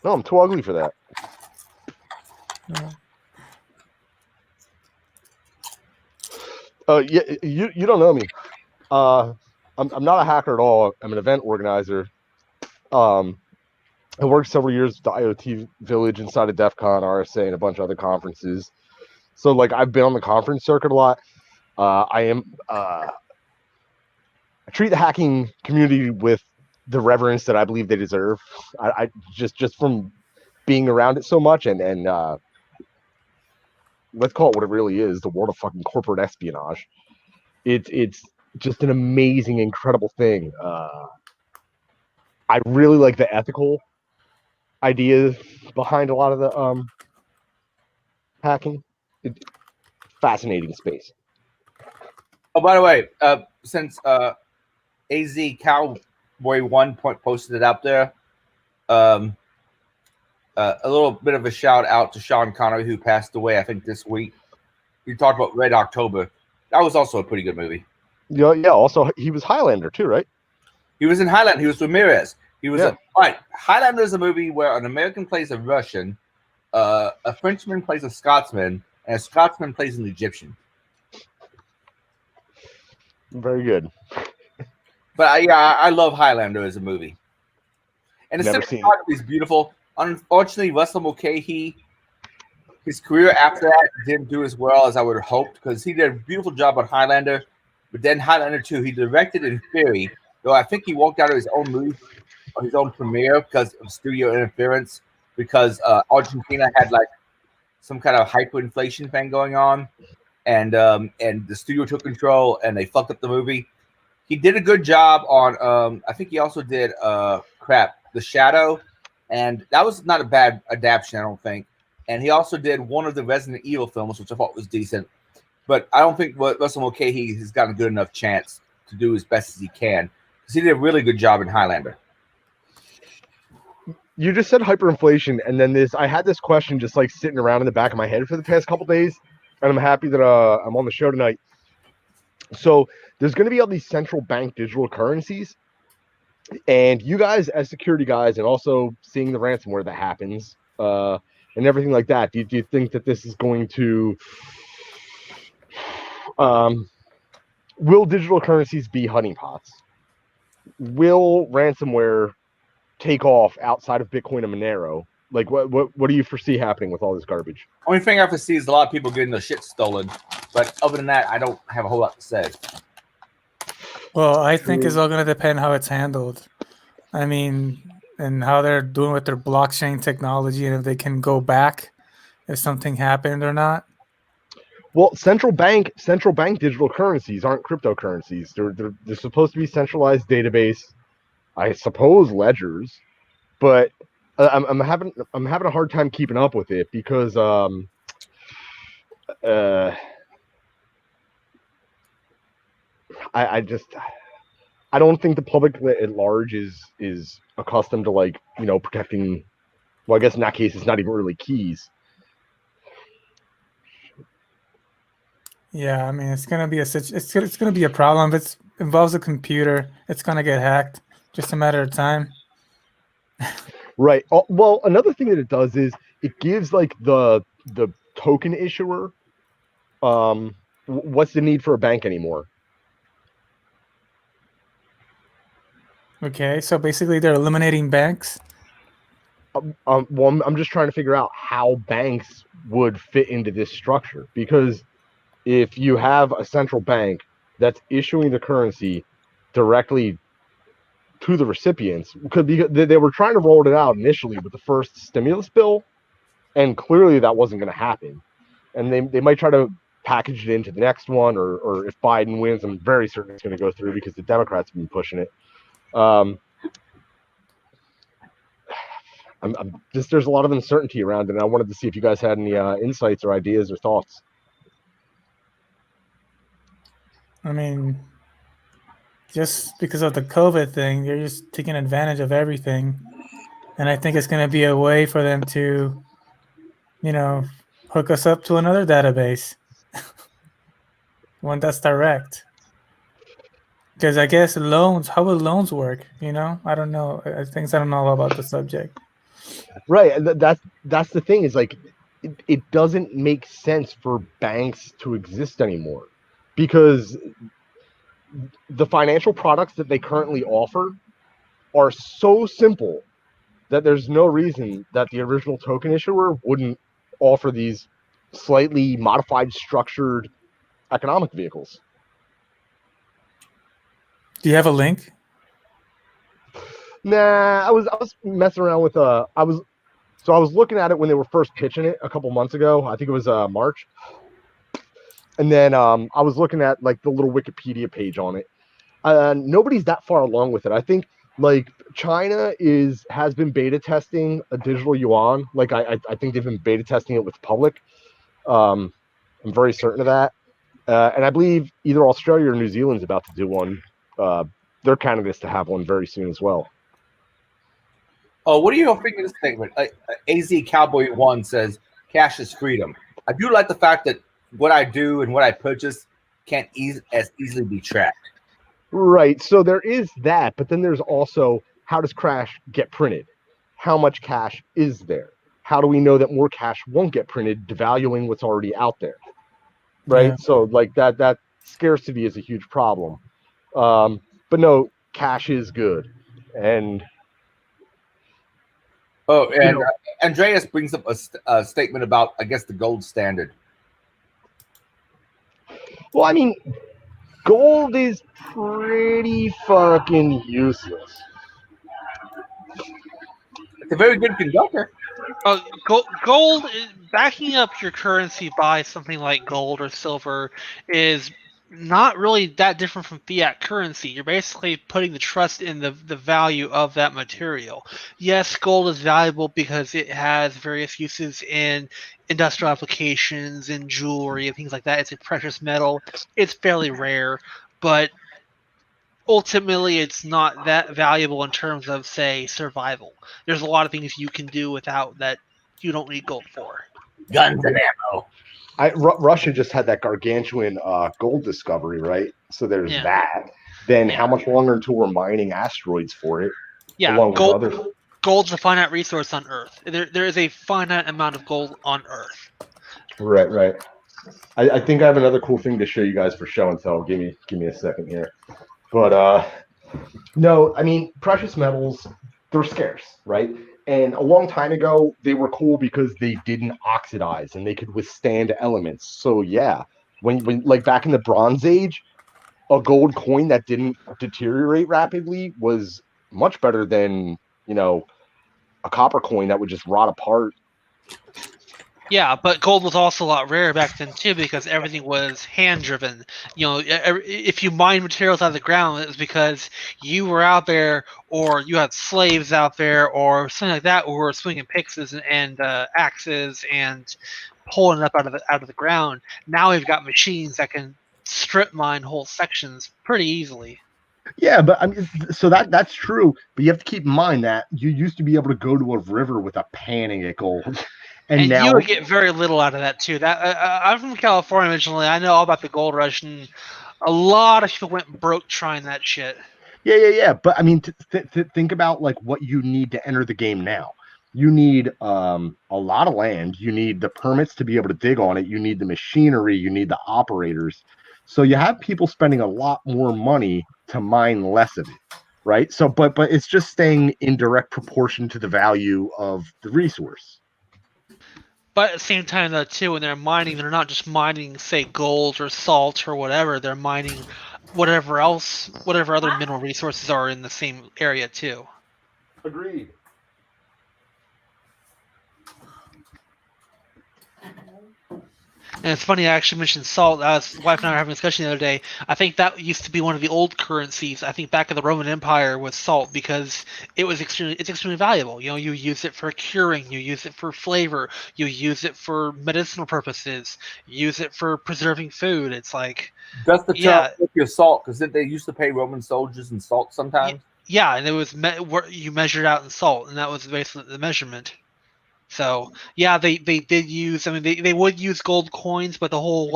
No, I'm too ugly for that. Yeah, you don't know me. I'm not a hacker at all. I'm an event organizer. I worked several years at the IoT Village inside of DEF CON, RSA, and a bunch of other conferences. So, like, I've been on the conference circuit a lot. I treat the hacking community with the reverence that I believe they deserve. I just from being around it so much, and let's call it what it really is, the world of fucking corporate espionage. It's just an amazing, incredible thing. I really like the ethical ideas behind a lot of the hacking. Fascinating space. Oh, by the way, since AZ Cowboy 1 posted it out there, a little bit of a shout out to Sean Connery, who passed away, I think, this week. We talked about Red October. That was also a pretty good movie. Yeah. Also, he was Highlander too, right? He was in Highlander. He was Ramirez. He was all right. Highlander is a movie where an American plays a Russian, a Frenchman plays a Scotsman, and a Scotsman plays an Egyptian. Very good. But I love Highlander as a movie, and the cinematography is beautiful. Unfortunately, Russell Mulcahy, his career after that didn't do as well as I would have hoped, because he did a beautiful job on Highlander, but then Highlander 2, he directed in theory, though I think he walked out of his own movie or his own premiere because of studio interference, because Argentina had like some kind of hyperinflation thing going on, and the studio took control and they fucked up the movie. he did a good job on. I think he also did The Shadow, and that was not a bad adaptation, I don't think. And he also did one of the Resident Evil films, which I thought was decent. But I don't think Russell Mulcahy has gotten a good enough chance to do as best as he can, because he did a really good job in Highlander. You just said hyperinflation, and then I had this question just like sitting around in the back of my head for the past couple days, and I'm happy that I'm on the show tonight. So there's going to be all these central bank digital currencies, and you guys as security guys, and also seeing the ransomware that happens and everything like that, do you think that this is going to will digital currencies be honeypots? Will ransomware take off outside of Bitcoin and Monero? Like, what do you foresee happening with all this garbage? Only thing I foresee is a lot of people getting their shit stolen. But other than that, I don't have a whole lot to say. Well, I think it's all going to depend how it's handled. I mean, and how they're doing with their blockchain technology, and if they can go back if something happened or not. Well, central bank digital currencies aren't cryptocurrencies. They're supposed to be centralized database, I suppose, ledgers, but I'm having a hard time keeping up with it because I don't think the public at large is accustomed to, like, you know, protecting. Well, I guess in that case, it's not even really keys. Yeah, I mean, it's gonna be a problem. If it involves a computer, it's gonna get hacked. Just a matter of time. Right. Well, another thing that it does is it gives, like, the token issuer what's the need for a bank anymore? Okay, so basically they're eliminating banks. Well, I'm just trying to figure out how banks would fit into this structure, because if you have a central bank that's issuing the currency directly to the recipients, because they were trying to roll it out initially with the first stimulus bill, and clearly that wasn't going to happen. And they might try to package it into the next one, or if Biden wins, I'm very certain it's going to go through because the Democrats have been pushing it. There's a lot of uncertainty around it, and I wanted to see if you guys had any insights or ideas or thoughts. I mean, just because of the COVID thing, they're just taking advantage of everything. And I think it's going to be a way for them to, you know, hook us up to another database. One that's direct. Because I guess how will loans work? You know, I don't know. I don't know about the subject. Right. That's the thing, is like, it doesn't make sense for banks to exist anymore, because the financial products that they currently offer are so simple that there's no reason that the original token issuer wouldn't offer these slightly modified, structured economic vehicles. Do you have a link? Nah, I was messing around with I was looking at it when they were first pitching it a couple months ago. I think it was March. And then I was looking at, like, the little Wikipedia page on it. Nobody's that far along with it. I think, like, China has been beta testing a digital yuan. Like, I think they've been beta testing it with the public. I'm very certain of that. And I believe either Australia or New Zealand's about to do one. They're candidates to have one very soon as well. Oh, what do you think of this statement? AZ Cowboy 1 says, cash is freedom. I do like the fact that what I do and what I purchase can't as easily be tracked. Right. So there is that, but then there's also, how does cash get printed? How much cash is there? How do we know that more cash won't get printed, devaluing what's already out there? Right. Yeah. So, like, that scarcity is a huge problem. But no, cash is good. And Andreas brings up a statement about, I guess, the gold standard. Well, I mean, gold is pretty fucking useless. It's a very good conductor. Gold, backing up your currency by something like gold or silver is not really that different from fiat currency. You're basically putting the trust in the value of that material. Yes, gold is valuable because it has various uses in industrial applications, in jewelry, and things like that. It's a precious metal. It's fairly rare, but ultimately it's not that valuable in terms of, say, survival. There's a lot of things you can do without that you don't need gold for. Guns and ammo. Russia just had that gargantuan gold discovery, right? So there's Yeah. that. Then Yeah. how much longer until we're mining asteroids for it? Yeah, along with others. gold's a finite resource on Earth. There is a finite amount of gold on Earth. Right. I think I have another cool thing to show you guys for show and tell. Give me a second here. But no, I mean precious metals, they're scarce, right? And a long time ago, they were cool because they didn't oxidize and they could withstand elements. So yeah, when like back in the Bronze Age, a gold coin that didn't deteriorate rapidly was much better than, a copper coin that would just rot apart. Yeah, but gold was also a lot rarer back then too because everything was hand driven. If you mined materials out of the ground, it was because you were out there, or you had slaves out there, or something like that, who were swinging picks and axes and pulling it up out of the ground. Now we've got machines that can strip mine whole sections pretty easily. Yeah, but I mean, so that's true. But you have to keep in mind that you used to be able to go to a river with a pan and get gold, And now you would get very little out of that too. I'm from California originally. I know all about the gold rush, and a lot of people went broke trying that shit. Yeah. But I mean, think about like what you need to enter the game now. You need a lot of land. You need the permits to be able to dig on it. You need the machinery. You need the operators. So you have people spending a lot more money to mine less of it, right? So, but it's just staying in direct proportion to the value of the resource. But at the same time, though, too, when they're mining, they're not just mining, say, gold or salt or whatever. They're mining whatever other mineral resources are in the same area, too. Agreed. And it's funny, I actually mentioned salt. My wife and I were having a discussion the other day. I think that used to be one of the old currencies. I think back in the Roman Empire was salt because it's extremely valuable. You use it for curing, you use it for flavor, you use it for medicinal purposes, you use it for preserving food. It's like, Just the term with your salt, because they used to pay Roman soldiers in salt sometimes. Yeah, and it was you measured out in salt, and that was basically the measurement. So yeah, they did use. I mean, they would use gold coins, but the whole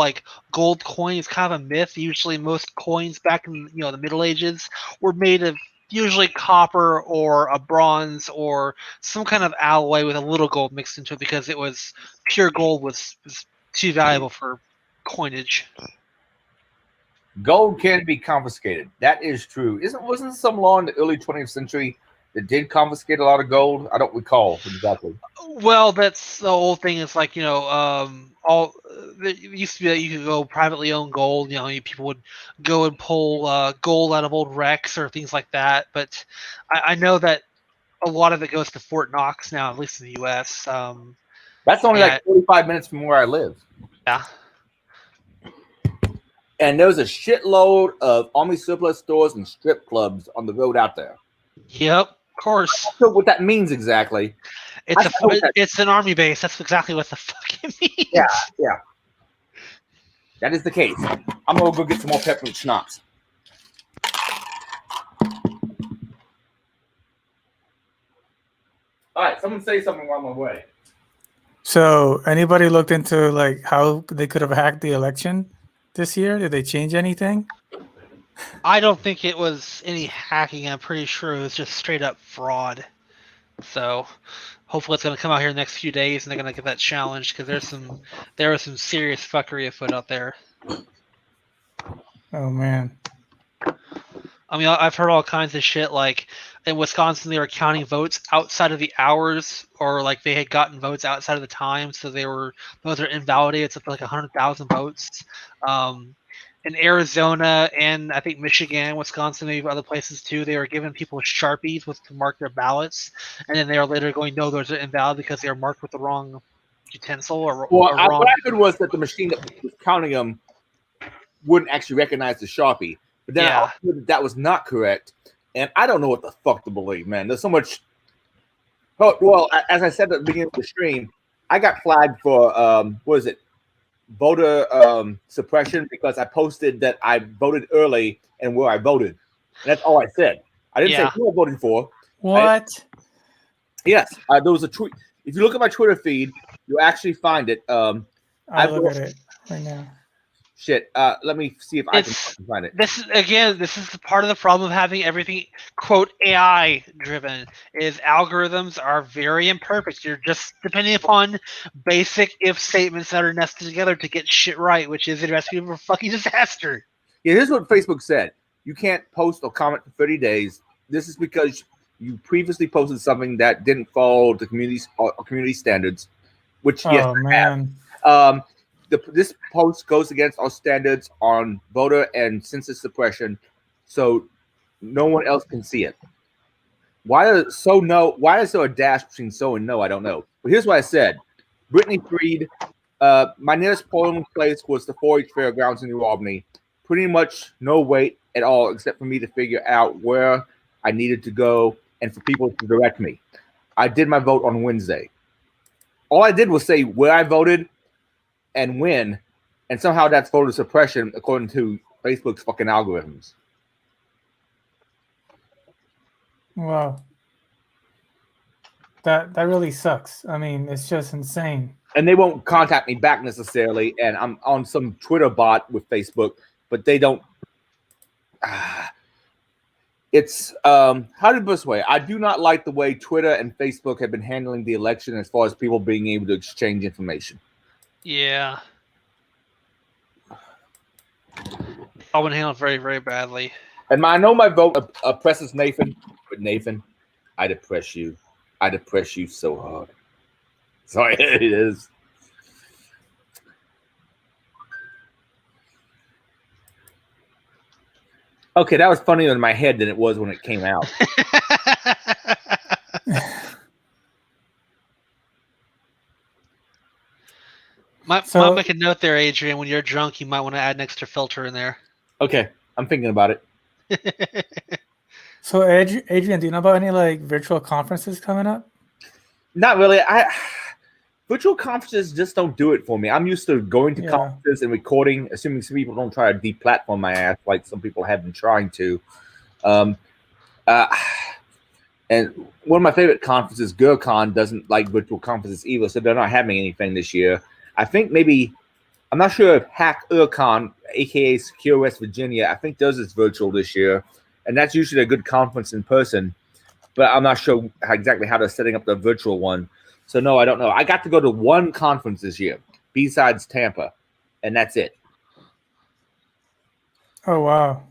gold coin is kind of a myth. Usually, most coins back in the Middle Ages were made of usually copper or a bronze or some kind of alloy with a little gold mixed into it because it was pure gold was too valuable for coinage. Gold can be confiscated. That is true. Wasn't some law in the early 20th century that did confiscate a lot of gold? I don't recall exactly. Well, that's the whole thing. It's like it used to be that you could go privately own gold. People would go and pull gold out of old wrecks or things like that. But I know that a lot of it goes to Fort Knox now, at least in the U.S. That's only like 45 minutes from where I live. Yeah. And there's a shitload of Army surplus stores and strip clubs on the road out there. Yep, of course. I don't know what that means exactly. It's an army base. That's exactly what the fuck it means. Yeah. That is the case. I'm gonna go get some more peppermint schnapps. All right, someone say something while I'm away. So, anybody looked into how they could have hacked the election this year? Did they change anything? I don't think it was any hacking. I'm pretty sure it was just straight up fraud. So hopefully it's going to come out here in the next few days and they're going to get that challenged because there was some serious fuckery afoot out there. Oh man. I mean, I've heard all kinds of shit. Like in Wisconsin, they were counting votes outside of the hours, or they had gotten votes outside of the time, so those are invalidated. It's up to 100,000 votes. In Arizona and I think Michigan, Wisconsin, maybe other places too, they were giving people Sharpies to mark their ballots, and then they were later going, no, those are invalid because they were marked with the wrong utensil or wrong. What I heard was that the machine that was counting them wouldn't actually recognize the Sharpie. But then I Yeah. also knew that was not correct, and I don't know what the fuck to believe, man. There's so much. Oh, well, as I said at the beginning of the stream, I got flagged for what is it, voter suppression, because I posted that I voted early and where I voted. And that's all I said. I didn't Yeah. say who I voted for. What? Yes, there was a tweet. If you look at my Twitter feed, you'll actually find it. I'll look at it right now. Shit. Let me see if I can find it. This is part of the problem of having everything quote AI driven. Is algorithms are very imperfect. You're just depending upon basic if statements that are nested together to get shit right, which is a recipe for a fucking disaster. Yeah, here's what Facebook said: you can't post or comment for 30 days. This is because you previously posted something that didn't follow the community standards. Which yes, Oh man. This post goes against our standards on voter and census suppression, so no one else can see it. Why is there a dash between so and no? I don't know. But here's what I said: Brittany Freed, my nearest polling place was the 4-H Fairgrounds in New Albany. Pretty much no wait at all, except for me to figure out where I needed to go and for people to direct me. I did my vote on Wednesday. All I did was say where I voted and when, and somehow that's voter suppression according to Facebook's fucking algorithms. Wow. That really sucks. I mean, it's just insane. And they won't contact me back necessarily, and I'm on some Twitter bot with Facebook, but they don't. It's how to put this way. I do not like the way Twitter and Facebook have been handling the election as far as people being able to exchange information. Yeah. I've been handled very, very badly. And I know my vote oppresses Nathan, but Nathan, I depress you. I depress you so hard. Sorry, it is. Okay, that was funnier in my head than it was when it came out. Might make a note there, Adrian. When you're drunk, you might want to add an extra filter in there. Okay, I'm thinking about it. So, Adrian, do you know about any like virtual conferences coming up? Not really. Virtual conferences just don't do it for me. I'm used to going to conferences and recording, assuming some people don't try to deplatform my ass like some people have been trying to. And one of my favorite conferences, GurCon, doesn't like virtual conferences either, so they're not having anything this year. I think maybe, I'm not sure if HackerCon, aka Secure West Virginia, I think theirs is virtual this year, and that's usually a good conference in person, but I'm not sure exactly how they're setting up the virtual one. So no, I don't know. I got to go to one conference this year, besides Tampa, and that's it. Oh wow.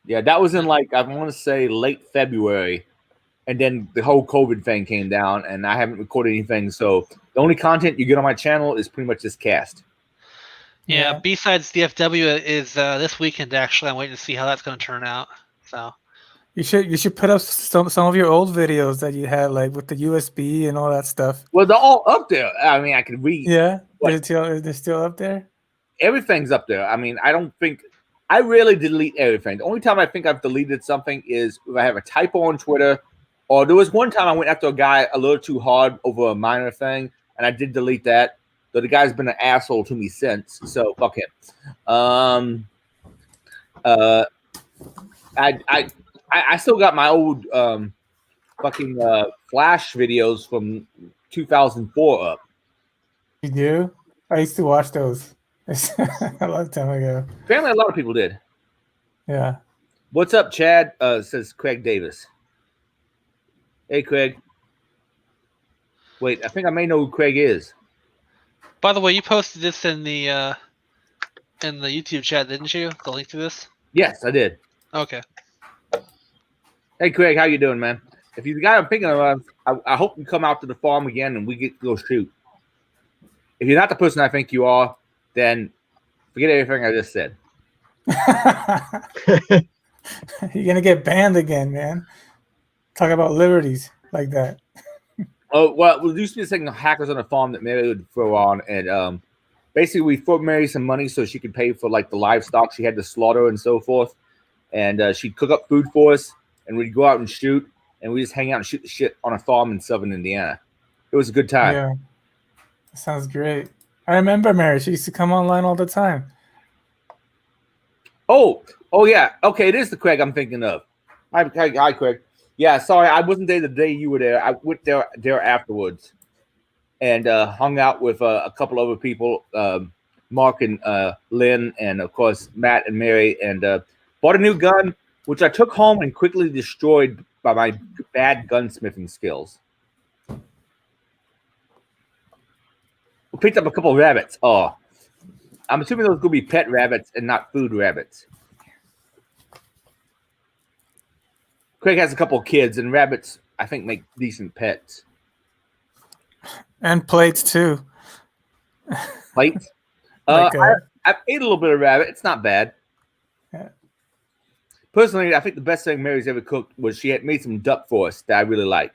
Yeah, that was in like, I want to say late February, and then the whole COVID thing came down, and I haven't recorded anything, so the only content you get on my channel is pretty much this cast. Yeah, besides DFW is this weekend, actually. I'm waiting to see how that's going to turn out. So you should put up some of your old videos that you had, like with the USB and all that stuff. Well, they're all up there. I mean, I can read. Yeah, they're still up there. Everything's up there. I mean, I rarely delete everything. The only time I think I've deleted something is if I have a typo on Twitter, or there was one time I went after a guy a little too hard over a minor thing, and I did delete that. Though the guy's been an asshole to me since, so fuck him. I still got my old fucking Flash videos from 2004 up. You do? I used to watch those a long time ago. Apparently, a lot of people did. Yeah. What's up, Chad? Says Craig Davis. Hey, Craig. Wait, I think I may know who Craig is. by the way, you posted this in the YouTube chat, didn't you? The link to this? Yes, I did. Okay. Hey, Craig, how you doing, man? If you're the guy I'm thinking of, I hope you come out to the farm again and we get to go shoot. If you're not the person I think you are, then forget everything I just said. You're going to get banned again, man. Talk about liberties like that. Oh, well, there used to be this thing of hackers on a farm that Mary would throw on, and basically we threw Mary some money so she could pay for like the livestock she had to slaughter and so forth, and she'd cook up food for us, and we'd go out and shoot, and we just hang out and shoot the shit on a farm in southern Indiana. It was a good time. Yeah, that sounds great. I remember Mary. She used to come online all the time. Oh yeah. Okay, it is the Craig I'm thinking of. Hi, Craig. Yeah, sorry, I wasn't there the day you were there. I went there afterwards, and hung out with a couple other people, Mark and Lynn, and of course Matt and Mary, and bought a new gun, which I took home and quickly destroyed by my bad gunsmithing skills. We picked up a couple of rabbits. Oh, I'm assuming those could be pet rabbits and not food rabbits. Craig has a couple of kids, and rabbits, I think, make decent pets. And plates too. Plates? Like, I ate a little bit of rabbit. It's not bad. Yeah. Personally, I think the best thing Mary's ever cooked was she had made some duck for us that I really like.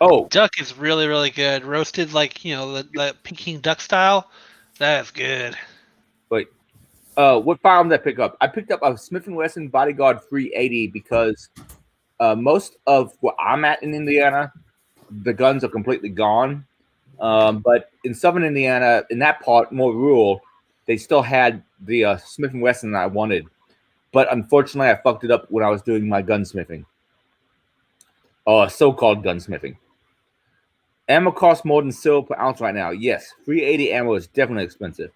Oh, Duck is really, really good. Roasted, like, the Peking duck style. That is good. wait. What firearm did I pick up? I picked up a Smith & Wesson Bodyguard 380 because most of where I'm at in Indiana, the guns are completely gone. But in southern Indiana, in that part, more rural, they still had the Smith & Wesson that I wanted. But unfortunately, I fucked it up when I was doing my gunsmithing. So-called gunsmithing. Ammo costs more than silver per ounce right now. Yes, 380 ammo is definitely expensive.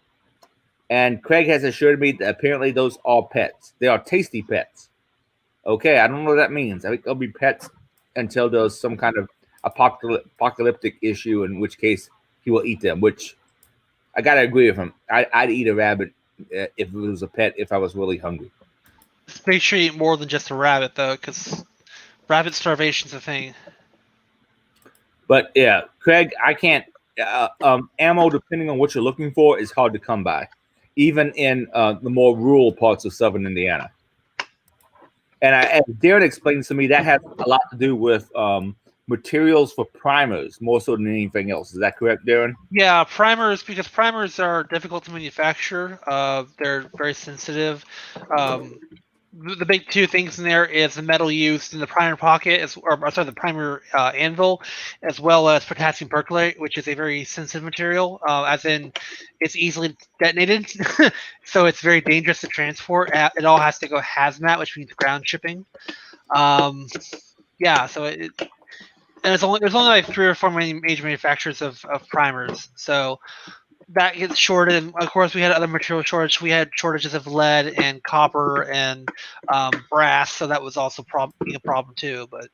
And Craig has assured me that apparently those are pets. They are tasty pets. Okay, I don't know what that means. I think they'll be pets until there's some kind of apocalyptic issue, in which case he will eat them, which I got to agree with him. I'd eat a rabbit if it was a pet, if I was really hungry. Just make sure you eat more than just a rabbit, though, because rabbit starvation's a thing. But yeah, Craig, I can't. Ammo, depending on what you're looking for, is hard to come by, even in the more rural parts of southern Indiana. And as Darren explained to me, that has a lot to do with materials for primers more so than anything else. Is that correct, Darren? Yeah, primers, because primers are difficult to manufacture. They're very sensitive. The big two things in there is the metal used in the primer pocket, the primer anvil, as well as potassium perchlorate, which is a very sensitive material, as in it's easily detonated, so it's very dangerous to transport. It all has to go hazmat, which means ground shipping. Yeah, so and there's only like 3 or 4 major manufacturers of primers, so that gets shorted. And of course, we had other material shortage. We had shortages of lead and copper and brass, so that was also being a problem too. But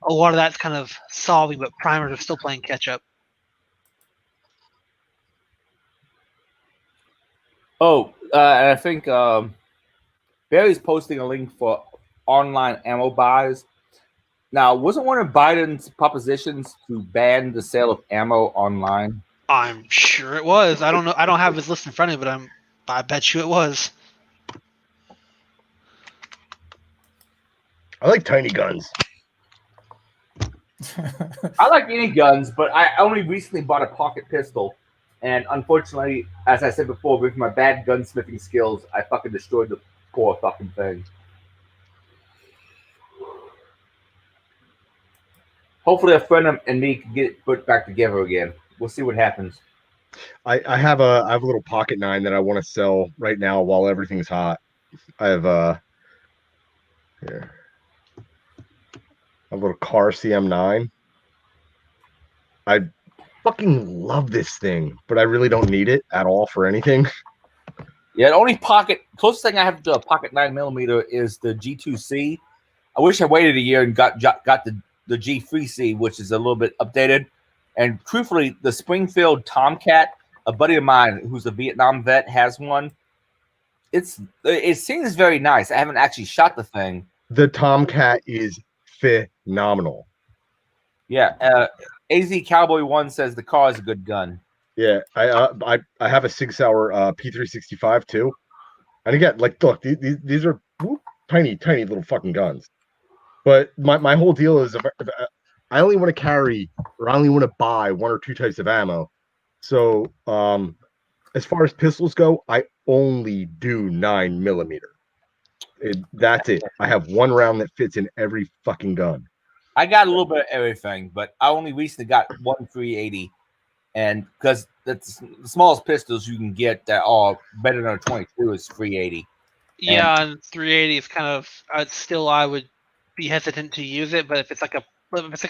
a lot of that's kind of solving, but primers are still playing catch up. And I think Barry's posting a link for online ammo buys. Now, wasn't one of Biden's propositions to ban the sale of ammo online? I'm sure it was. I don't know. I don't have his list in front of me, but I bet you it was. I like tiny guns. I like any guns, but I only recently bought a pocket pistol. And unfortunately, as I said before, with my bad gunsmithing skills, I fucking destroyed the poor fucking thing. Hopefully a friend and me can get it put back together again. We'll see what happens. I have a little pocket 9 that I want to sell right now while everything's hot. I have here. A little car CM9. I fucking love this thing, but I really don't need it at all for anything. Yeah, the only closest thing I have to a pocket 9mm is the G2C. I wish I waited a year and got the G3C, which is a little bit updated. And truthfully, the Springfield Tomcat, a buddy of mine who's a Vietnam vet, has one. It seems very nice. I haven't actually shot the thing. The Tomcat is phenomenal. Yeah, AZ Cowboy 1 says the car is a good gun. Yeah, I have a Sig Sauer P365 too. And again, like, look, these are tiny little fucking guns. But my whole deal is I only want to carry, or I only want to buy 1 or 2 types of ammo. So, as far as pistols go, I only do 9mm. That's it. I have 1 round that fits in every fucking gun. I got a little bit of everything, but I only recently got 1 380, and because that's the smallest pistols you can get that are better than a 22 is 380. Yeah, and 380 is kind of still I would be hesitant to use it, but if it's like a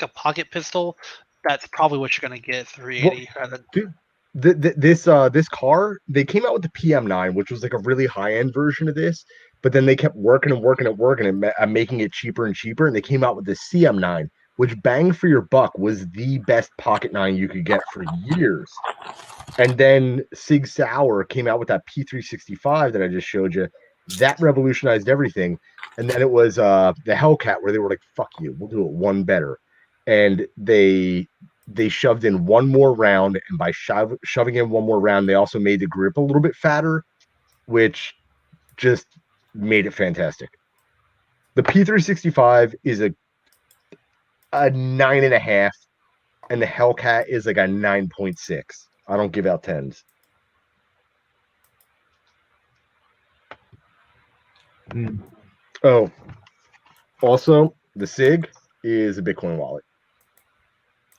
pocket pistol, that's probably what you're gonna get 380. Dude, this car, they came out with the PM9, which was like a really high end version of this, but then they kept working and making it cheaper and cheaper, and they came out with the CM9, which bang for your buck was the best pocket 9 you could get for years. And then Sig Sauer came out with that P365 that I just showed you. That revolutionized everything. And then it was the Hellcat, where they were like, fuck you, we'll do it 1 better. And they shoved in 1 more round, and by shoving in 1 more round, they also made the grip a little bit fatter, which just made it fantastic. The P365 is a 9.5, and the Hellcat is like a 9.6. I don't give out 10s. Oh, also, the SIG is a Bitcoin wallet.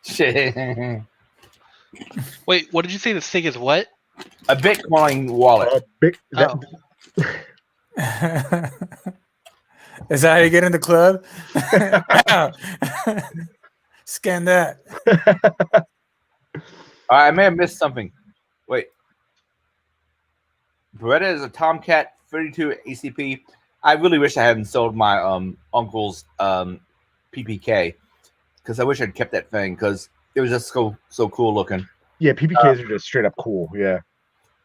Shit. Wait, what did you say? The SIG is what? A Bitcoin wallet. Is that how you get in the club? Scan that. I may have missed something. Wait. Beretta is a Tomcat 32 ACP. I really wish I hadn't sold my uncle's PPK, because I wish I'd kept that thing, because it was just so cool looking. Yeah, PPKs are just straight up cool. Yeah.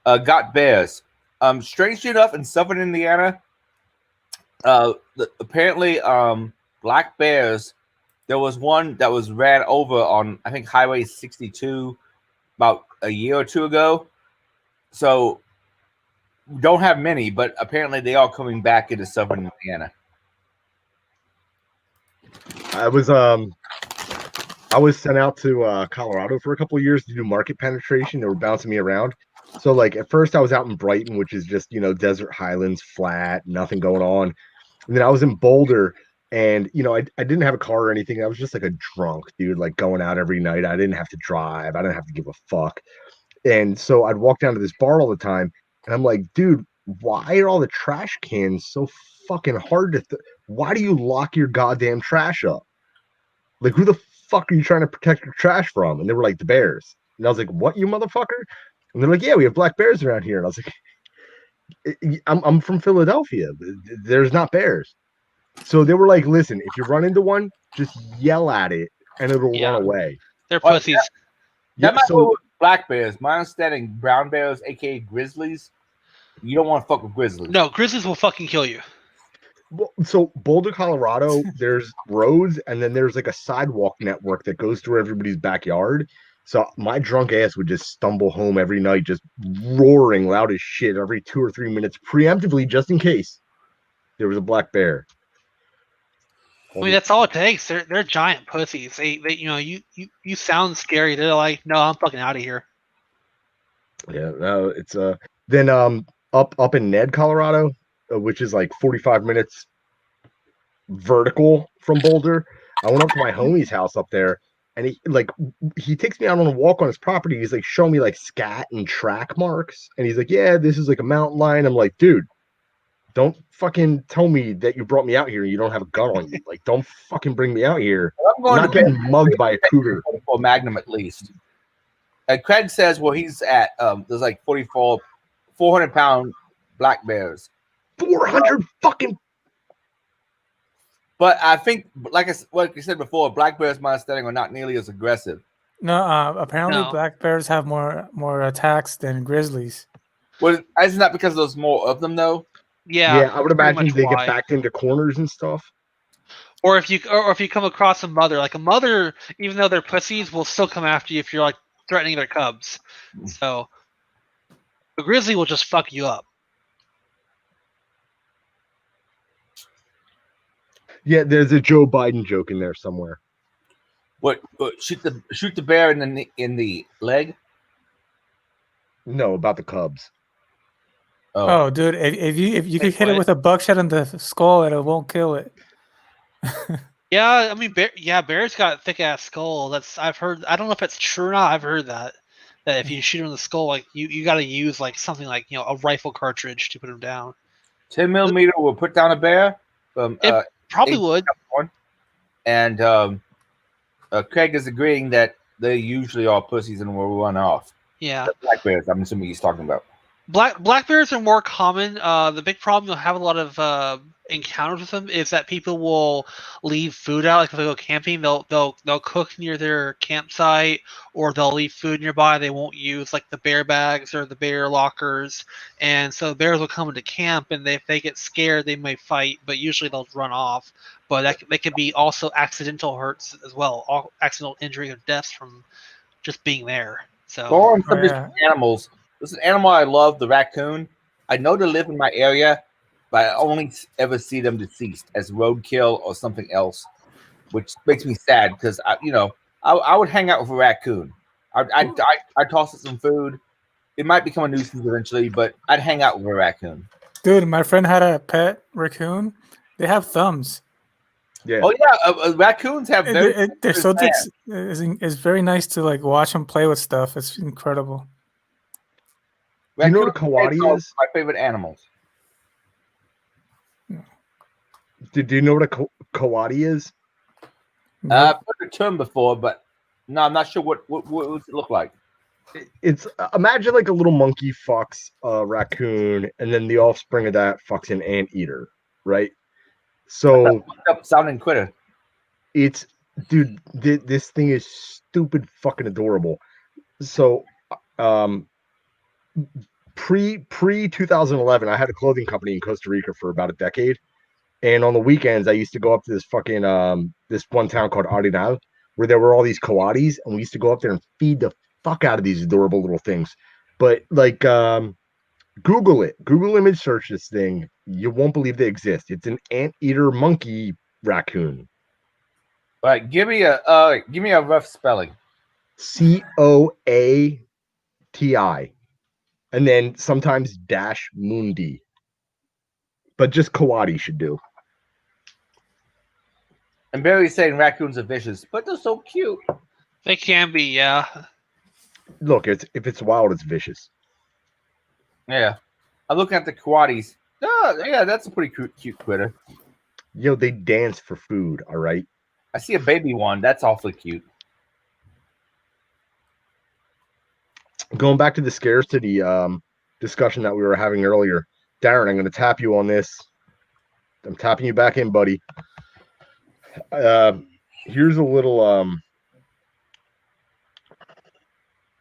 Got bears. Strangely enough, in Southern Indiana, apparently black bears. There was one that was ran over on, I think, Highway 62 about a year or 2 ago. So we don't have many, but apparently they are coming back into Southern Indiana. I was sent out to Colorado for a couple of years to do market penetration. They were bouncing me around. So like at first I was out in Brighton, which is just, desert highlands, flat, nothing going on. And then I was in Boulder, and I didn't have a car or anything. I was just like a drunk dude, like going out every night. I didn't have to drive. I didn't have to give a fuck. And so I'd walk down to this bar all the time, and I'm like, dude, why are all the trash cans so fucking hard to why do you lock your goddamn trash up? Like, who the fuck are you trying to protect your trash from? And they were like, the bears. And I was like, what, you motherfucker? And they're like, yeah, we have black bears around here. And I was like, I'm from Philadelphia. There's not bears. So they were like, listen, if you run into one, just yell at it and it'll run away. They're pussies. That might go with black bears. My understanding, brown bears, aka grizzlies, you don't want to fuck with grizzlies. No, grizzlies will fucking kill you. Well, so Boulder, Colorado, there's roads, and then there's like a sidewalk network that goes through everybody's backyard. So my drunk ass would just stumble home every night, just roaring loud as shit every 2 or 3 minutes, preemptively, just in case there was a black bear. I mean, that's all it takes. They're giant pussies. They you sound scary. They're like, no, I'm fucking out of here. Yeah, no, it's then up in Ned, Colorado, which is like 45 minutes vertical from Boulder. I went up to my homie's house up there, and he takes me out on a walk on his property. He's like showing me like scat and track marks, and he's like, yeah, this is like a mountain lion. I'm like, dude, don't fucking tell me that you brought me out here and you don't have a gun on you. Like, don't fucking bring me out here. I'm not getting mugged by a cougar. For Magnum, at least. And Craig says, well, he's at there's like 400-pound black bears. 400 fucking. But I think, like you said before, black bears, my understanding, are not nearly as aggressive. No, apparently black bears have more attacks than grizzlies. Well, isn't that because there's more of them, though? Yeah, I would imagine they get backed into corners and stuff. Or if you come across a mother, even though they're pussies, will still come after you if you're like threatening their cubs. So the grizzly will just fuck you up. Yeah, there's a Joe Biden joke in there somewhere. What? Shoot the bear in the leg? No, about the cubs. Oh, dude, if you could hit it with a buckshot in the skull, and it won't kill it. Yeah, I mean, bear's got a thick ass skull. I've heard. I don't know if it's true or not. I've heard that if you shoot him in the skull, like you got to use like something like a rifle cartridge to put him down. 10mm will put down a bear. It probably would. And Craig is agreeing that they usually are pussies and will run off. Yeah. The black bears, I'm assuming he's talking about. Black bears are more common. The big problem you'll have a lot of encounters with them is that people will leave food out. Like if they go camping, they'll cook near their campsite, or they'll leave food nearby. They won't use like the bear bags or the bear lockers, and so the bears will come into camp, and if they get scared, they may fight, but usually they'll run off. But they can be also accidental hurts as well, all accidental injury or deaths from just being there. So Going from animals. There's an animal I love, the raccoon. I know they live in my area, but I only ever see them deceased as roadkill or something else, which makes me sad because I would hang out with a raccoon. I'd toss it some food. It might become a nuisance eventually, but I'd hang out with a raccoon. Dude, my friend had a pet raccoon. They have thumbs. Yeah. Oh yeah, raccoons have. They're so it's very nice to like watch them play with stuff. It's incredible. Do you know what a coati is? My favorite animals. Do you know what a coati is? I've heard the term before, but no, I'm not sure what does it look like. It's imagine like a little monkey fucks a raccoon, and then the offspring of that fucks an anteater, right? So sounding critter. It's dude, this thing is stupid fucking adorable. So pre 2011, I had a clothing company in Costa Rica for about a decade, and on the weekends I used to go up to this fucking this one town called Arenal, where there were all these coatis, and we used to go up there and feed the fuck out of these adorable little things. But like Google image search this thing, you won't believe they exist. It's an anteater monkey raccoon. All right, give me a rough spelling. Coati, and then sometimes -mundi, but just coati should do. And Barry's saying raccoons are vicious, but they're so cute. They can be, yeah. Look, if it's wild, it's vicious. Yeah, I'm looking at the coatis. Oh, yeah, that's a pretty cute critter. Yo, they dance for food. All right. I see a baby one. That's awfully cute. Going back to the scarcity discussion that we were having earlier, Darren, I'm going to tap you on this. I'm tapping you back in, buddy. Here's a little.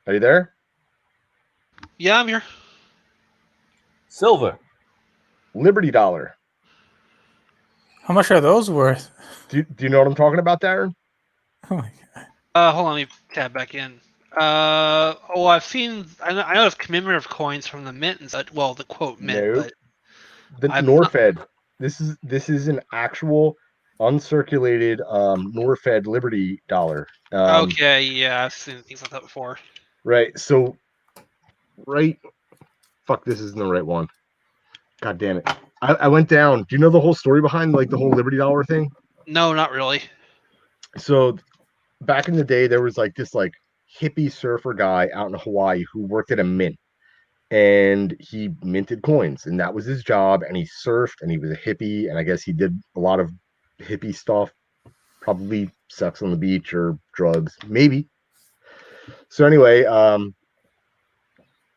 Are you there? Yeah, I'm here. Silver. Liberty dollar. How much are those worth? Do you know what I'm talking about, Darren? Oh my god. Hold on, let me tab back in. I've seen. I know there's commemorative coins from the mint and such. Well, the quote mint, Nope. but The Norfed. This is an actual uncirculated Norfed Liberty dollar. Okay, yeah, I've seen things like that before. Right. So, fuck, this isn't the right one. God damn it. I went down. Do you know the whole story behind like the whole Liberty dollar thing? No, not really. So back in the day, there was like this like hippie surfer guy out in Hawaii who worked at a mint, and he minted coins, and that was his job. And he surfed, and he was a hippie, and I guess he did a lot of hippie stuff, probably sex on the beach or drugs, maybe. So anyway,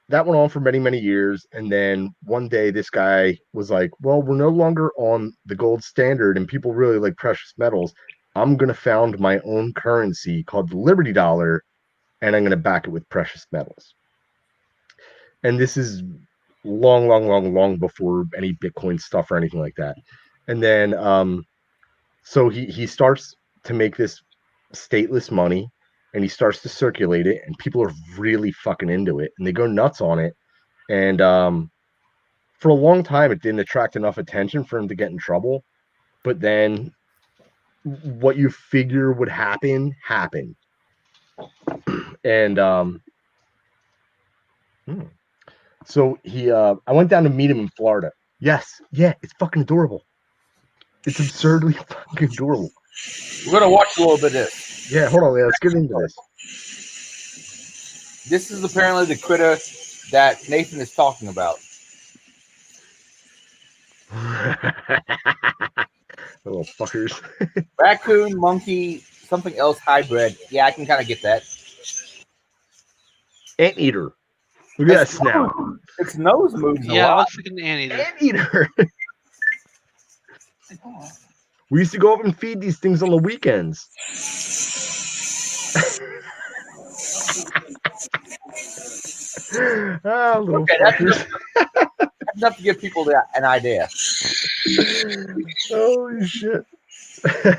that went on for many, many years. And then one day this guy was like, well, we're no longer on the gold standard and people really like precious metals. I'm going to found my own currency called the Liberty dollar, and I'm going to back it with precious metals. And this is long before any Bitcoin stuff or anything like that. And then, so he starts to make this stateless money, and he starts to circulate it, and people are really fucking into it, and they go nuts on it. And for a long time, it didn't attract enough attention for him to get in trouble. But then, what you figure would happen happened. And so I went down to meet him in Florida. Yes, yeah, it's fucking adorable. It's absurdly fucking adorable. We're gonna watch a little bit of this. Yeah, hold on, let's get into this. This is apparently the critter that Nathan is talking about. Little fuckers. Raccoon, monkey, something else hybrid. Yeah, I can kind of get that. Anteater. Look at that snout. Its nose moves a Yeah, it lot. looks like an anteater. Anteater. We used to go up and feed these things on the weekends. Little Okay, fuckers. That's enough to give people an idea. Holy shit.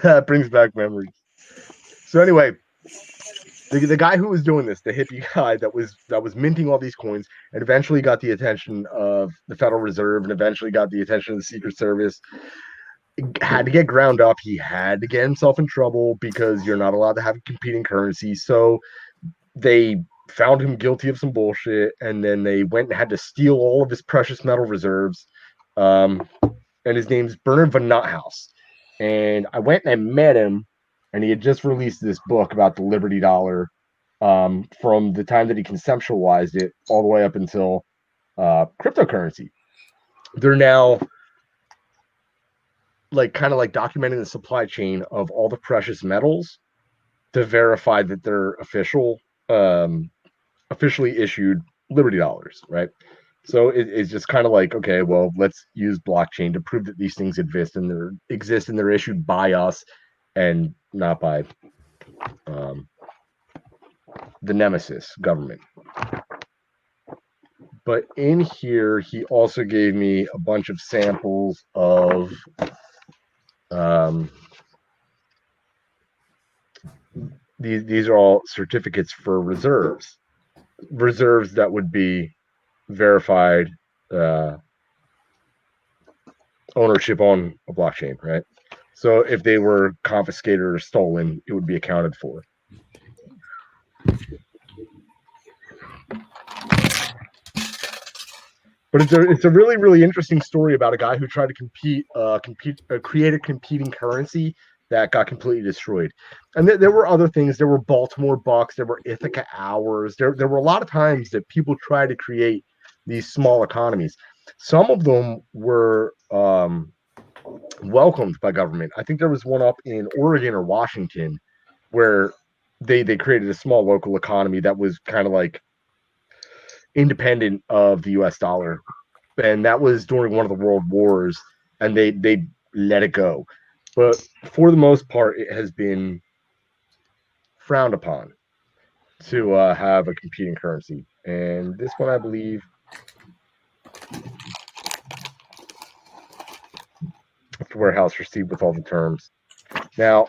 That brings back memories. So anyway, the guy who was doing this, the hippie guy that was minting all these coins, and eventually got the attention of the Federal Reserve, and eventually got the attention of the Secret Service, had to get ground up. He had to get himself in trouble because you're not allowed to have a competing currency. So they found him guilty of some bullshit, and then they went and had to steal all of his precious metal reserves. And his name's Bernard von Nothaus. And I went and I met him, and he had just released this book about the Liberty Dollar, from the time that he conceptualized it all the way up until cryptocurrency. They're now kind of documenting the supply chain of all the precious metals to verify that they're officially issued Liberty Dollars, right? So it's just kind of okay, well, let's use blockchain to prove that these things exist and they're issued by us and not by the nemesis government. But in here, he also gave me a bunch of samples of these are all certificates for reserves that would be verified ownership on a blockchain, right? So if they were confiscated or stolen, it would be accounted for. But it's a really, really interesting story about a guy who tried to create a competing currency that got completely destroyed. And there were other things. There were Baltimore bucks. There were Ithaca hours. There were a lot of times that people tried to create these small economies. Some of them were welcomed by government. I think there was one up in Oregon or Washington where they created a small local economy that was kind of independent of the US dollar. And that was during one of the world wars, and they let it go. But for the most part, it has been frowned upon to have a competing currency. And this one, I believe, warehouse receipt with all the terms. Now,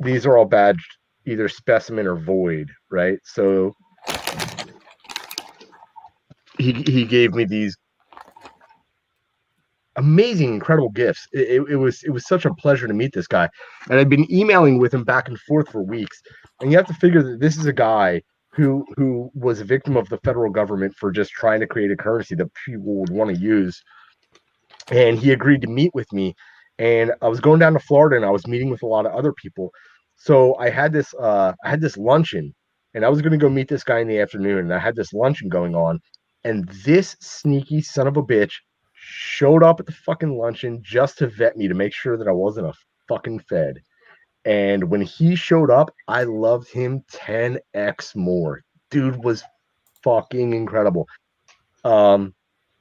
these are all badged either specimen or void, right? So he gave me these amazing, incredible gifts. It was such a pleasure to meet this guy, and I've been emailing with him back and forth for weeks. And you have to figure that this is a guy who was a victim of the federal government for just trying to create a currency that people would want to use. And he agreed to meet with me. And I was going down to Florida, and I was meeting with a lot of other people. So I had this luncheon, and I was going to go meet this guy in the afternoon. And I had this luncheon going on, and this sneaky son of a bitch showed up at the fucking luncheon just to vet me to make sure that I wasn't a fucking fed. And when he showed up, I loved him 10x more. Dude was fucking incredible. To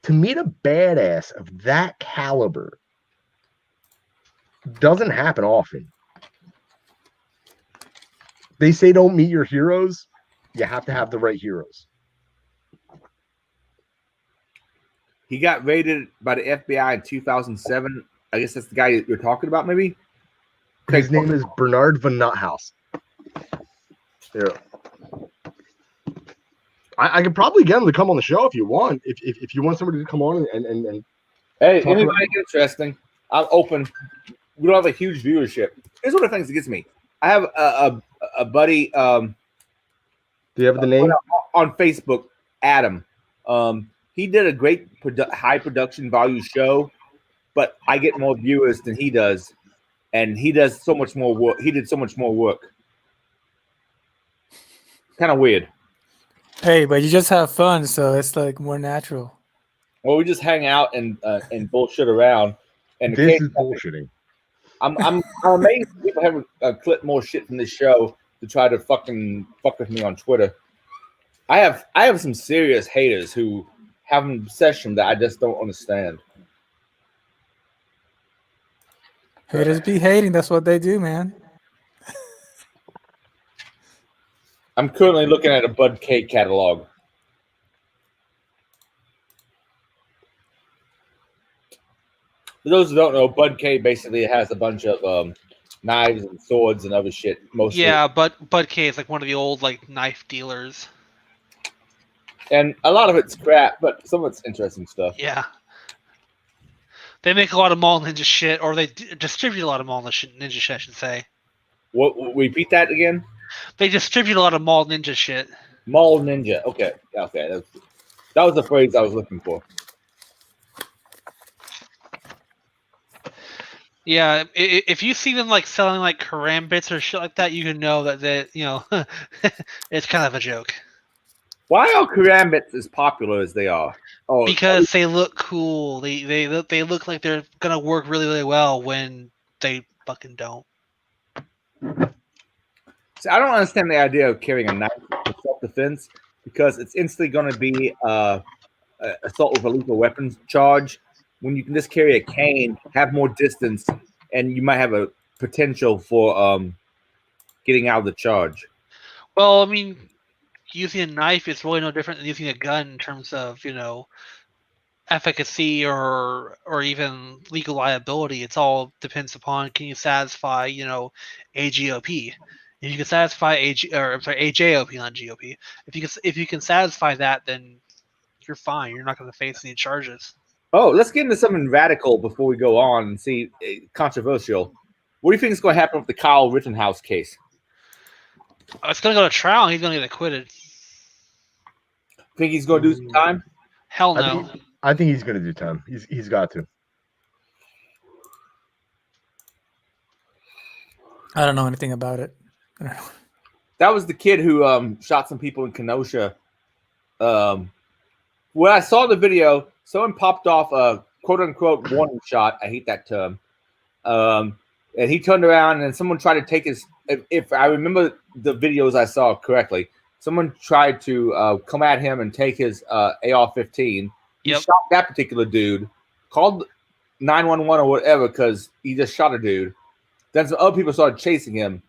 meet a badass of that caliber doesn't happen often. They say don't meet your heroes. You have to have the right heroes. He got raided by the FBI in 2007. I guess that's the guy you're talking about, maybe? His name is Bernard von Nothaus. Yeah. I could probably get him to come on the show if you want. If you want somebody to come on and hey, anybody interesting? I'm open. We don't have a huge viewership. here's one of the things that gets me. I have a buddy. Do you have the name on Facebook? Adam. He did a great high production value show, but I get more viewers than he does, and he does so much more work. He did so much more work. Kind of weird. Hey, but you just have fun, so it's like more natural. Well, we just hang out and bullshit around. And This is bullshitting. I'm amazed people haven't clipped more shit from this show to try to fucking fuck with me on Twitter. I have some serious haters who have an obsession that I just don't understand. Haters be hating. That's what they do, man. I'm currently looking at a Bud K catalog. For those who don't know, Bud K basically has a bunch of knives and swords and other shit. Mostly. Yeah, but Bud K is like one of the old like knife dealers. And a lot of it's crap, but some of it's interesting stuff. Yeah. They make a lot of mall ninja shit, or they distribute a lot of mall ninja shit, I should say. What? Repeat that again? They distribute a lot of mall ninja shit. Mall ninja. Okay. That was the phrase I was looking for. Yeah, if you see them like selling like Karambits or shit like that, you can know that it's kind of a joke. Why are Karambits as popular as they are? Oh, because they look cool. They look like they're gonna work really, really well when they fucking don't. See, I don't understand the idea of carrying a knife for self-defense because it's instantly going to be assault with a lethal weapons charge. When you can just carry a cane, have more distance, and you might have a potential for getting out of the charge. Well, I mean, using a knife is really no different than using a gun in terms of, efficacy or even legal liability. It's all depends upon can you satisfy, AGOP. If you can satisfy AJOP, not GOP. If you can satisfy that, then you're fine. You're not going to face any charges. Oh, let's get into something radical before we go on and see controversial. What do you think is going to happen with the Kyle Rittenhouse case? It's going to go to trial. And he's going to get acquitted. Think he's going to do some time? Hell no. I think he's going to do time. He's got to. I don't know anything about it. I don't know. That was the kid who shot some people in Kenosha. When I saw the video, someone popped off a quote-unquote warning shot. I hate that term. And he turned around and someone tried to take his – if I remember the videos I saw correctly, someone tried to come at him and take his AR-15. He shot that particular dude, called 911 or whatever because he just shot a dude. Then some other people started chasing him,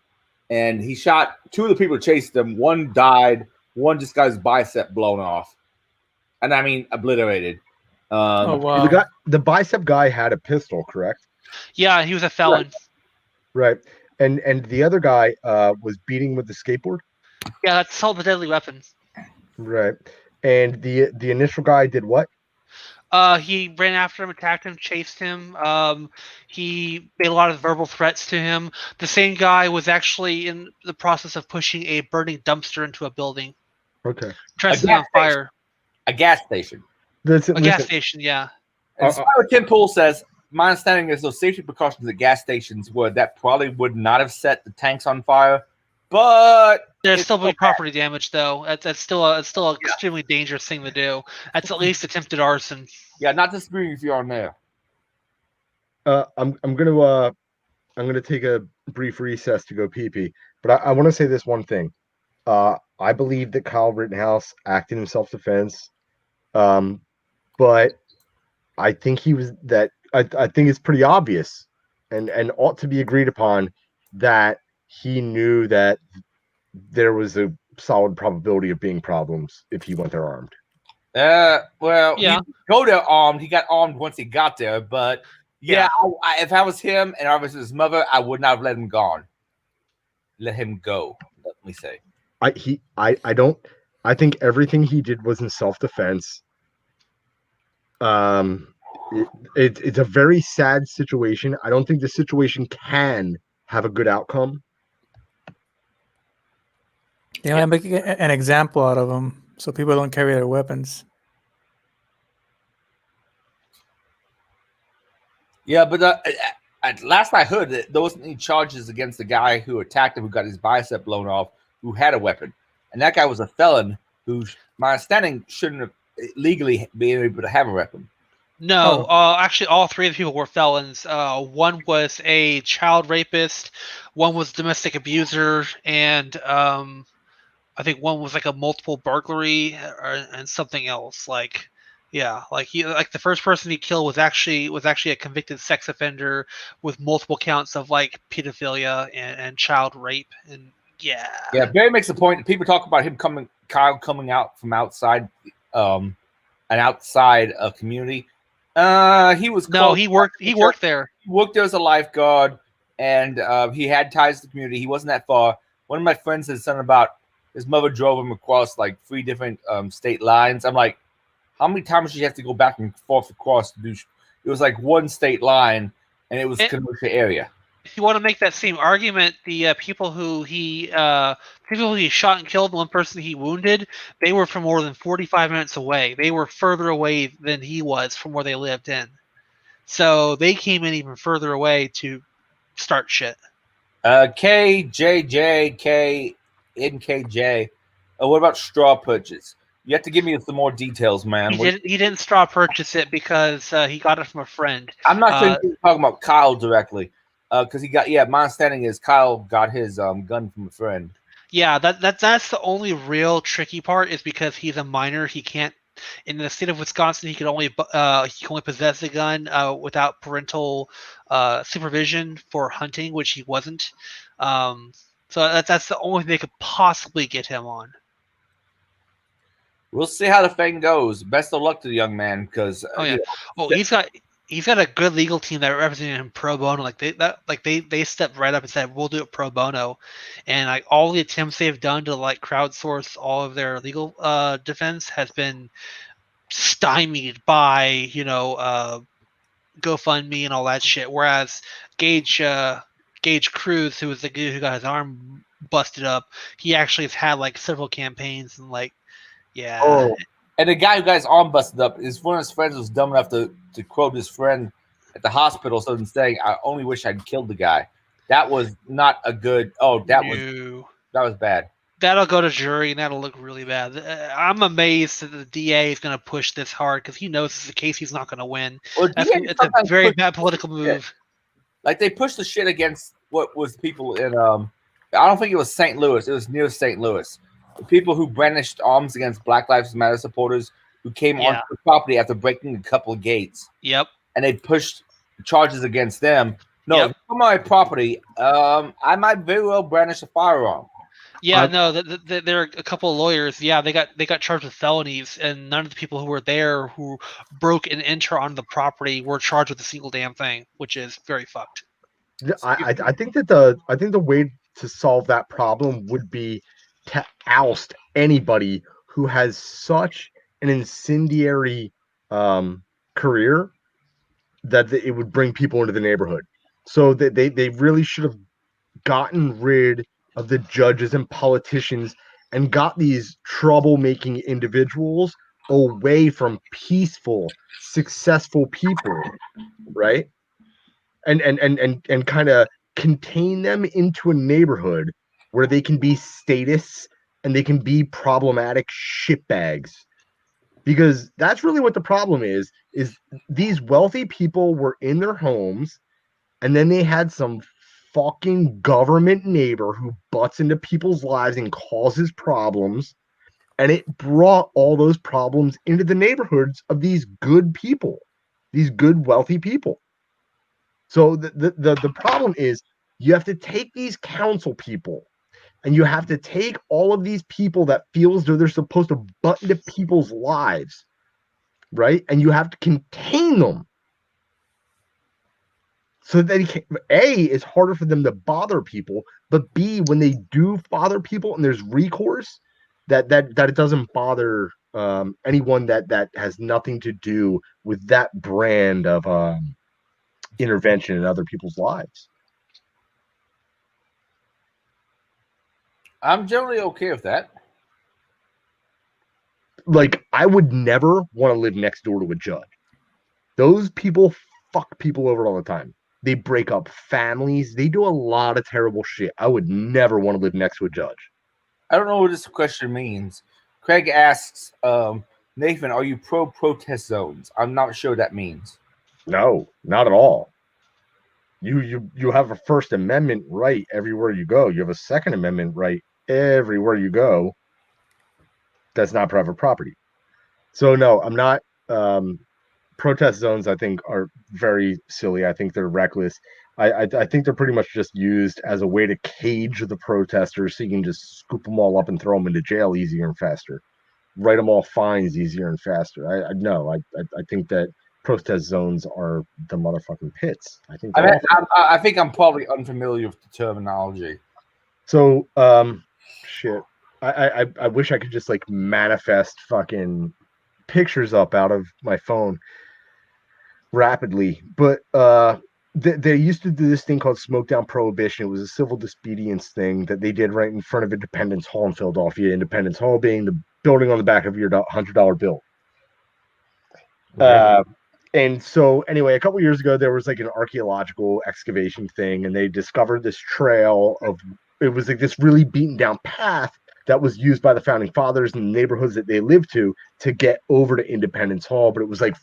and he shot two of the people who chased him. One died. One just got his bicep blown off. And I mean, obliterated. Oh, wow. The bicep guy had a pistol, correct? Yeah, he was a felon. Right. And the other guy was beating with the skateboard? Yeah, that's all the deadly weapons. Right. And the initial guy did what? He ran after him, attacked him, chased him. He made a lot of verbal threats to him. The same guy was actually in the process of pushing a burning dumpster into a building. Okay. Trying to set on fire. A gas station. Gas station, yeah. As Tim Pool says, my understanding is those safety precautions at gas stations that probably would not have set the tanks on fire, but there's still be property damage though. That's still an extremely dangerous thing to do. That's at least attempted arson. Yeah, not disagreeing with you on there. I'm gonna take a brief recess to go pee, but I want to say this one thing. I believe that Kyle Rittenhouse acted in self-defense, but I think I think it's pretty obvious and ought to be agreed upon that he knew that there was a solid probability of being problems if he went there armed. Well, yeah. He go there armed. He got armed once he got there, but yeah, if I was him and I was his mother, I would not have let him gone. Let him go. Let me say. I think everything he did was in self-defense. It's a very sad situation. I don't think the situation can have a good outcome. They might make an example out of them so people don't carry their weapons. Yeah, but at last I heard that there wasn't any charges against the guy who attacked him, who got his bicep blown off, who had a weapon, and that guy was a felon who, my understanding, shouldn't have legally been able to have a weapon. No, actually, all three of the people were felons. One was a child rapist, one was domestic abuser, and I think one was like a multiple burglary and something else. Like, yeah, like the first person he killed was actually a convicted sex offender with multiple counts of like pedophilia and child rape. And yeah, Barry makes a point. People talk about him coming out from outside, an outside community. He was he worked there. He worked there as a lifeguard, and he had ties to the community. He wasn't that far. One of my friends said something about his mother drove him across like 3 different state lines. I'm like, how many times did you have to go back and forth across to do? It was like one state line, and it was Kenosha area. If you want to make that same argument, the people who he shot and killed, one person he wounded, they were from more than 45 minutes away. They were further away than he was from where they lived in. So they came in even further away to start shit. KJJK NKJ. What about straw purchase? You have to give me some more details, man. He didn't straw purchase it because he got it from a friend. I'm not sure you're talking about Kyle directly. Because my understanding is Kyle got his gun from a friend. Yeah, that's the only real tricky part is because he's a minor. He can't, in the state of Wisconsin, he can only possess a gun without parental supervision for hunting, which he wasn't. So that's the only thing they could possibly get him on. We'll see how the thing goes. Best of luck to the young man, because he's got a good legal team that represented him pro bono. They stepped right up and said, we'll do it pro bono, and like all the attempts they've done to like crowdsource all of their legal defense has been stymied by GoFundMe and all that shit. Whereas Gage Cruz, who was the dude who got his arm busted up, he actually has had like several campaigns and like yeah. Oh. And the guy who got his arm busted up is one of his friends was dumb enough to quote his friend at the hospital, so than saying, "I only wish I'd killed the guy." That was not a good. That was bad. That'll go to jury, and that'll look really bad. I'm amazed that the DA is going to push this hard because he knows it's a case he's not going to win. Well, it's a very bad political move. Shit. Like they pushed the shit against what was people in. I don't think it was St. Louis. It was near St. Louis. The people who brandished arms against Black Lives Matter supporters who came onto the property after breaking a couple of gates. Yep. And they pushed charges against them. No, if you come on my property, I might very well brandish a firearm. Yeah, there are a couple of lawyers. Yeah, they got charged with felonies, and none of the people who were there who broke and enter onto the property were charged with a single damn thing, which is very fucked. I think the way to solve that problem would be to oust anybody who has such an incendiary career that it would bring people into the neighborhood. So they really should have gotten rid of the judges and politicians and got these troublemaking individuals away from peaceful, successful people, right? And kind of contain them into a neighborhood where they can be statists and they can be problematic shitbags. Because that's really what the problem is these wealthy people were in their homes and then they had some fucking government neighbor who butts into people's lives and causes problems, and it brought all those problems into the neighborhoods of these good people, these good wealthy people. So the problem is you have to take these council people and you have to take all of these people that feel as though they're supposed to butt into people's lives, right? And you have to contain them. So that A, it's harder for them to bother people, but B, when they do bother people and there's recourse, that it doesn't bother anyone that has nothing to do with that brand of intervention in other people's lives. I'm generally okay with that. Like, I would never want to live next door to a judge. Those people fuck people over all the time. They break up families. They do a lot of terrible shit. I would never want to live next to a judge. I don't know what this question means. Craig asks, Nathan, are you pro-protest zones? I'm not sure what that means. No, not at all. You have a First Amendment right everywhere you go. You have a Second Amendment right everywhere you go. That's not private property. So no, I'm not. Protest zones, I think, are very silly. I think they're reckless. I think they're pretty much just used as a way to cage the protesters, so you can just scoop them all up and throw them into jail easier and faster, write them all fines easier and faster. I think that protest zones are the motherfucking pits. I think. I think I'm probably unfamiliar with the terminology. So, shit. I wish I could just like manifest fucking pictures up out of my phone rapidly, but they used to do this thing called smoke down prohibition. It was a civil disobedience thing that they did right in front of Independence Hall in Philadelphia. Independence Hall being the building on the back of your $100 bill. Okay. And so anyway, a couple years ago, there was like an archaeological excavation thing, and they discovered this trail of, it was like this really beaten down path that was used by the founding fathers in the neighborhoods that they lived to get over to Independence Hall. But it was like,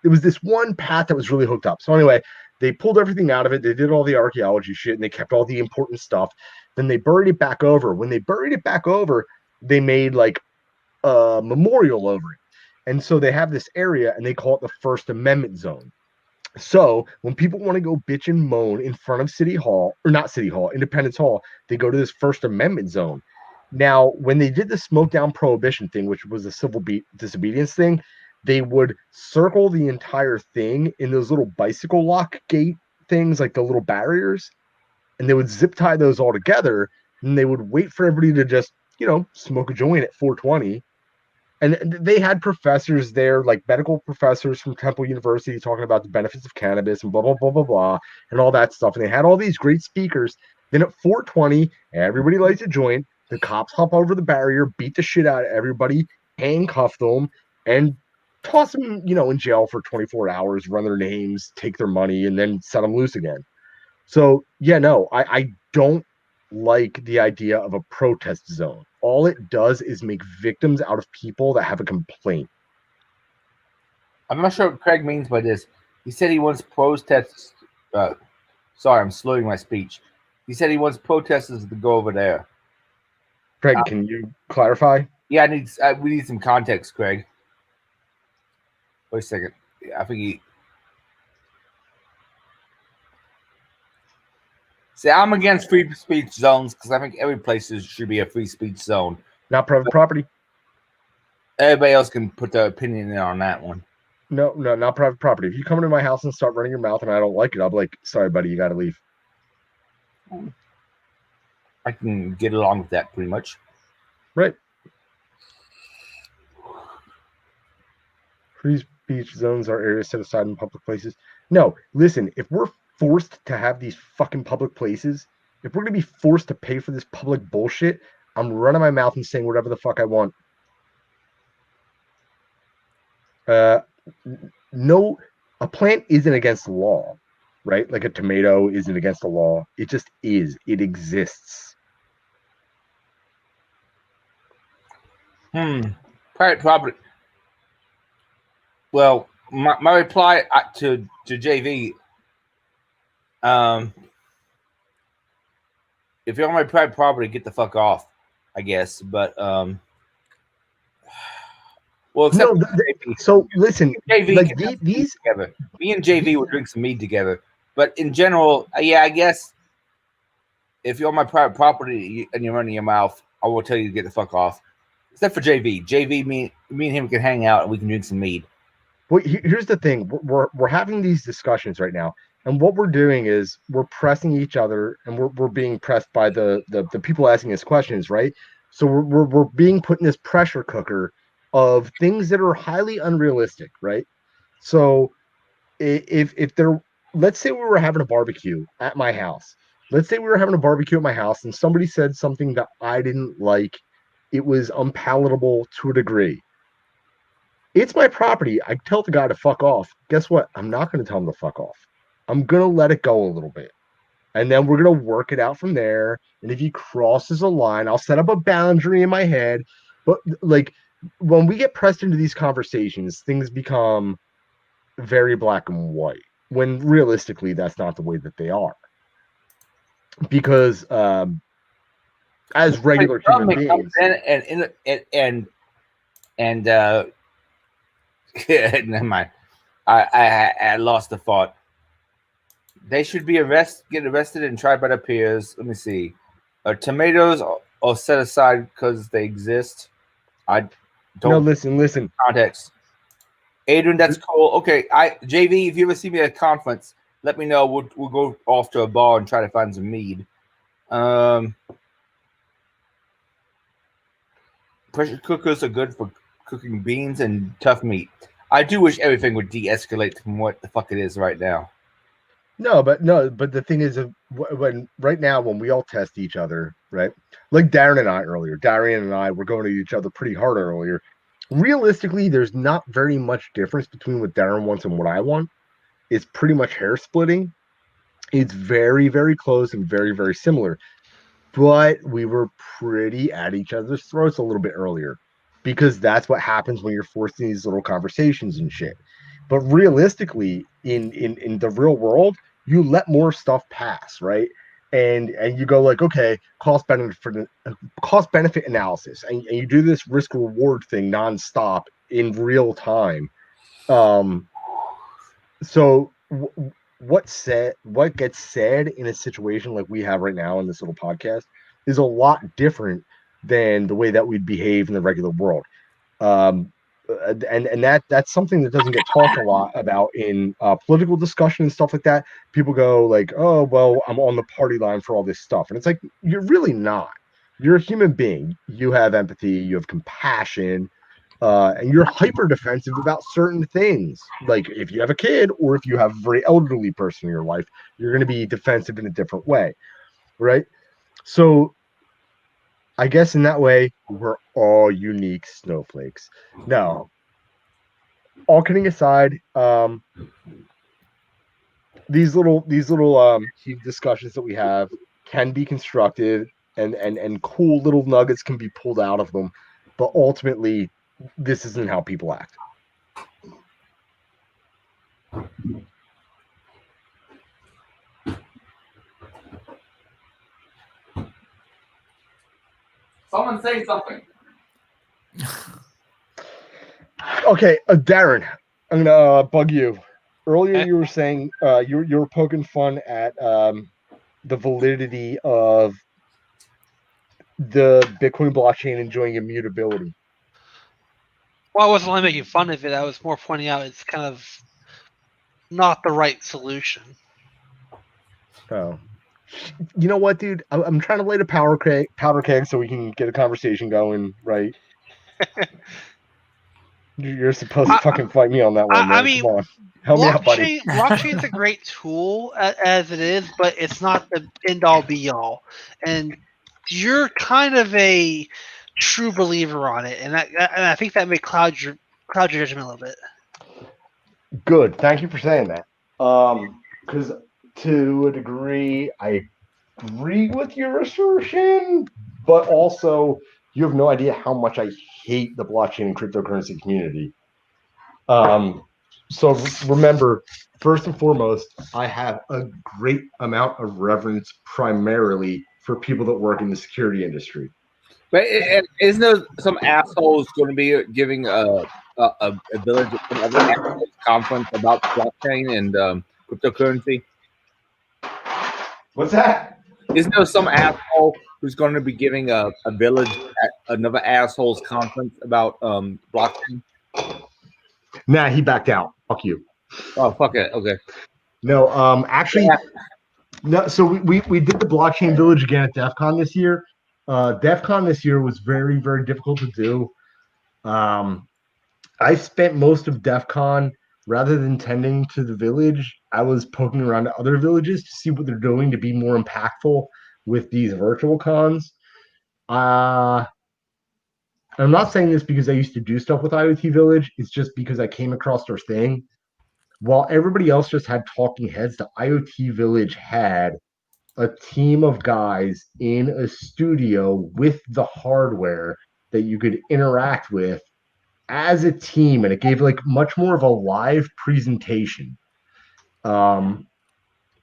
it was this one path that was really hooked up. So anyway, they pulled everything out of it. They did all the archaeology shit, and they kept all the important stuff. Then they buried it back over. When they buried it back over, they made like a memorial over it. And so they have this area, and they call it the First Amendment zone. So when people want to go bitch and moan in front of City Hall, or not City Hall, Independence Hall, they go to this First Amendment zone. Now, when they did the smoke down prohibition thing, which was a civil disobedience thing, they would circle the entire thing in those little bicycle lock gate things, like the little barriers, and they would zip tie those all together, and they would wait for everybody to just, smoke a joint at 420. And they had professors there, like medical professors from Temple University, talking about the benefits of cannabis and blah, blah, blah, blah, blah, and all that stuff. And they had all these great speakers. Then at 420, everybody lights a joint. The cops hop over the barrier, beat the shit out of everybody, handcuff them, and toss them, in jail for 24 hours, run their names, take their money, and then set them loose again. So, yeah, no, I don't like the idea of a protest zone. All it does is make victims out of people that have a complaint. I'm not sure what Craig means by this. He said he wants protests. Sorry, I'm slurring my speech. He said he wants protesters to go over there. Craig, can you clarify? Yeah, we need some context, Craig. Wait a second. I think he. See, I'm against free speech zones because I think every place should be a free speech zone. Not private property. Everybody else can put their opinion in on that one. No, not private property. If you come into my house and start running your mouth and I don't like it, I'll be like, sorry, buddy, you got to leave. I can get along with that pretty much. Right. Free speech zones are areas set aside in public places. No, listen, if we're forced to have these fucking public places, if we're going to be forced to pay for this public bullshit, I'm running my mouth and saying whatever the fuck I want. No, a plant isn't against the law, right? Like a tomato isn't against the law. It just is. It exists. Private property. Well, my reply to JV, if you're on my private property, get the fuck off, I guess. But well, except JV. So listen, JV, like these together. Me and JV will drink some mead together. But in general, yeah, I guess if you're on my private property and you're running your mouth, I will tell you to get the fuck off. Except for JV. JV, me and him can hang out and we can drink some mead. Well, here's the thing: we're having these discussions right now, and what we're doing is we're pressing each other, and we're being pressed by the people asking us questions, right? So we're being put in this pressure cooker of things that are highly unrealistic, right? So if there, let's say we were having a barbecue at my house, let's say we were having a barbecue at my house and somebody said something that I didn't like. It was unpalatable to a degree. It's my property. I tell the guy to fuck off. Guess what? I'm not going to tell him to fuck off. I'm going to let it go a little bit. And then we're going to work it out from there. And if he crosses a line, I'll set up a boundary in my head. But like when we get pressed into these conversations, things become very black and white, when realistically, that's not the way that they are. Because as regular human beings, never mind. I lost the thought. They should be get arrested and tried by their peers. Let me see. Tomatoes are set aside because they exist. I don't. No, listen. Context. Adrian, that's cool. Okay, JV, if you ever see me at a conference, let me know. We'll go off to a bar and try to find some mead. Pressure cookers are good for cooking beans and tough meat. I do wish everything would de-escalate from what the fuck it is right now. No, but the thing is, when we all test each other, right? Like Darian and I were going to each other pretty hard earlier. Realistically, there's not very much difference between what Darren wants and what I want. It's pretty much hair splitting. It's very, very close and very, very similar. But we were pretty at each other's throats a little bit earlier, because that's what happens when you're forced in these little conversations and shit. But realistically, in the real world, you let more stuff pass, right? And you go like, okay, cost benefit analysis, and you do this risk reward thing nonstop in real time. So what gets said in a situation like we have right now in this little podcast is a lot different than the way that we'd behave in the regular world. And that's something that doesn't get talked a lot about in political discussion and stuff like that. People go like, oh, well, I'm on the party line for all this stuff. And it's like, you're really not. You're a human being. You have empathy, you have compassion, and you're hyper defensive about certain things. Like if you have a kid or if you have a very elderly person in your life, you're going to be defensive in a different way, right? So I guess in that way, we're all unique snowflakes. Now, all kidding aside, these little discussions that we have can be constructive, and cool little nuggets can be pulled out of them. But ultimately, this isn't how people act. Someone say something. Okay, Darren, I'm gonna bug you. Earlier, you were saying you were poking fun at the validity of the Bitcoin blockchain enjoying immutability. Well, I wasn't only making fun of it. I was more pointing out it's kind of not the right solution. Oh. You know what, dude? I'm trying to light a powder keg so we can get a conversation going, right? You're supposed to fucking fight me on that one. I mean, come on. Help me out, buddy. Blockchain's a great tool as it is, but it's not the end-all, be-all. And you're kind of a true believer on it, and I think that may cloud your judgment a little bit. Good. Thank you for saying that. Because to a degree, I agree with your assertion, but also you have no idea how much I hate the blockchain and cryptocurrency community. So remember, first and foremost, I have a great amount of reverence primarily for people that work in the security industry. But isn't there some assholes going to be giving a village conference about blockchain and cryptocurrency? What's that? Isn't there some asshole who's going to be giving a village another assholes conference about blockchain? Nah, he backed out. Fuck you. Oh, fuck it. Okay. No, actually, no. So we did the blockchain village again at DEF CON this year. DEF CON this year was very, very difficult to do. I spent most of DEF CON rather than tending to the village, I was poking around to other villages to see what they're doing to be more impactful with these virtual cons. I'm not saying this because I used to do stuff with IoT Village. It's just because I came across their thing. While everybody else just had talking heads, the IoT Village had a team of guys in a studio with the hardware that you could interact with as a team, and it gave like much more of a live presentation. Um,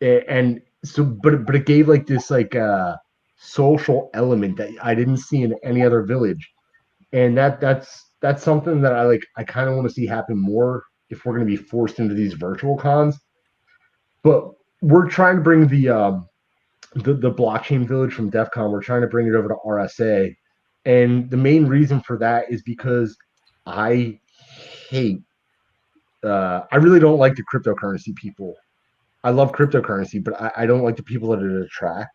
and so, but it gave like this like social element that I didn't see in any other village, and that's something that I kind of want to see happen more if we're going to be forced into these virtual cons. But we're trying to bring the blockchain village from DEF CON. We're trying to bring it over to RSA, and the main reason for that is because I hate. I really don't like the cryptocurrency people. I love cryptocurrency, but I don't like the people that it attract.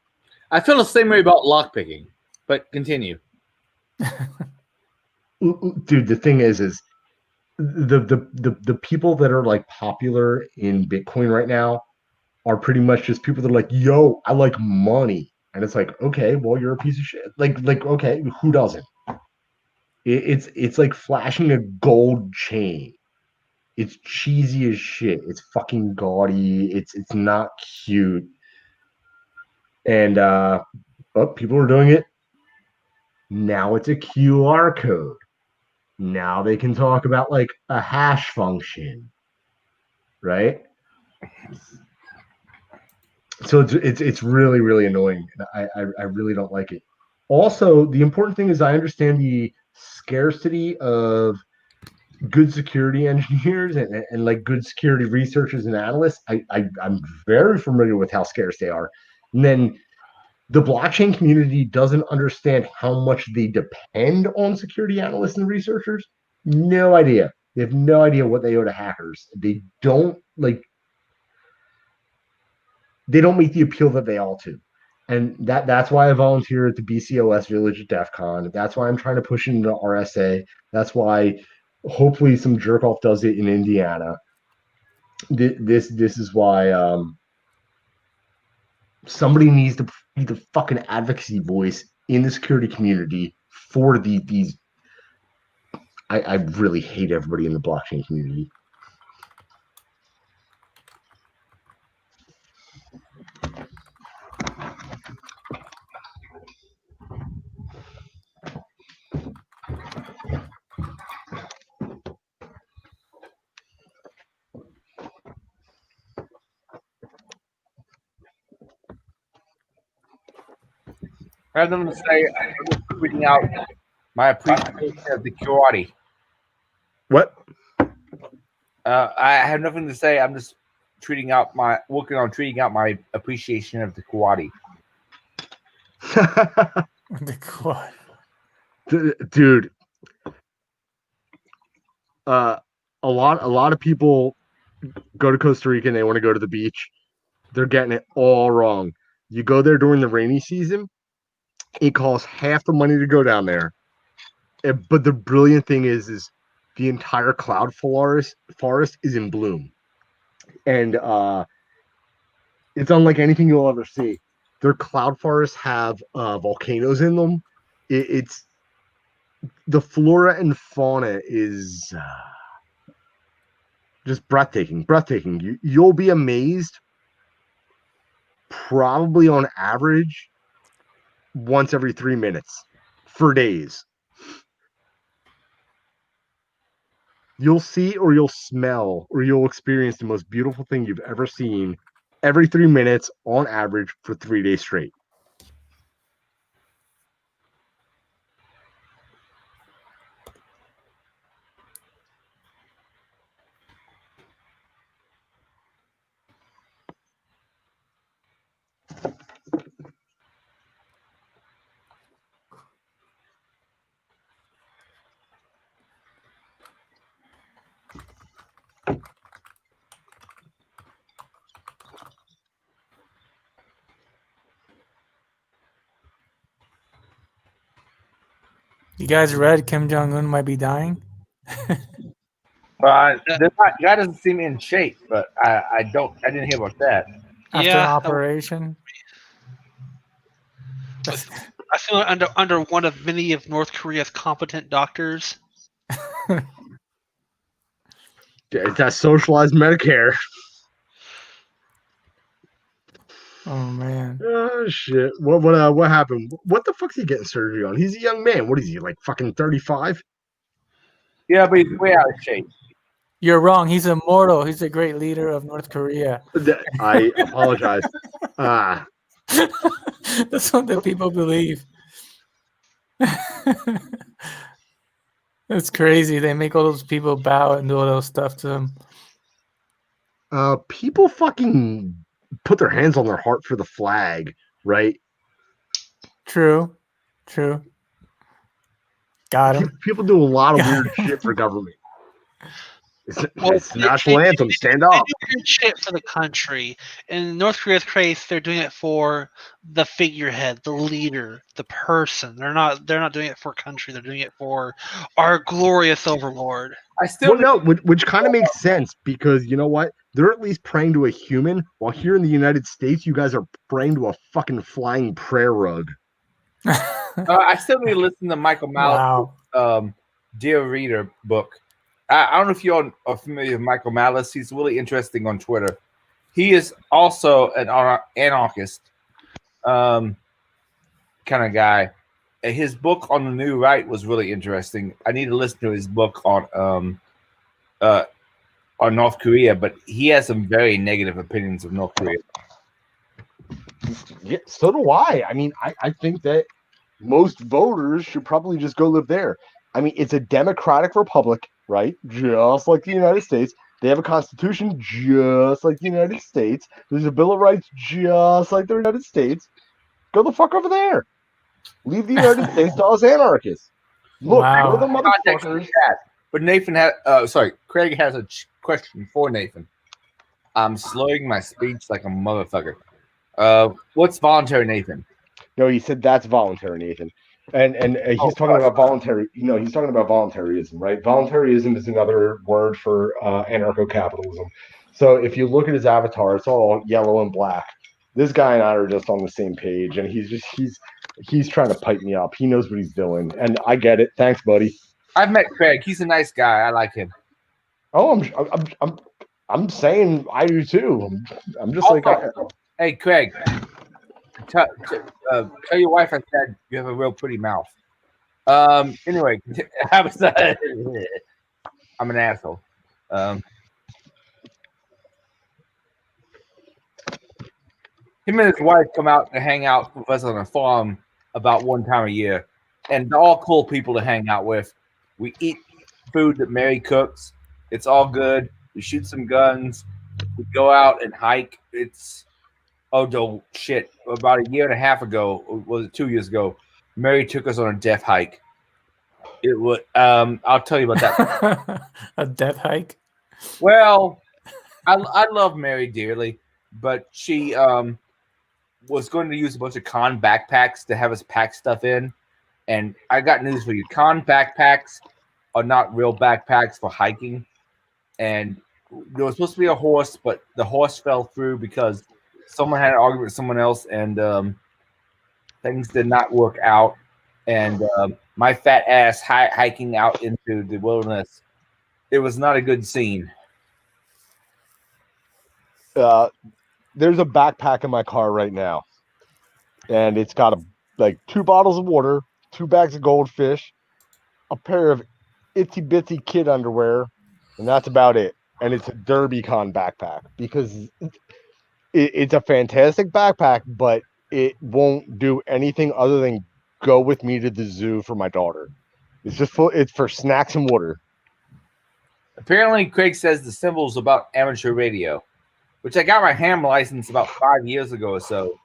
I feel the same way about lockpicking, but continue. Dude, the thing is the people that are like popular in Bitcoin right now are pretty much just people that are like, yo, I like money. And it's like, okay, well, you're a piece of shit. Like, okay, who doesn't? It's like flashing a gold chain. It's cheesy as shit. It's fucking gaudy. It's not cute. And people are doing it. Now it's a QR code. Now they can talk about like a hash function, right? So it's really really annoying. I really don't like it. Also, the important thing is I understand the scarcity of good security engineers and like good security researchers and analysts. I'm very familiar with how scarce they are. And then the blockchain community doesn't understand how much they depend on security analysts and researchers. No idea. They have no idea what they owe to hackers. They don't meet the appeal that they ought to. And that's why I volunteer at the BCOS Village at DEF CON. That's why I'm trying to push into RSA. That's why hopefully some jerk off does it in Indiana. This is why somebody needs to be the fucking advocacy voice in the security community for these. I really hate everybody in the blockchain community. I have nothing to say. I'm just tweeting out my appreciation of the karate. What? I have nothing to say. I'm just working on tweeting out my appreciation of the karate. The quad. Dude, a lot of people go to Costa Rica and they want to go to the beach. They're getting it all wrong. You go there during the rainy season, it costs half the money to go down there. But the brilliant thing is the entire cloud forest is in bloom. And it's unlike anything you'll ever see. Their cloud forests have volcanoes in them. It's the flora and fauna is just breathtaking. You'll be amazed. Probably on average, once every 3 minutes for days. You'll see or you'll smell or you'll experience the most beautiful thing you've ever seen every 3 minutes on average for 3 days straight. You guys read Kim Jong Un might be dying? Guy doesn't seem in shape, but I didn't hear about that. After an operation. I feel under one of many of North Korea's competent doctors. It's that socialized Medicare. Oh man. Oh shit! What happened? What the fuck's he getting surgery on? He's a young man. What is he, like fucking 35? Yeah, but he's way out of shape. You're wrong. He's immortal. He's a great leader of North Korea. I apologize. That's what the people believe. It's crazy. They make all those people bow and do all those stuff to him. People fucking put their hands on their heart for the flag, right? True. Got him. People do a lot of weird shit for government. It's the national anthem. Stand up. They do weird shit for the country. In North Korea's case, they're doing it for the figurehead, the leader, the person. They're not doing it for country. They're doing it for our glorious overlord. Which kind of makes sense, because you know what? They're at least praying to a human, while here in the United States, you guys are praying to a fucking flying prayer rug. I still need to listen to Michael Malice' Dear Reader book. I don't know if you all are familiar with Michael Malice. He's really interesting on Twitter. He is also an anarchist kind of guy. And his book on the New Right was really interesting. I need to listen to his book on North Korea, but he has some very negative opinions of North Korea. Yeah, so do I. I mean, I think that most voters should probably just go live there. I mean, it's a democratic republic, right? Just like the United States. They have a constitution just like the United States. There's a Bill of Rights just like the United States. Go the fuck over there. Leave the United States to us anarchists. Look, we're the motherfuckers. But Craig has a question for Nathan. I'm slowing my speech like a motherfucker. What's voluntary, Nathan? No, he said that's voluntary, Nathan. And he's talking about voluntary. He's talking about voluntarism, right? Voluntarism is another word for anarcho-capitalism. So if you look at his avatar, it's all yellow and black. This guy and I are just on the same page, and he's trying to pipe me up. He knows what he's doing, and I get it. Thanks, buddy. I've met Craig. He's a nice guy. I like him. Oh, I'm saying I do too. I'm just also, hey, Craig. Tell your wife I said you have a real pretty mouth. Anyway, I'm an asshole. Him and his wife come out to hang out with us on a farm about one time a year, and they're all cool people to hang out with. We eat food that Mary cooks. It's all good. We shoot some guns. We go out and hike. About a year and a half ago, was it 2 years ago, Mary took us on a death hike. It was I'll tell you about that. A death hike? Well, I love Mary dearly, but she was going to use a bunch of con backpacks to have us pack stuff in. And I got news for you. Con backpacks are not real backpacks for hiking. And there was supposed to be a horse, but the horse fell through because someone had an argument with someone else, and things did not work out. And my fat ass hiking out into the wilderness, it was not a good scene. There's a backpack in my car right now, and it's got 2 bottles of water, 2 bags of goldfish, a pair of itsy bitsy kid underwear, and that's about it. And it's a DerbyCon backpack because it's a fantastic backpack, but it won't do anything other than go with me to the zoo for my daughter. It's for snacks and water. Apparently, Craig says the symbol's about amateur radio, which I got my ham license about 5 years ago or so,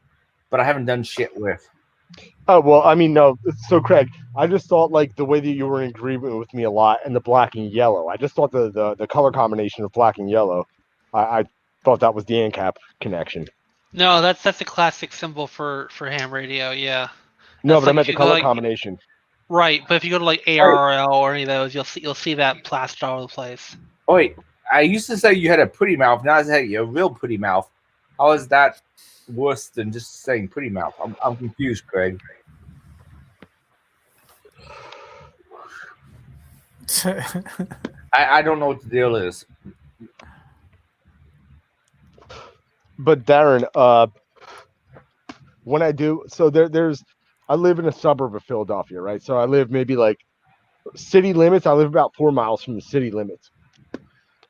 but I haven't done shit with. Oh, well, I mean, no. So, Craig, I just thought the way that you were in agreement with me a lot and the black and yellow. I just thought the color combination of black and yellow, I thought that was the ANCAP connection. No, that's a classic symbol for ham radio, yeah. No, but I meant the color combination. Right, but if you go to ARRL or any of those, you'll see that plastered all over the place. Oh wait, I used to say you had a pretty mouth. Now I say you're a real pretty mouth. How is that worse than just saying pretty mouth? I'm confused, Craig. I don't know what the deal is. But Darren, when I do, so I live in a suburb of Philadelphia, right? So I live maybe like city limits. I live about 4 miles from the city limits.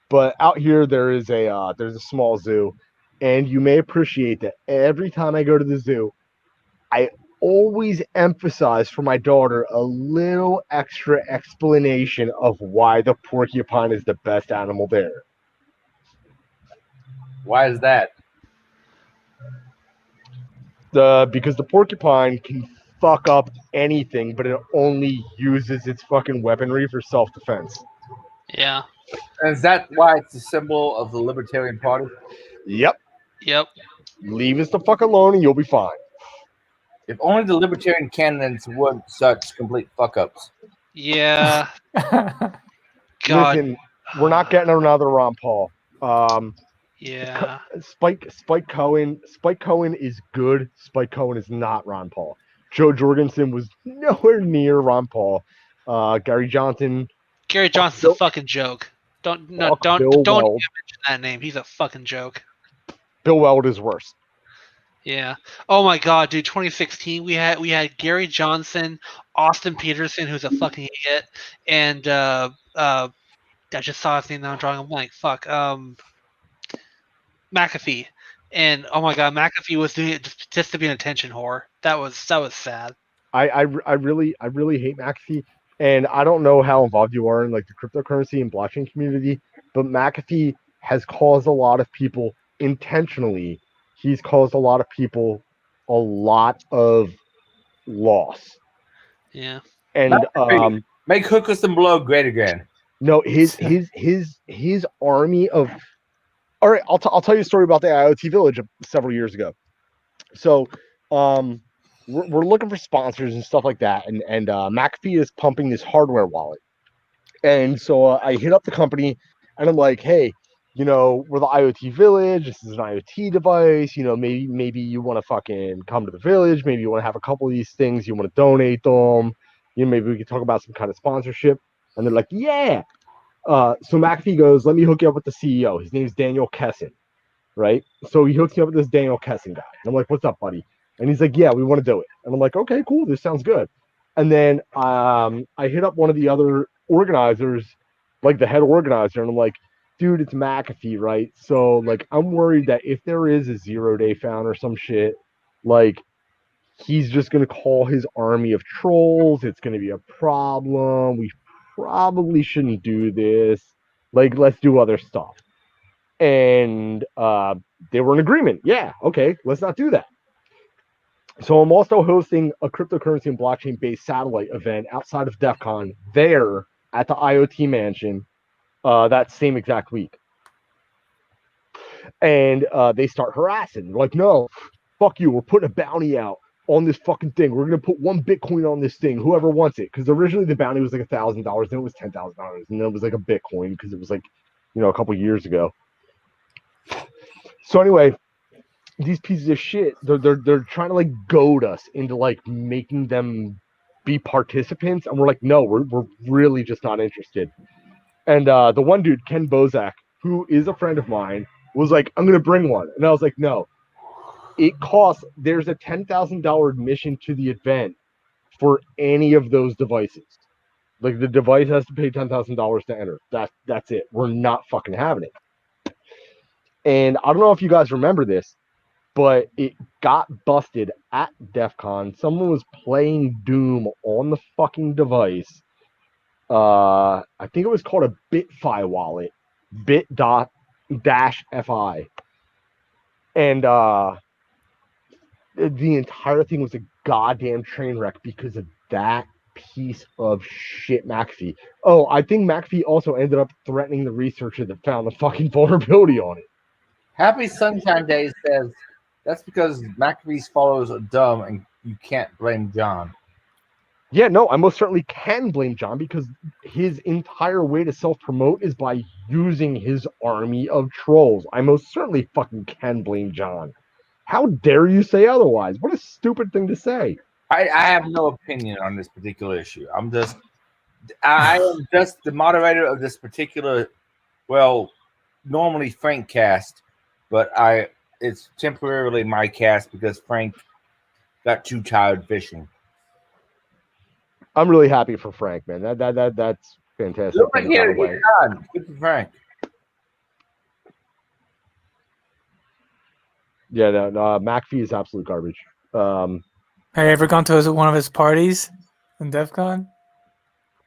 But out here, there's a small zoo, and you may appreciate that every time I go to the zoo, I always emphasize for my daughter a little extra explanation of why the porcupine is the best animal there. Why is that? Because the porcupine can fuck up anything, but it only uses its fucking weaponry for self-defense. Yeah. And is that why it's a symbol of the Libertarian Party? Yep. Yep. Leave us the fuck alone and you'll be fine. If only the Libertarian candidates weren't such complete fuck-ups. Yeah. God. Listen, we're not getting another Ron Paul. Yeah. Spike Cohen is good. Spike Cohen is not Ron Paul. Joe Jorgensen was nowhere near Ron Paul. Gary Johnson's a fucking joke. Don't even mention that name. He's a fucking joke. Bill Weld is worse. Yeah. Oh my god, dude. 2016, we had Gary Johnson, Austin Peterson, who's a fucking idiot, and I just saw his name now. I'm drawing a blank. Fuck. McAfee, and oh my god, McAfee was doing it just to be an attention whore. That was sad. I really hate McAfee, and I don't know how involved you are in like the cryptocurrency and blockchain community, but McAfee has caused a lot of people intentionally. He's caused a lot of people a lot of loss. Yeah. And make hookers and blow great again. No, his army of. All right, I'll tell you a story about the IoT Village several years ago. So, we're looking for sponsors and stuff like that, and McAfee is pumping this hardware wallet, and so I hit up the company, and I'm like, hey, we're the IoT Village. This is an IoT device. Maybe you want to fucking come to the village. Maybe you want to have a couple of these things. You want to donate them. Maybe we can talk about some kind of sponsorship. And they're like, yeah. So McAfee goes, let me hook you up with the CEO. His name's Daniel Kessin, right? So he hooks me up with this Daniel Kessin guy. And I'm like, what's up, buddy? And he's like, yeah, we want to do it. And I'm like, okay, cool. This sounds good. And then I hit up one of the other organizers, like the head organizer, and I'm like, dude, it's McAfee, right? So, like, I'm worried that if there is a 0-day found or some shit, like, he's just going to call his army of trolls. It's going to be a problem. We probably shouldn't do this. Like, let's do other stuff. And they were in agreement. Yeah, okay, let's not do that. So I'm also hosting a cryptocurrency and blockchain-based satellite event outside of DEF CON there at the IoT Mansion that same exact week. And they start harassing. They're like, no, fuck you. We're putting a bounty out on this fucking thing. We're going to put 1 Bitcoin on this thing, whoever wants it. Because originally the bounty was like $1,000, then it was $10,000, and then it was like a Bitcoin because it was like, a couple years ago. So anyway, these pieces of shit, they're trying to like goad us into like making them be participants, and we're like, no, we're really just not interested. And the one dude, Ken Bozak, who is a friend of mine, was like, I'm gonna bring one, and I was like, no. There's a $10,000 admission to the event for any of those devices. Like the device has to pay $10,000 to enter. That's it. We're not fucking having it. And I don't know if you guys remember this, but it got busted at DEF CON. Someone was playing Doom on the fucking device. I think it was called a BitFi wallet, bit.-fi. And the entire thing was a goddamn train wreck because of that piece of shit McAfee. Oh, I think McAfee also ended up threatening the researcher that found the fucking vulnerability on it. Happy Sunshine Day says that's because McAfee's followers are dumb and you can't blame John. Yeah, no, I most certainly can blame John because his entire way to self-promote is by using his army of trolls. I most certainly fucking can blame John. How dare you say otherwise? What a stupid thing to say. I have no opinion on this particular issue. I am just the moderator of this particular, well, normally Frank cast, but it's temporarily my cast because Frank got too tired fishing. I'm really happy for Frank, man. That's fantastic. Look like he had a good time. Good for Frank. Yeah, no, McAfee is absolute garbage. Have you ever gone to one of his parties in DEF CON?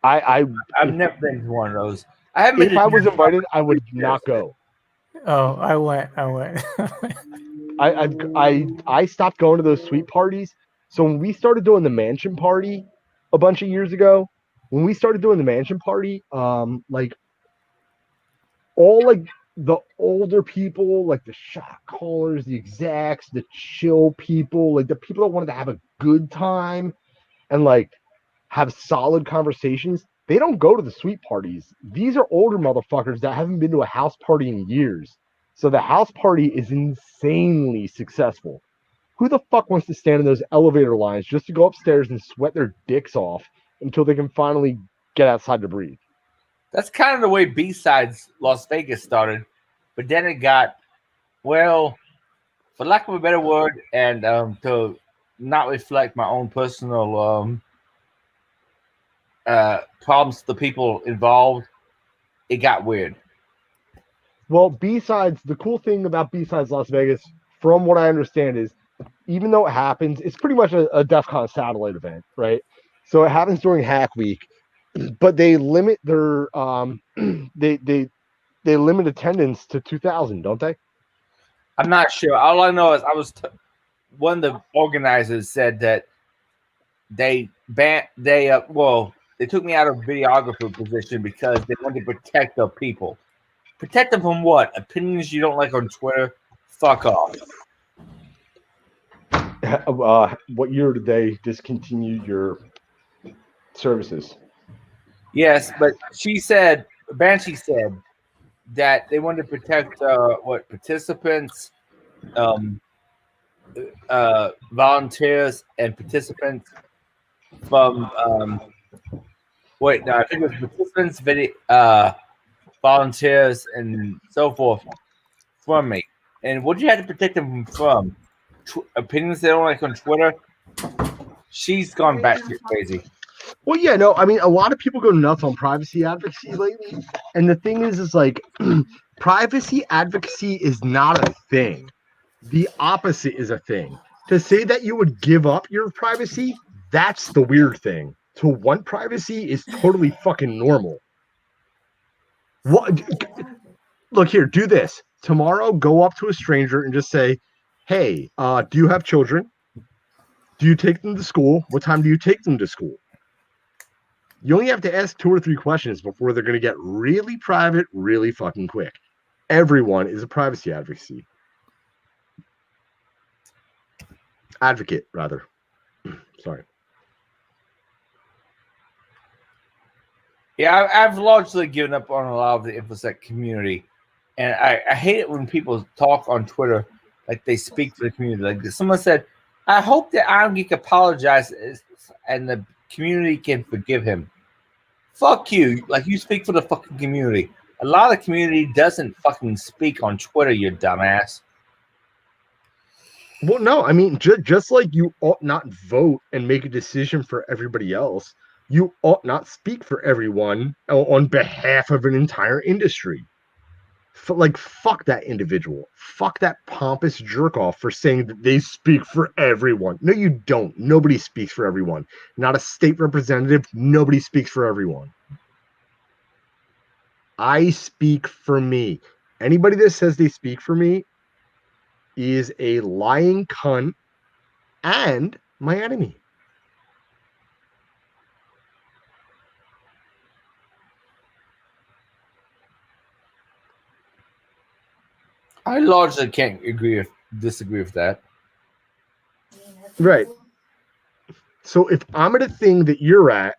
I've never been to one of those. I haven't. If I was invited, I would not go. Oh, I went. I stopped going to those sweet parties. So when we started doing the mansion party a bunch of years ago, like all like the older people, like the shot callers, the execs, the chill people, like the people that wanted to have a good time and like have solid conversations, they don't go to the sweet parties. These are older motherfuckers that haven't been to a house party in years. So the house party is insanely successful. Who the fuck wants to stand in those elevator lines just to go upstairs and sweat their dicks off until they can finally get outside to breathe? That's kind of the way B-Sides Las Vegas started. But then it got, well, for lack of a better word, and to not reflect my own personal problems to the people involved, it got weird. Well, B-Sides, the cool thing about B-Sides Las Vegas, from what I understand, is even though it happens, it's pretty much a DEF CON satellite event, right? So it happens during Hack Week, but they limit their they limit attendance to 2,000, don't they? I'm not sure. All I know is one of the organizers said that they took me out of videographer position because they wanted to protect their people. Protect them from what? Opinions you don't like on Twitter? Fuck off. What year did they discontinue your services? Yes, but Banshee said that they wanted to protect participants, volunteers, and participants from I think it was participants, volunteers, and so forth from me. And what do you have to protect them from? Opinions they don't like on Twitter? She's gone batshit crazy. Well, yeah, no, I mean, a lot of people go nuts on privacy advocacy lately. And the thing is like, privacy advocacy is not a thing. The opposite is a thing. To say that you would give up your privacy, that's the weird thing. To want privacy is totally fucking normal. What? Look here, do this. Tomorrow, go up to a stranger and just say, hey, do you have children? Do you take them to school? What time do you take them to school? You only have to ask 2 or 3 questions before they're going to get really private, really fucking quick. Everyone is a privacy advocate, rather. Sorry. Yeah, I've largely given up on a lot of the InfoSec community. And I hate it when people talk on Twitter like they speak for the community. Like someone said, I hope that Irongeek apologizes and the community can forgive him. Fuck you. Like you speak for the fucking community. A lot of the community doesn't fucking speak on Twitter, you dumbass. Well, no, I mean, just like you ought not vote and make a decision for everybody else, you ought not speak for everyone on behalf of an entire industry. Fuck that individual. Fuck that pompous jerk off for saying that they speak for everyone. No, you don't. Nobody speaks for everyone. Not a state representative. Nobody speaks for everyone. I speak for me. Anybody that says they speak for me is a lying cunt and my enemy. I largely can't disagree with that. Right. So if I'm at a thing that you're at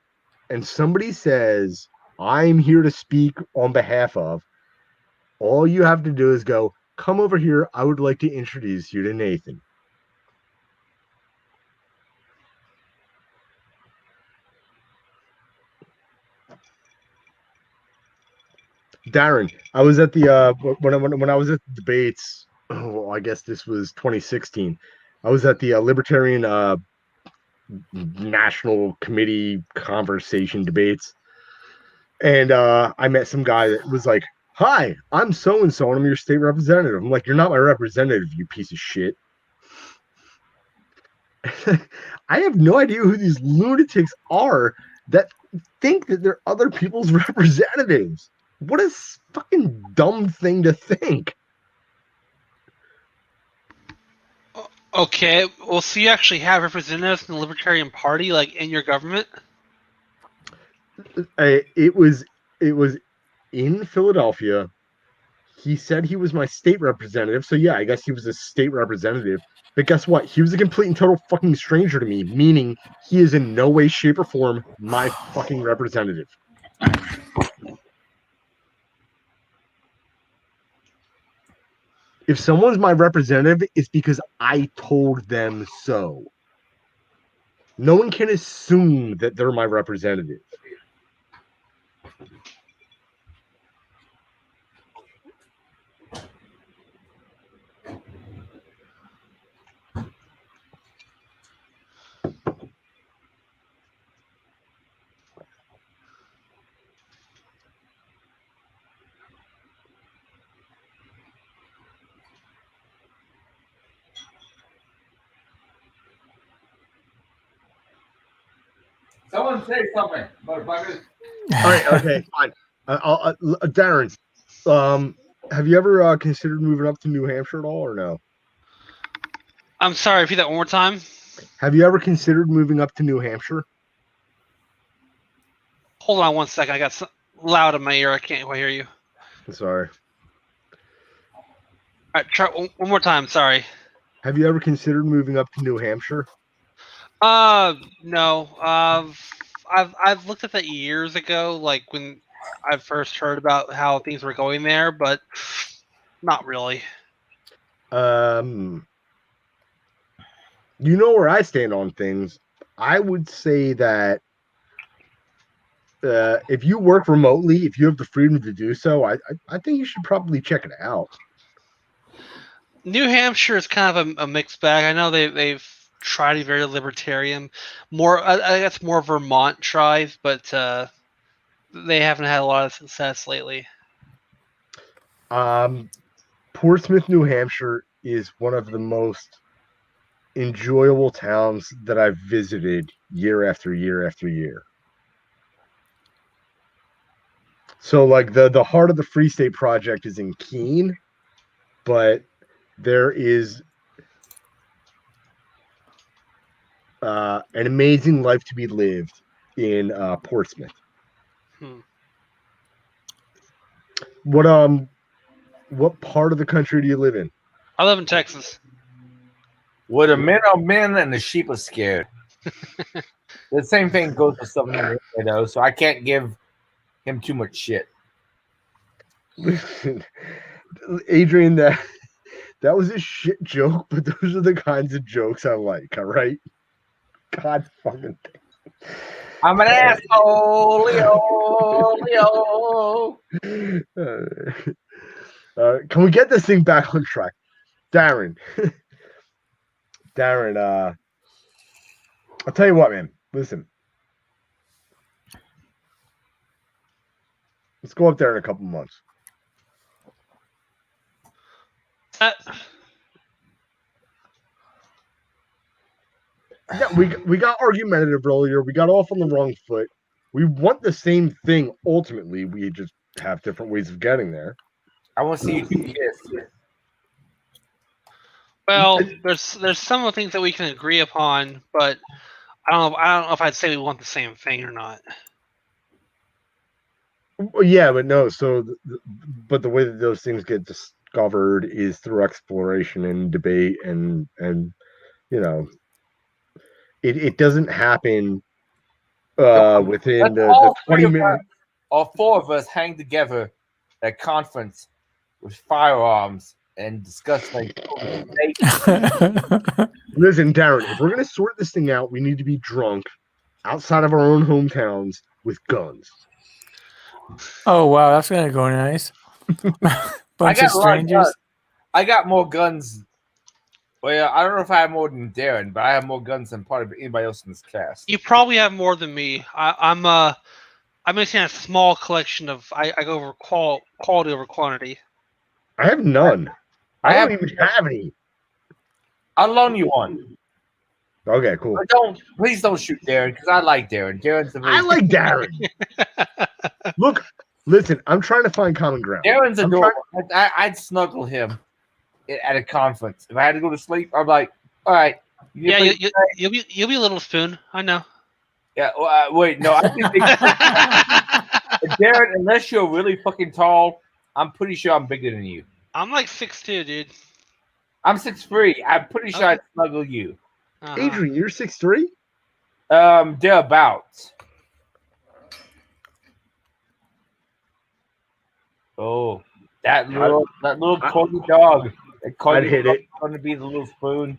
and somebody says, I'm here to speak on behalf of, all you have to do is go, come over here. I would like to introduce you to Nathan. Darren, I was at the when I was at the debates. Oh, I guess this was 2016. I was at the Libertarian National Committee conversation debates, and I met some guy that was like, "Hi, I'm so and so, and I'm your state representative." I'm like, "You're not my representative, you piece of shit." I have no idea who these lunatics are that think that they're other people's representatives. What a fucking dumb thing to think. Okay, well, so you actually have representatives in the Libertarian Party, like in your government? It was in Philadelphia. He said he was my state representative, so yeah, I guess he was a state representative. But guess what? He was a complete and total fucking stranger to me, meaning he is in no way, shape, or form my fucking representative. If someone's my representative, it's because I told them so. No one can assume that they're my representative. Someone say something, motherfuckers. All right, okay, fine. Darren, have you ever considered moving up to New Hampshire at all, or no? I'm sorry, repeat that one more time. Have you ever considered moving up to New Hampshire? Hold on one second. I got loud in my ear. I can't quite hear you. Sorry. All right, try one more time. Sorry. Have you ever considered moving up to New Hampshire? No. I've looked at that years ago, like when I first heard about how things were going there, but not really. You know where I stand on things. I would say that if you work remotely, if you have the freedom to do so, I think you should probably check it out. New Hampshire is kind of a mixed bag. I know they've tried to be very libertarian. I guess more Vermont tries, but they haven't had a lot of success lately. Portsmouth, New Hampshire is one of the most enjoyable towns that I've visited year after year after year. So like the heart of the Free State Project is in Keene, but there is an amazing life to be lived in Portsmouth. What part of the country do you live in? I live in Texas. Where the men are men and the sheep are scared. The same thing goes for Southern though, so I can't give him too much shit. Adrian, that was a shit joke, but those are the kinds of jokes I like, all right? God fucking thing. I'm an asshole, Leo. Can we get this thing back on track? Darren, I'll tell you what, man. Listen. Let's go up there in a couple months. Yeah, we got argumentative earlier. We got off on the wrong foot. We want the same thing ultimately. We just have different ways of getting there. I want to see you do this. Well, there's some of the things that we can agree upon, but I don't know if I'd say we want the same thing or not. Yeah, but no. So, but the way that those things get discovered is through exploration and debate, and you know, it doesn't happen within Let's the all 20 minutes. All four of us hang together at a conference with firearms and discuss like. Listen, Darren, if we're gonna sort this thing out, we need to be drunk outside of our own hometowns with guns. Oh wow, that's gonna go nice. Bunch of strangers. I got more guns. Well, I don't know if I have more than Darren, but I have more guns than probably anybody else in this cast. You probably have more than me. I'm missing a small collection of. I go over quality over quantity. I have none. I don't even have any. I'll loan you one. Okay, cool. Please don't shoot Darren because I like Darren. I like Darren. Look, listen, I'm trying to find common ground. Darren's adorable. I'd snuggle him at a conference. If I had to go to sleep, I'm like, all right. Yeah, you'll be a little spoon. I know. Yeah. Wait, no. I think Darren, unless you're really fucking tall, I'm pretty sure I'm bigger than you. I'm like 6'2", dude. I'm 6'3". I'm pretty sure I'd snuggle you. Adrian, you're 6'3"? Thereabouts. Oh, that little corgi dog. I'd hit it. Going to be the little spoon.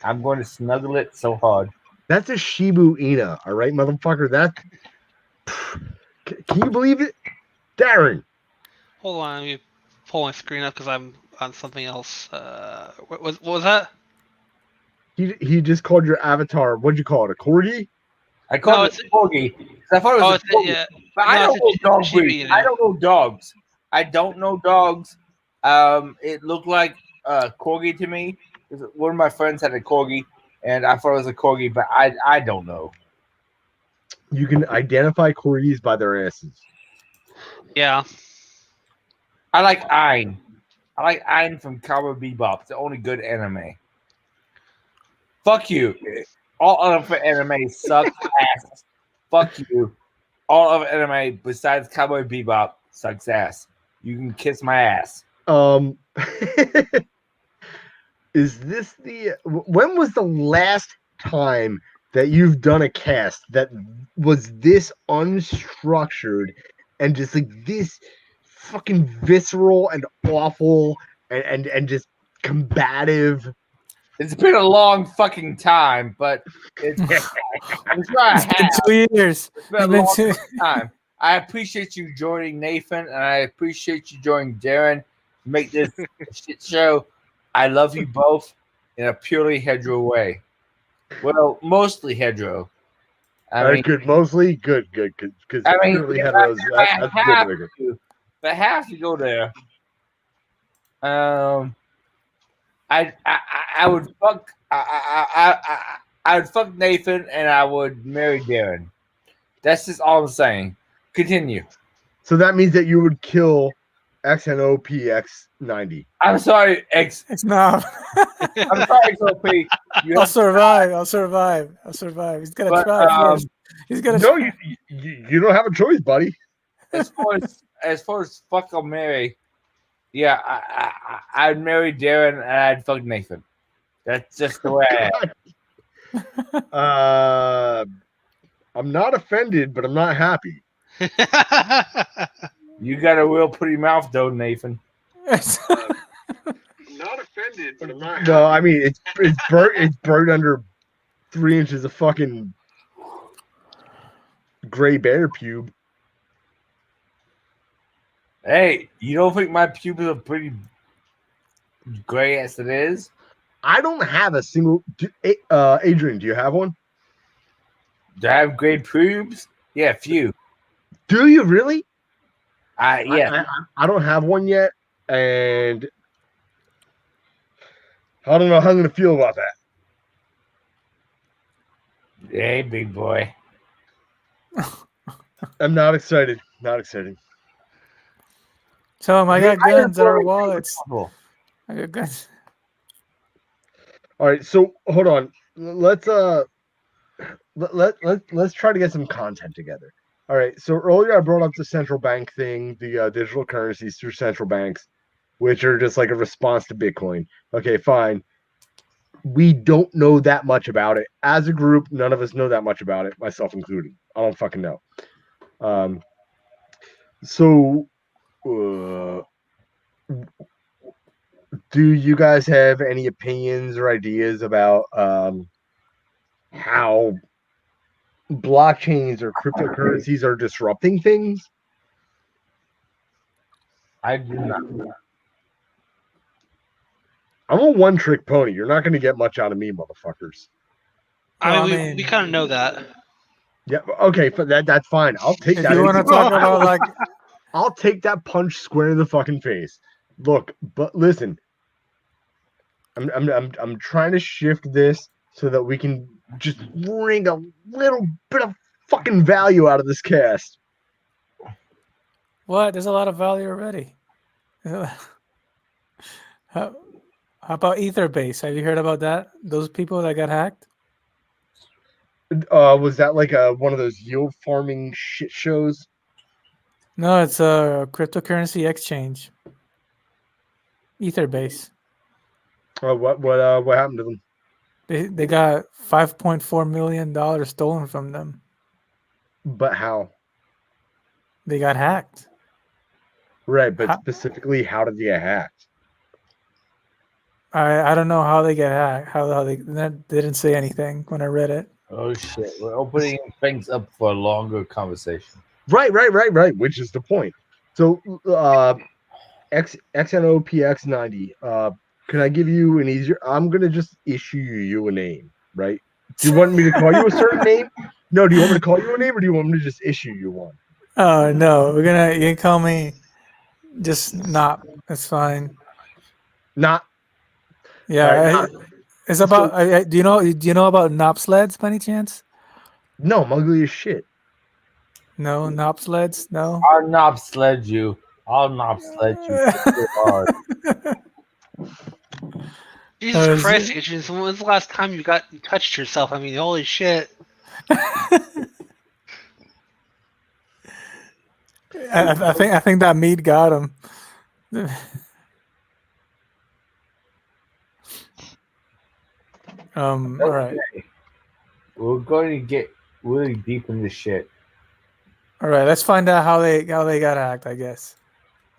I'm going to snuggle it so hard. That's a Shibu Inu, all right, motherfucker. That. Can you believe it, Darren? Hold on, let me pull my screen up because I'm on something else. What was that? He just called your avatar. What'd you call it? A corgi? I called it a corgi. I thought it was a corgi. Yeah. But I don't know dog breeds. I don't know dogs. I don't know dogs. It looked like a corgi to me. One of my friends had a corgi, and I thought it was a corgi, but I don't know. You can identify corgis by their asses. Yeah. I like Ein. I like Ein from Cowboy Bebop. It's the only good anime. Fuck you. All other anime sucks ass. Fuck you. All other anime besides Cowboy Bebop sucks ass. You can kiss my ass. Is this when was the last time that you've done a cast that was this unstructured and just like this fucking visceral and awful and just combative? It's been a long fucking time, but I'm sure I have. 2 years. It's been a long time. I appreciate you joining Nathan, and I appreciate you joining Darren to make this shit show. I love you both in a purely hetero way. Well, mostly hetero. I mean, good, mostly good. Because purely hetero that's good. But I have to go there. I would fuck. I would fuck Nathan, and I would marry Darren. That's just all I'm saying. Continue. So that means that you would kill XNOPX90. I'm sorry, X. It's not. I'm sorry, XOP. I'll survive. He's gonna try first. He's gonna. No, you don't have a choice, buddy. As far as fuck or marry, yeah, I'd marry Darren and I'd fuck Nathan. That's just the way I am. I'm not offended, but I'm not happy. You got a real pretty mouth, though, Nathan. Not offended, but I'm not happy. No, I mean it's burnt under 3 inches of fucking gray bear pube. Hey, you don't think my pubes are pretty gray as it is? I don't have a single. Adrian, do you have one? Do I have gray pubes? Yeah, few. Do you really? Yeah. I don't have one yet, and I don't know how I'm going to feel about that. Hey, big boy. I'm not excited. Not excited. Tell him I got guns in our wallets. I got guns. All right, so hold on. Let's try to get some content together. All right, so earlier I brought up the central bank thing, the digital currencies through central banks, which are just like a response to Bitcoin. Okay, fine. we don't know that much about it. As a group, none of us know that much about it, myself included. I don't fucking know. So, do you guys have any opinions or ideas about how blockchains or cryptocurrencies are disrupting things? I do not. I'm a one-trick pony. You're not going to get much out of me, motherfuckers. I Well, mean, we kind of know that. Yeah, okay, but that's fine. I'll take if that. you want to talk about like, I'll take that punch square in the fucking face. Look, but listen, I'm trying to shift this so that we can just wring a little bit of fucking value out of this cast. what? There's a lot of value already. How about Etherbase? Have you heard about that? Those people that got hacked? Was that like one of those yield farming shit shows? No, it's a cryptocurrency exchange. Etherbase. What happened to them? They got $5.4 million stolen from them. But how? They got hacked. Right, but How? specifically, how did they get hacked? I don't know how they get hacked. How they didn't say anything when I read it. Oh shit! We're opening things up for a longer conversation. Right. Which is the point. So, XNOPX90. Can I give you an easier? I'm gonna just issue you a name, right? Do you want me to call you a certain name? No. Do you want me to call you a name, or do you want me to just issue you one? Oh no, you can call me just Nop. That's fine. Not. Yeah, it's about. Do you know about Nop sleds by any chance? No, I'm ugly as shit. No, Nop sleds. No. I'll knob sled you. I'll knob sled you so hard. Jesus Christ, Itchins, when's the last time you touched yourself? I mean, holy shit. I think that meat got him. All right. We're going to get really deep in this shit. All right, let's find out how they got hacked, I guess.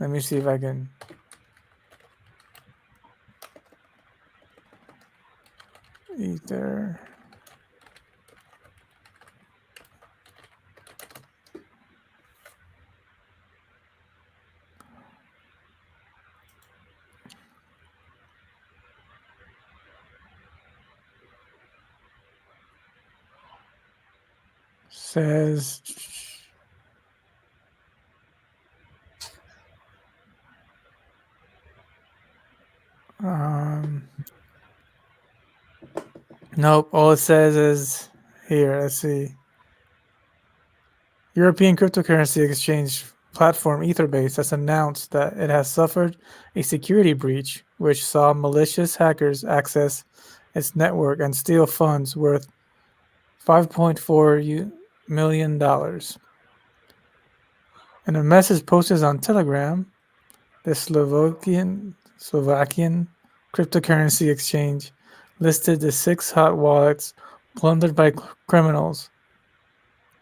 Let me see if I can. Ether. Says nope, all it says is here, let's see. European cryptocurrency exchange platform Etherbase has announced that it has suffered a security breach which saw malicious hackers access its network and steal funds worth $5.4 million. In a message posted on Telegram, the Slovakian cryptocurrency exchange listed the 6 hot wallets plundered by criminals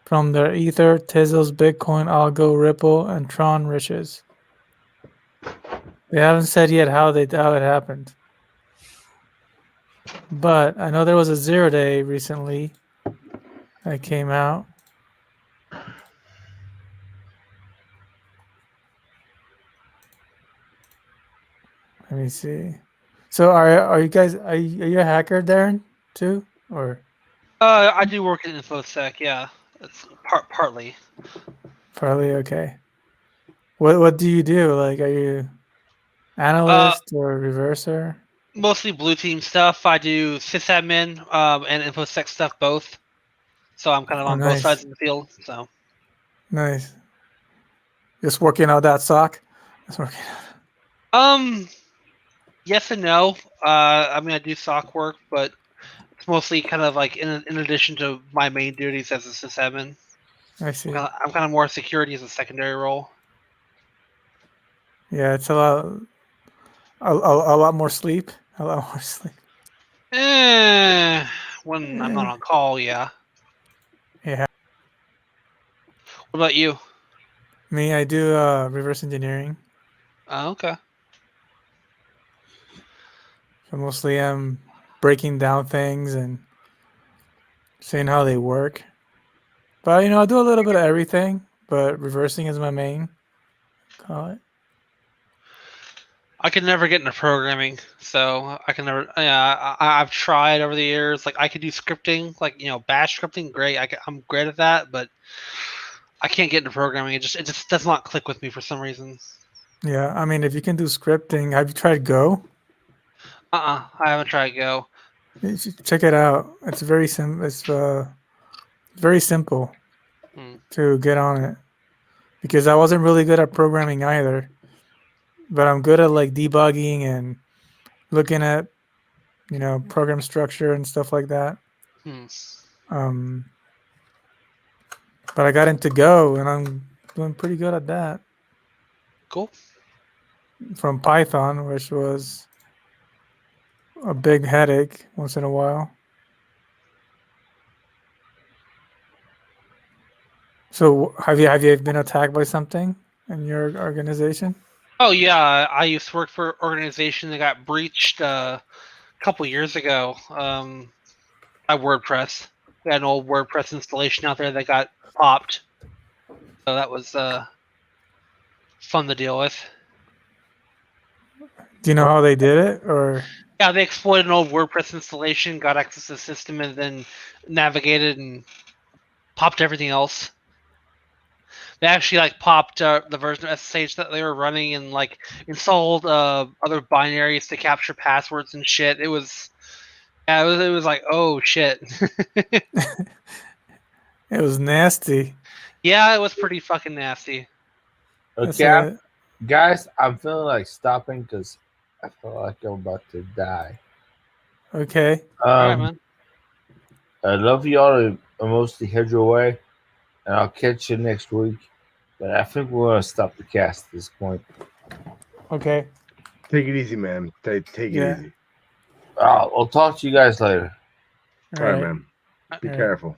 from their Ether, Tezos, Bitcoin, Algo, Ripple, and Tron riches. They haven't said yet how it happened. But I know there was a 0-day recently that came out. Let me see. So are you guys are you a hacker, Darren, too, or? I do work in InfoSec, yeah. It's partly. Partly, okay. What do you do? Like, are you analyst or reverser? Mostly blue team stuff. I do sysadmin and InfoSec stuff both. So I'm kind of on both sides of the field. So nice. Just working out that sock. Just working. Yes and no. I mean, I do SOC work, but it's mostly kind of like in addition to my main duties as a sysadmin. I see. I'm kind of more security as a secondary role. Yeah, it's a lot more sleep. A lot more sleep. When I'm not on call, yeah. Yeah. What about you? Me, I do reverse engineering. Oh, okay. So mostly I'm breaking down things and seeing how they work. But I do a little bit of everything, but reversing is my main. Call it. I could never get into programming, so I can never. Yeah, I've tried over the years. Like I could do scripting, like Bash scripting. Great, I'm great at that, but I can't get into programming. It just does not click with me for some reason. Yeah, I mean, if you can do scripting, have you tried Go? I haven't tried Go. You should check it out. It's very It's very simple Hmm. to get on it because I wasn't really good at programming either, but I'm good at like debugging and looking at program structure and stuff like that. Hmm. But I got into Go and I'm doing pretty good at that. Cool. From Python, which was a big headache once in a while. So have you been attacked by something in your organization? Oh yeah, I used to work for an organization that got breached a couple years ago. By WordPress. We had an old WordPress installation out there that got popped, so that was fun to deal with. Do you know how they did it, or? Yeah, they exploited an old WordPress installation, got access to the system, and then navigated and popped everything else. They actually popped the version of SSH that they were running and installed other binaries to capture passwords and shit. It was like, oh shit. It was nasty. Yeah, it was pretty fucking nasty. Okay, guys, I'm feeling like stopping because I feel like I'm about to die. Okay. All right, man. I love y'all to mostly head your way, and I'll catch you next week. But I think we're gonna stop the cast at this point. Okay. Take it easy, man. Take it easy. I'll talk to you guys later. All right, man. Be careful.